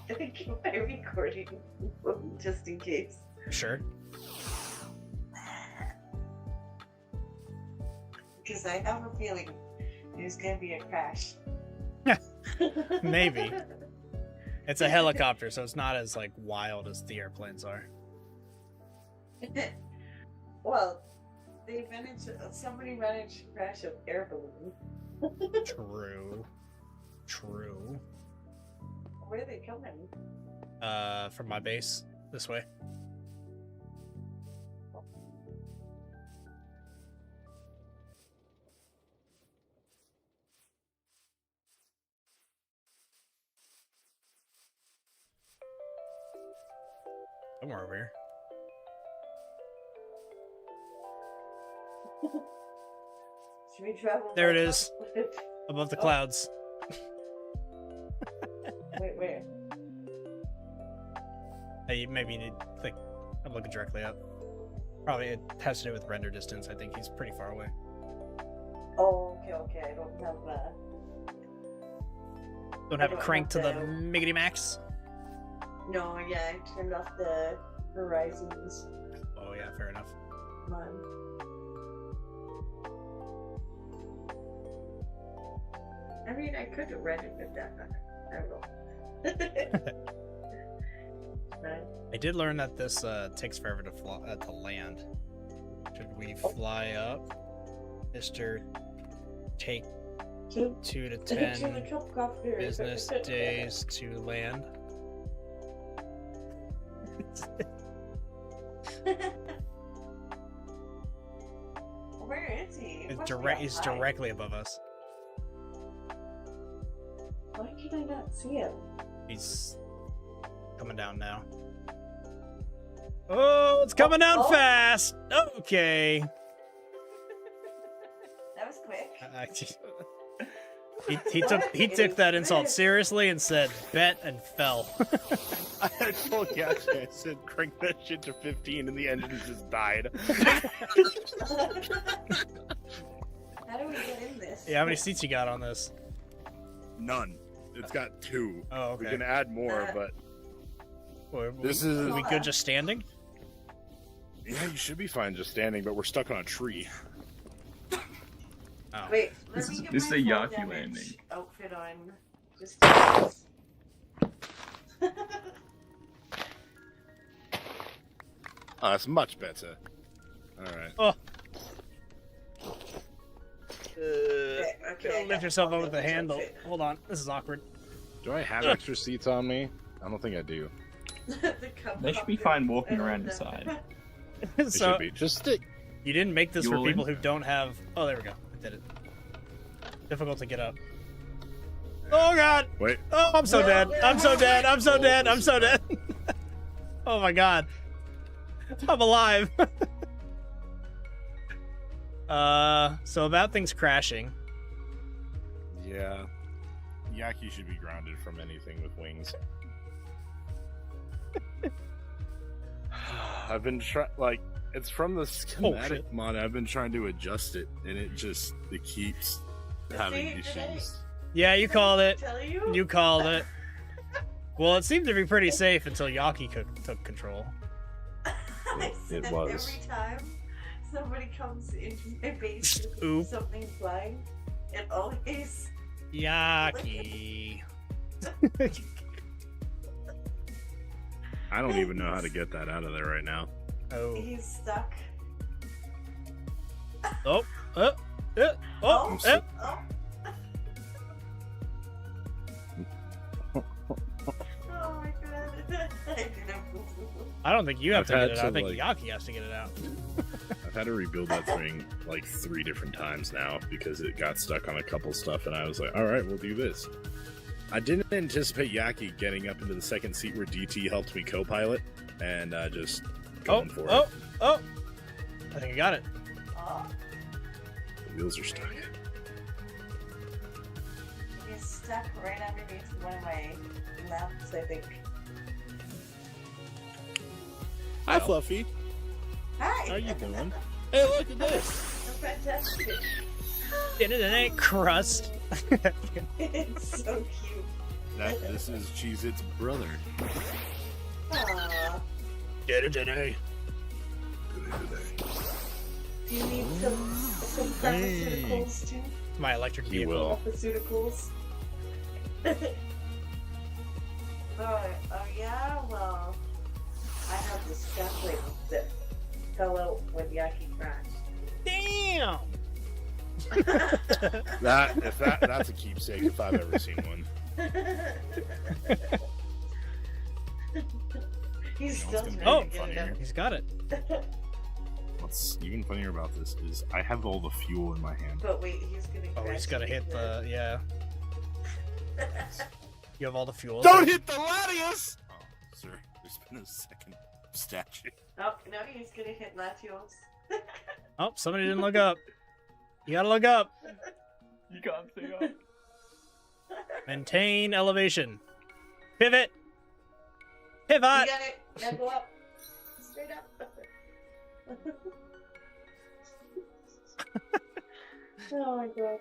let me keep my recording just in case. Sure. Because I have a feeling there's gonna be a crash. Maybe. It's a helicopter, so it's not as like wild as the airplanes are. Well, somebody managed to crash an air balloon. True. True. Where are they coming? From my base this way. Somewhere over here. Should we travel? There it back is. up? Above the clouds. Wait, where? Hey, maybe you need, like, I'm looking directly up. Probably it has to do with render distance. I think he's pretty far away. Oh, okay. I don't have Don't have I it don't cranked to have the the- miggity max. No, yeah, I turned off the horizons. Oh yeah, fair enough. Come on. I mean, I could have read it with that, but I don't know. But I did learn that this takes forever to fly, to land. Should we fly up? Mr. Take to 2 to the 10 helicopter. business days to land. Where is he? He It's must be he's outside. directly above us. Why can I not see him? He's coming down now. Oh, it's coming down fast. Okay. That was quick. He took that insult seriously and said bet and fell. I told you, actually, I said crank that shit to 15 and the engine just died. How do we get in this? Yeah, how many seats you got on this? None. It's got 2. Oh, okay. We can add more, but This is- are we good just standing? yeah, you should be fine just standing, but we're stuck on a tree. Oh. Wait, This let me is- get this is my a fall Yaki damage landing. outfit on. Just Oh, that's much better. Alright. Oh. okay, Lift yourself up with the handle. Hold on, this is awkward. Do I have extra seats on me? I don't think I do. They should be fine walking around the side. It So should be. Just stick. you didn't make this for Dueling? people who don't have. Oh, there we go. I did it. Difficult to get up. Oh god! Wait. Oh, I'm so dead. I'm so dead. I'm so dead. I'm so dead. Oh my god. I'm alive. So about things crashing. Yeah. Yaki should be grounded from anything with wings. I've been like, it's from the schematic shit. mod. I've been trying to adjust it, and it keeps having issues. Yeah, you called it. Tell you? You called it. Well, it seemed to be pretty safe until Yaki took control. I It said was. every time somebody comes into my base with Oop. something flying, it always. Yaki. I don't even know how to get that out of there right now. Oh. He's stuck. Oh. Oh, Oh. so- oh. Oh my god. I didn't move. I don't think you have I've to get had it out. I to, think like- Yaki has to get it out. I've had to rebuild that thing like 3 different times now because it got stuck on a couple stuff, and I was like, all right, we'll do this. I didn't anticipate Yaki getting up into the second seat where DT helped me co-pilot, and just going for it. Oh. I think I got it. Oh, The wheels are stuck. he's stuck right underneath one of my lamps, I think. Hi, Fluffy. Hi! How you doing? Hey, look at this. Fantastic. It crust. It's so cute. This is Cheez-It's brother. Aww. Today. Do you need some pharmaceuticals too? My electric He vehicle. will. Pharmaceuticals? Oh yeah, well, I have this scaffolding that fell out when Yaki crashed. Damn. That's a keepsake if I've ever seen one. He's You know still what's trying gonna to be get it funnier? out. He's got it. What's even funnier about this is I have all the fuel in my hand. But wait, he's gonna Oh, crash. he's got to hit the yeah. You have all the fuel. Don't hit the Latius! Oh, sir, there's been a second statue. Oh, now he's gonna hit Latios. Oh, somebody didn't look up. You gotta look up. You can't see up. Maintain elevation. Pivot. You Pivot. got it. Now go up. Straight up. Oh my god.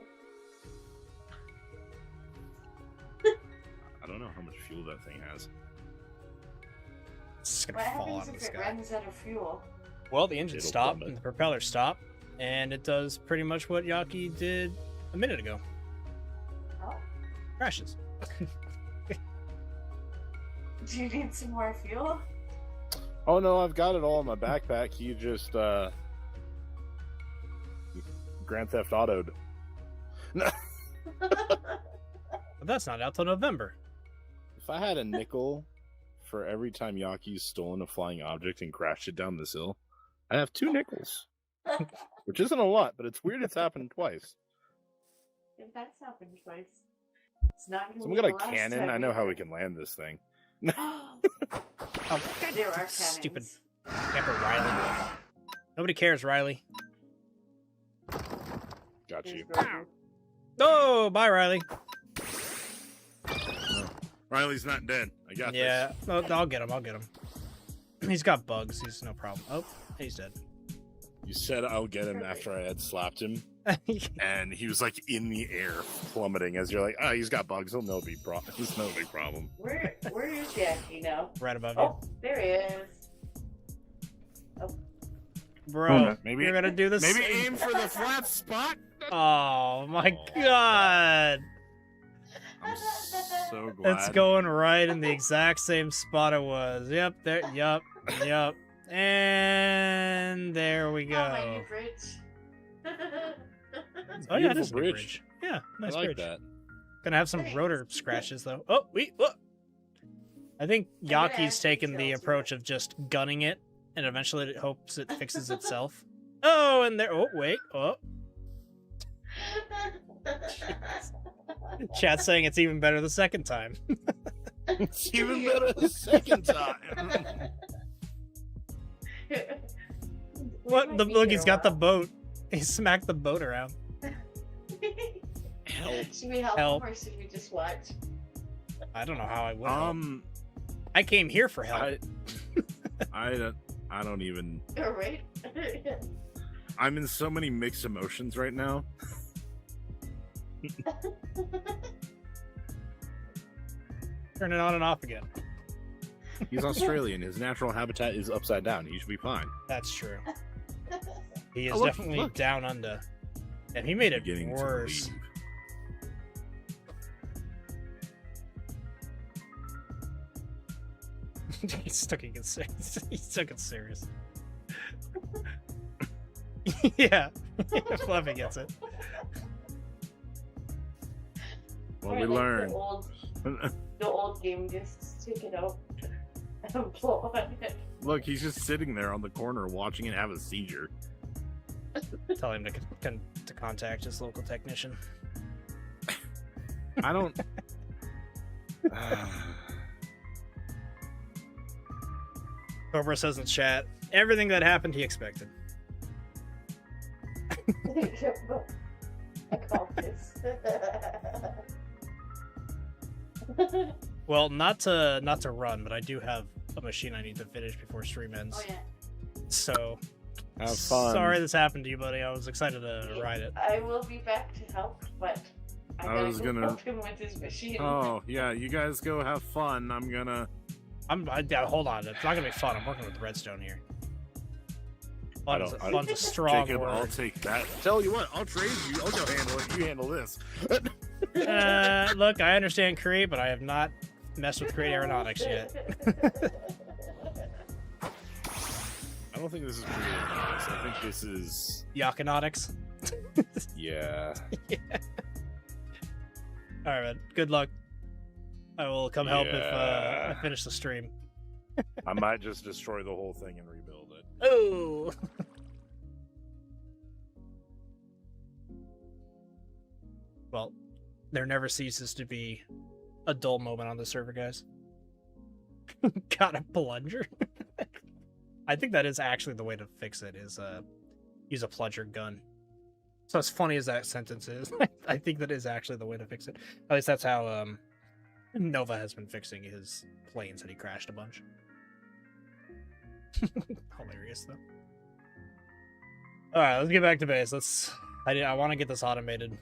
I don't know how much fuel that thing has. It's just What gonna fall happens out of if the it sky. runs out of fuel? Well, the engine It'll stopped plummet. and the propeller stopped, and it does pretty much what Yaki did a minute ago. Oh. Crashes. Do you need some more fuel? Oh no, I've got it all in my backpack. You just Grand Theft Auto'd. No. But that's not out till November. If I had a nickel for every time Yaki's stolen a flying object and crashed it down this hill, I'd have 2 nickels. Which isn't a lot, but it's weird it's happened twice. That's happened twice. It's not gonna Someone be got the a last cannon? time I know we- how we can land this thing. Oh, There are cannons. stupid camper Riley. Nobody cares, Riley. Got There's you. Rotor. Oh, bye, Riley. Riley's not dead. I got Yeah, oh, I'll get him. I'll get him. He's got bugs. He's no problem. Oh, he's dead. this. You said I'll get him after I had slapped him, and he was like in the air, plummeting. As you're like, oh, he's got bugs. He'll no big problem. There's no big problem. Where is Jackie now? Right above Oh, there he is. you, bro. Maybe You're gonna do this. Maybe aim for the flat spot. Oh my Oh. god! I'm so glad. It's going right in the exact same spot it was. Yep, there. Yep, yep. And there we Oh, my go. new bridge. Oh yeah, it Beautiful is a new bridge. bridge. Yeah, nice I like bridge. that. Gonna have some Thanks. rotor scratches though. Oh, wait, what? I think I'm gonna Yaki's actually taken the tell approach of just gunning it, and eventually it hopes it fixes itself. Oh, and there. Oh, wait. Oh, chat's saying it's even better the second time. It's even better the second time. What? Look, he's got the boat. He smacked the boat around. Help. Should we help, Help. him or should we just watch? I don't know how I would. help. I I came here for help. I don't even. All right. I'm in so many mixed emotions right now. Turn it on and off again. He's Australian. His natural habitat is upside down. He should be fine. That's true. He is Oh, look, definitely look. down under. And he made it Beginning to worse. leave. He's taking it serious. He's took it serious. Yeah. Fluffy gets it. Well, Or we like learned. The old game discs, take it out and blow on it. Look, he's just sitting there on the corner watching it have a seizure. Tell him to contact his local technician. I don't. Cobra says in chat, everything that happened he expected. I call this. Well, not to run, but I do have a machine I need to finish before stream ends. Oh yeah. So Have fun. sorry this happened to you, buddy. I was excited to ride it. I will be back to help, but I I was gotta go gonna- help him with his machine. Oh yeah, you guys go have fun. I'm gonna. Hold on, it's not gonna be fun. I'm working with redstone here. I Fun's, don't- I- fun's a strong Jacob, I'll word. take that. Tell you what, I'll trade you. I'll go handle it. You handle this. Look, I understand create, but I have not messed with create aeronautics yet. I don't think this is creative. I think this is. Yakinautics. Yeah. All right, man. Good luck. I will come help if Yeah. I finish the stream. I might just destroy the whole thing and rebuild it. Oh. Well, there never ceases to be a dull moment on the server, guys. Got a plunger. I think that is actually the way to fix it. Is use a plunger gun. So as funny as that sentence is, I think that is actually the way to fix it. At least that's how Nova has been fixing his planes that he crashed a bunch. Hilarious though. All right, let's get back to base. I want to get this automated.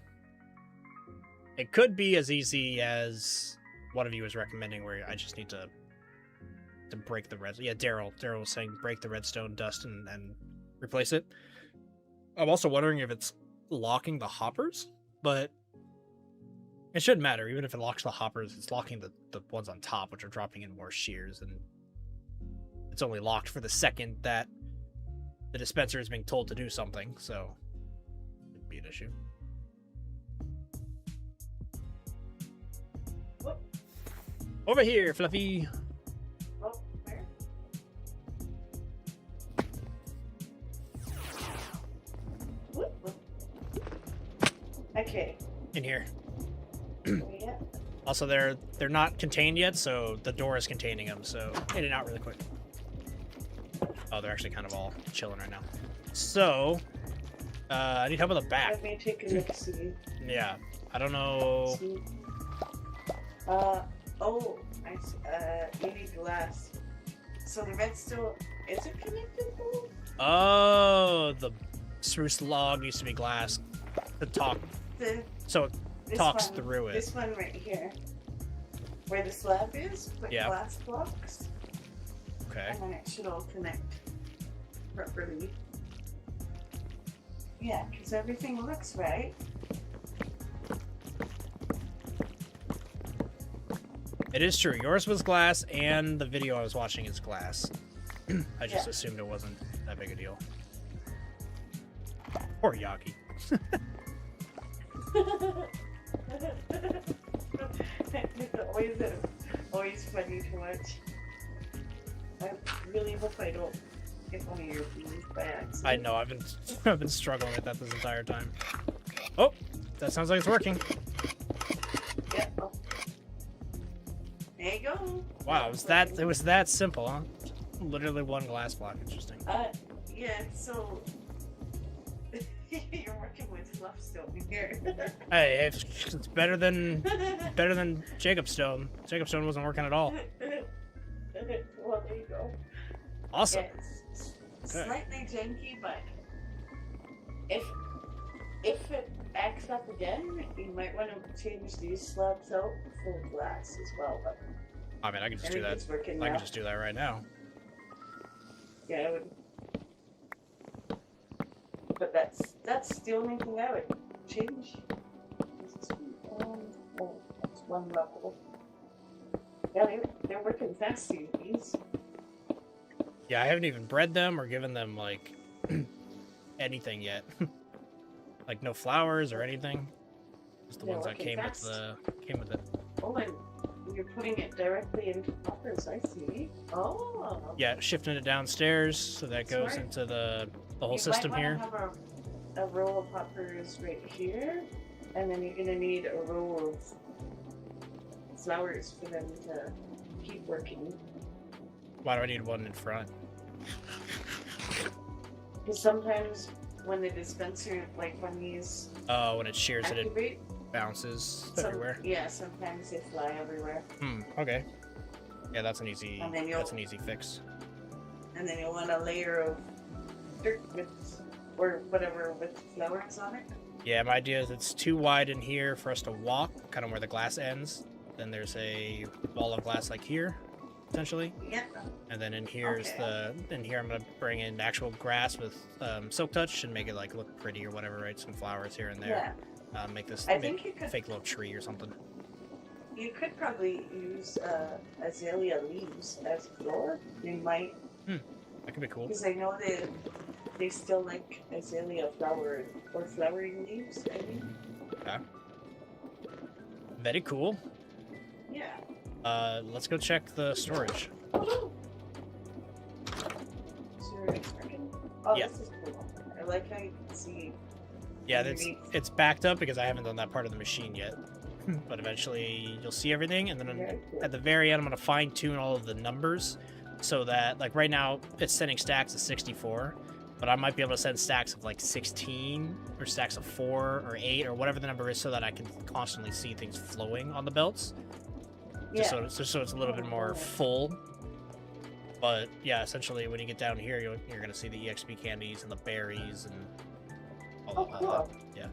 It could be as easy as one of you was recommending, where I just need to break the red. Yeah, Daryl was saying break the redstone dust and replace it. I'm also wondering if it's locking the hoppers, but it shouldn't matter. Even if it locks the hoppers, it's locking the ones on top, which are dropping in more shears, and it's only locked for the second that the dispenser is being told to do something, so it wouldn't be an issue. Whoop. Over here, Fluffy. Oh, where? Whoop, whoop. Okay. In here. Yeah. Also, they're not contained yet, so the door is containing them. So in and out really quick. Oh, they're actually kind of all chilling right now. So, I need help with the back. Let me take a look. See. Yeah, I don't know. See. Oh, I see. You need glass. So the redstone, is it connected though? Oh, the spruce log needs to be glass to talk, so it This talks one, through it. This one right here. Where the slab is, put Yeah. glass blocks, Okay. and then it should all connect properly. Yeah, because everything looks right. It is true. Yours was glass, and the video I was watching is glass. I just Yeah. assumed it wasn't that big a deal. Poor Yaki. always funny to watch. I really hope I don't get one of your bees by accident. I know. I've been struggling with that this entire time. Oh, that sounds like it's working. Yeah. Oh. There you go. Wow, it was that simple, huh? Literally one glass block. Interesting. Yeah. So you're working with fluff stone here. Hey, it's better than Jacob Stone. Jacob Stone wasn't working at all. Well, there you go. Awesome. Yeah, it's slightly janky, but if it acts up again, you might want to change these slabs out for glass as well. But I mean, I can just do that. everything's working I now. can just do that right now. Yeah, I would. But that's the only thing I would change. Oh, that's one level. Yeah, they're working fast, these. Yeah, I haven't even bred them or given them like anything yet. Like no flowers or anything. Just the They're ones that working came fast. with it. Oh, and you're putting it directly into poppers, I see. Oh. Yeah, shifting it downstairs so that goes Smart. into the whole You system might here. wanna have a row of poppers right here, and then you're gonna need a row of flowers for them to keep working. Why do I need one in front? Because sometimes when the dispenser, like when these Oh, when it shears it, it activate, bounces everywhere. yeah, sometimes they fly everywhere. Okay. Yeah, that's an easy And then fix. And then you'll want a layer of dirt with, or whatever, with flowers on it. Yeah, my idea is it's too wide in here for us to walk, kind of where the glass ends. Then there's a wall of glass like here, potentially. Yeah. And then in here is in here I'm gonna bring in actual grass with silk touch and make it like look pretty or whatever, right? Some flowers here and there. Yeah. Make this I think you could. fake little tree or something. You could probably use azalea leaves as floor. You might, That could be cool. because I know they still like azalea flower or flowering leaves. I mean, Okay. Very cool. yeah. Let's go check the storage. So it's working. Oh, Yeah. this is cool. I like how you can see. Yeah, underneath. it's backed up because I haven't done that part of the machine yet. But eventually you'll see everything, and then Very cool. at the very end I'm going to fine tune all of the numbers so that, like right now it's sending stacks of 64, but I might be able to send stacks of like 16 or stacks of 4 or 8 or whatever the number is, so that I can constantly see things flowing on the belts. Yeah. Just so it's a little bit more full. But yeah, essentially when you get down here, you're going to see the EXP candies and the berries and all Oh, cool. yeah.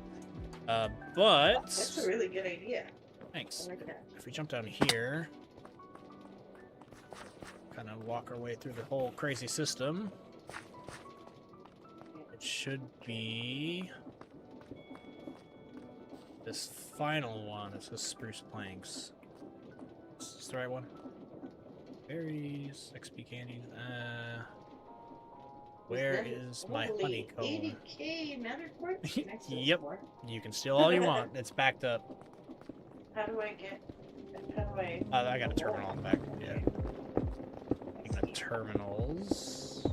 But That's a really good idea. thanks. I like that. If we jump down here, kind of walk our way through the whole crazy system, it should be this final one. It says spruce planks. Is this the right one? Berries, XP candies. Where is my Holy honeycomb? 80k nether quartz? Next to Yep. more. You can steal all you want. It's backed up. How do I get? How do I? I got a terminal on the back. Yeah. The terminals.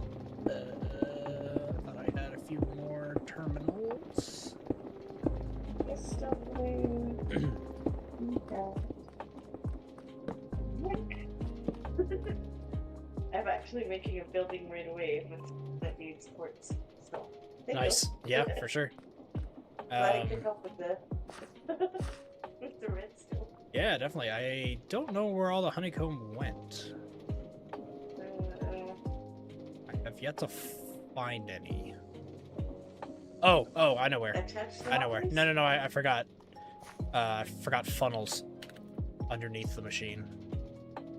Thought I had a few more terminals. This stuff away. actually making a building right away that needs supports. So thank Nice. you. Yeah, for sure. Glad I could help with the with the redstone. Yeah, definitely. I don't know where all the honeycomb went. I have yet to find any. Oh, I know where. Attach the I know where. office? No, I forgot. I forgot funnels underneath the machine.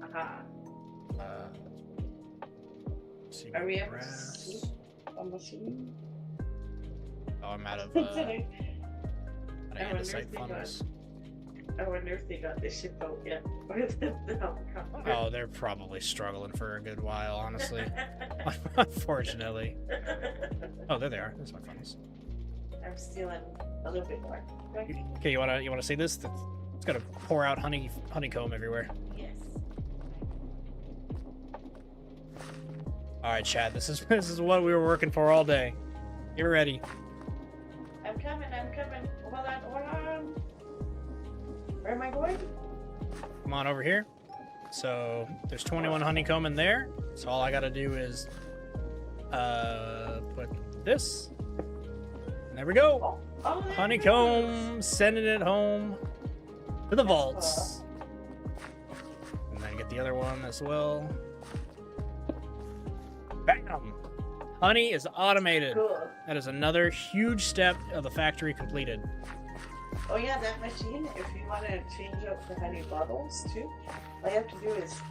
Aha. Let's see Are we able to grass. see a machine? Oh, I'm out of I wonder andesite if they funnels. I wonder if they got this ship out yet. Or the helicopter. Oh, they're probably struggling for a good while, honestly. Unfortunately. Oh, there they are. There's my funnels. I'm stealing a little bit more. Okay. Okay, you wanna see this? It's gonna pour out honeycomb everywhere. Yes. All right, Chad. This is what we were working for all day. Get ready. I'm coming. Hold on. Where am I going? Come on over here. So there's 21 honeycomb in there. So all I gotta do is put this. And there we go. Oh, there it Honeycomb, sending it home to the vaults. And then get the other one as well. Bam! Honey is automated. is. Cool. That is another huge step of the factory completed. Oh yeah, that machine, if you want to change out the honey bottles too, all you have to do is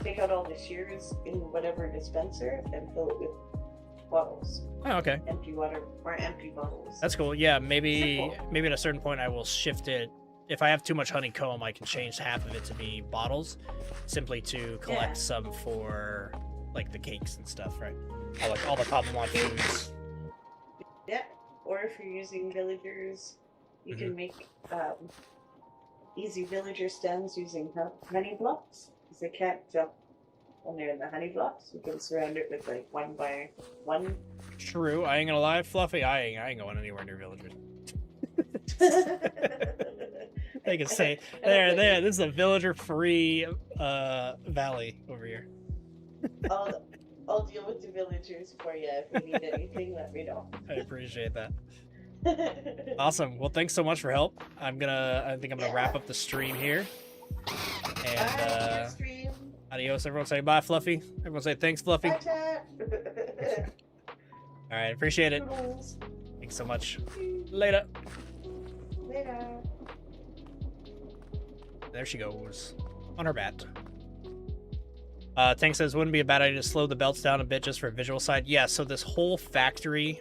take out all the shears in whatever dispenser and fill it with bottles. Oh, okay. Empty water or empty bottles. That's cool. Yeah, maybe Simple. at a certain point I will shift it. If I have too much honeycomb, I can change half of it to be bottles, simply to collect Yeah. some for like the cakes and stuff, right? All the Cobblemon foods. Yeah, or if you're using villagers, you can make easy villager stands using honey blocks, because they can't jump when they're in the honey blocks. You can surround it with like 1 by 1. True. I ain't gonna lie, Fluffy. I ain't going anywhere near villagers. They can say there. This is a villager-free valley over here. I'll deal with the villagers for you. If you need anything, let me know. I appreciate that. Awesome. Well, thanks so much for help. I think I'm gonna wrap up the stream here. And Bye, stream. adios. Everyone say bye, Fluffy. Everyone say thanks, Fluffy. Bye, chat. All right, appreciate it. Toodles. Thanks so much. Later. Later. There she goes on her bat. Tank says, wouldn't be a bad idea to slow the belts down a bit just for a visual side. Yeah, so this whole factory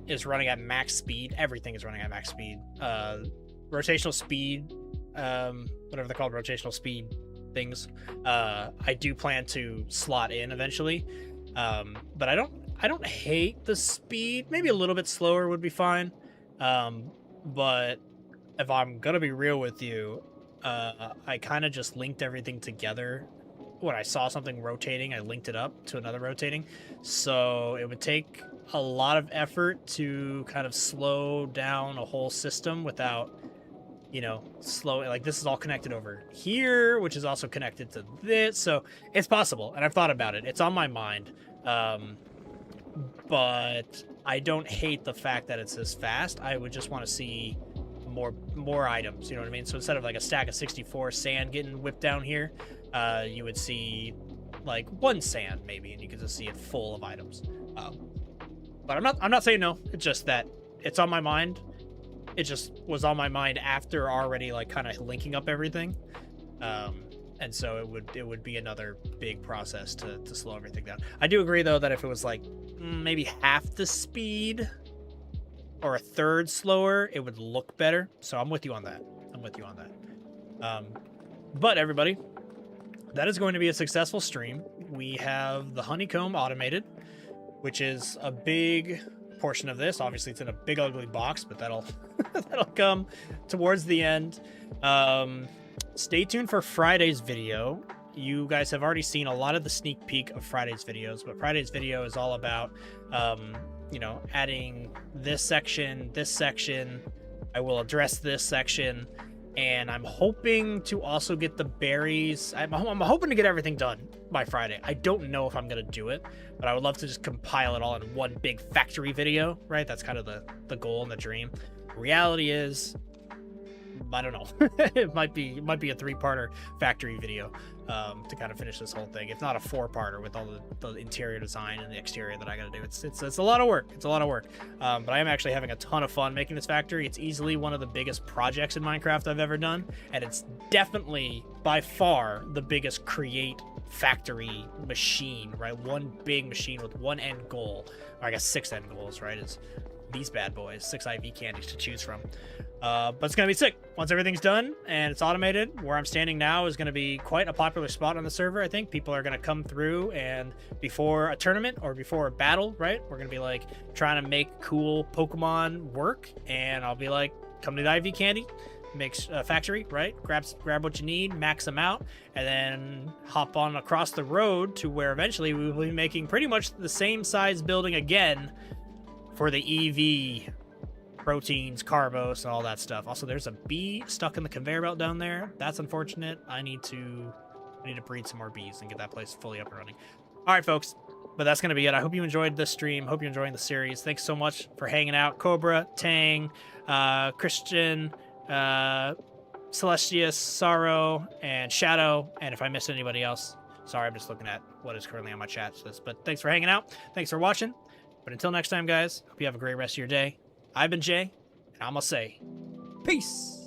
is running at max speed. Everything is running at max speed. Rotational speed, whatever they're called, rotational speed things. I do plan to slot in eventually, but I don't hate the speed. Maybe a little bit slower would be fine. But if I'm gonna be real with you, I kind of just linked everything together. When I saw something rotating, I linked it up to another rotating. So it would take a lot of effort to kind of slow down a whole system without, slowing. Like, this is all connected over here, which is also connected to this. So it's possible, and I've thought about it. It's on my mind. But I don't hate the fact that it's this fast. I would just want to see more items, you know what I mean? So instead of like a stack of 64 sand getting whipped down here, you would see like 1 sand maybe, and you could just see it full of items. But I'm not saying no. It's just that it's on my mind. It just was on my mind after already like kind of linking up everything, and so it would be another big process to slow everything down. I do agree though that if it was like maybe half the speed or a third slower, it would look better. So I'm with you on that. But everybody, that is going to be a successful stream. We have the honeycomb automated, which is a big portion of this. Obviously, it's in a big ugly box, but that'll come towards the end. Stay tuned for Friday's video. You guys have already seen a lot of the sneak peek of Friday's videos, but Friday's video is all about adding this section. I will address this section, and I'm hoping to also get the berries. I'm hoping to get everything done by Friday. I don't know if I'm gonna do it, but I would love to just compile it all in one big factory video, right? That's kind of the goal and the dream. Reality is, I don't know. it might be a 3-parter factory video to kind of finish this whole thing, if not a 4-parter with all the interior design and the exterior that I gotta do. It's a lot of work. It's a lot of work. But I am actually having a ton of fun making this factory. It's easily one of the biggest projects in Minecraft I've ever done, and it's definitely by far the biggest create factory machine, right? One big machine with one end goal, or I guess 6 end goals, right? Is these bad boys, 6 IV candies to choose from. But it's gonna be sick once everything's done and it's automated. Where I'm standing now is gonna be quite a popular spot on the server. I think people are gonna come through, and before a tournament or before a battle, right, we're gonna be like trying to make cool Pokemon work, and I'll be like, come to the IV candy, make a factory, right, grab what you need, max them out, and then hop on across the road to where eventually we will be making pretty much the same size building again for the EV proteins, carbos, and all that stuff. Also, there's a bee stuck in the conveyor belt down there. That's unfortunate. I need to breed some more bees and get that place fully up and running. All right, folks, but that's gonna be it. I hope you enjoyed this stream. Hope you're enjoying the series. Thanks so much for hanging out. Cobra, Tang, Christian, Celestius, Sorrow, and Shadow. And if I missed anybody else, sorry, I'm just looking at what is currently on my chat list. But thanks for hanging out. Thanks for watching. But until next time, guys, hope you have a great rest of your day. I've been Jay, and I'm gonna say, peace.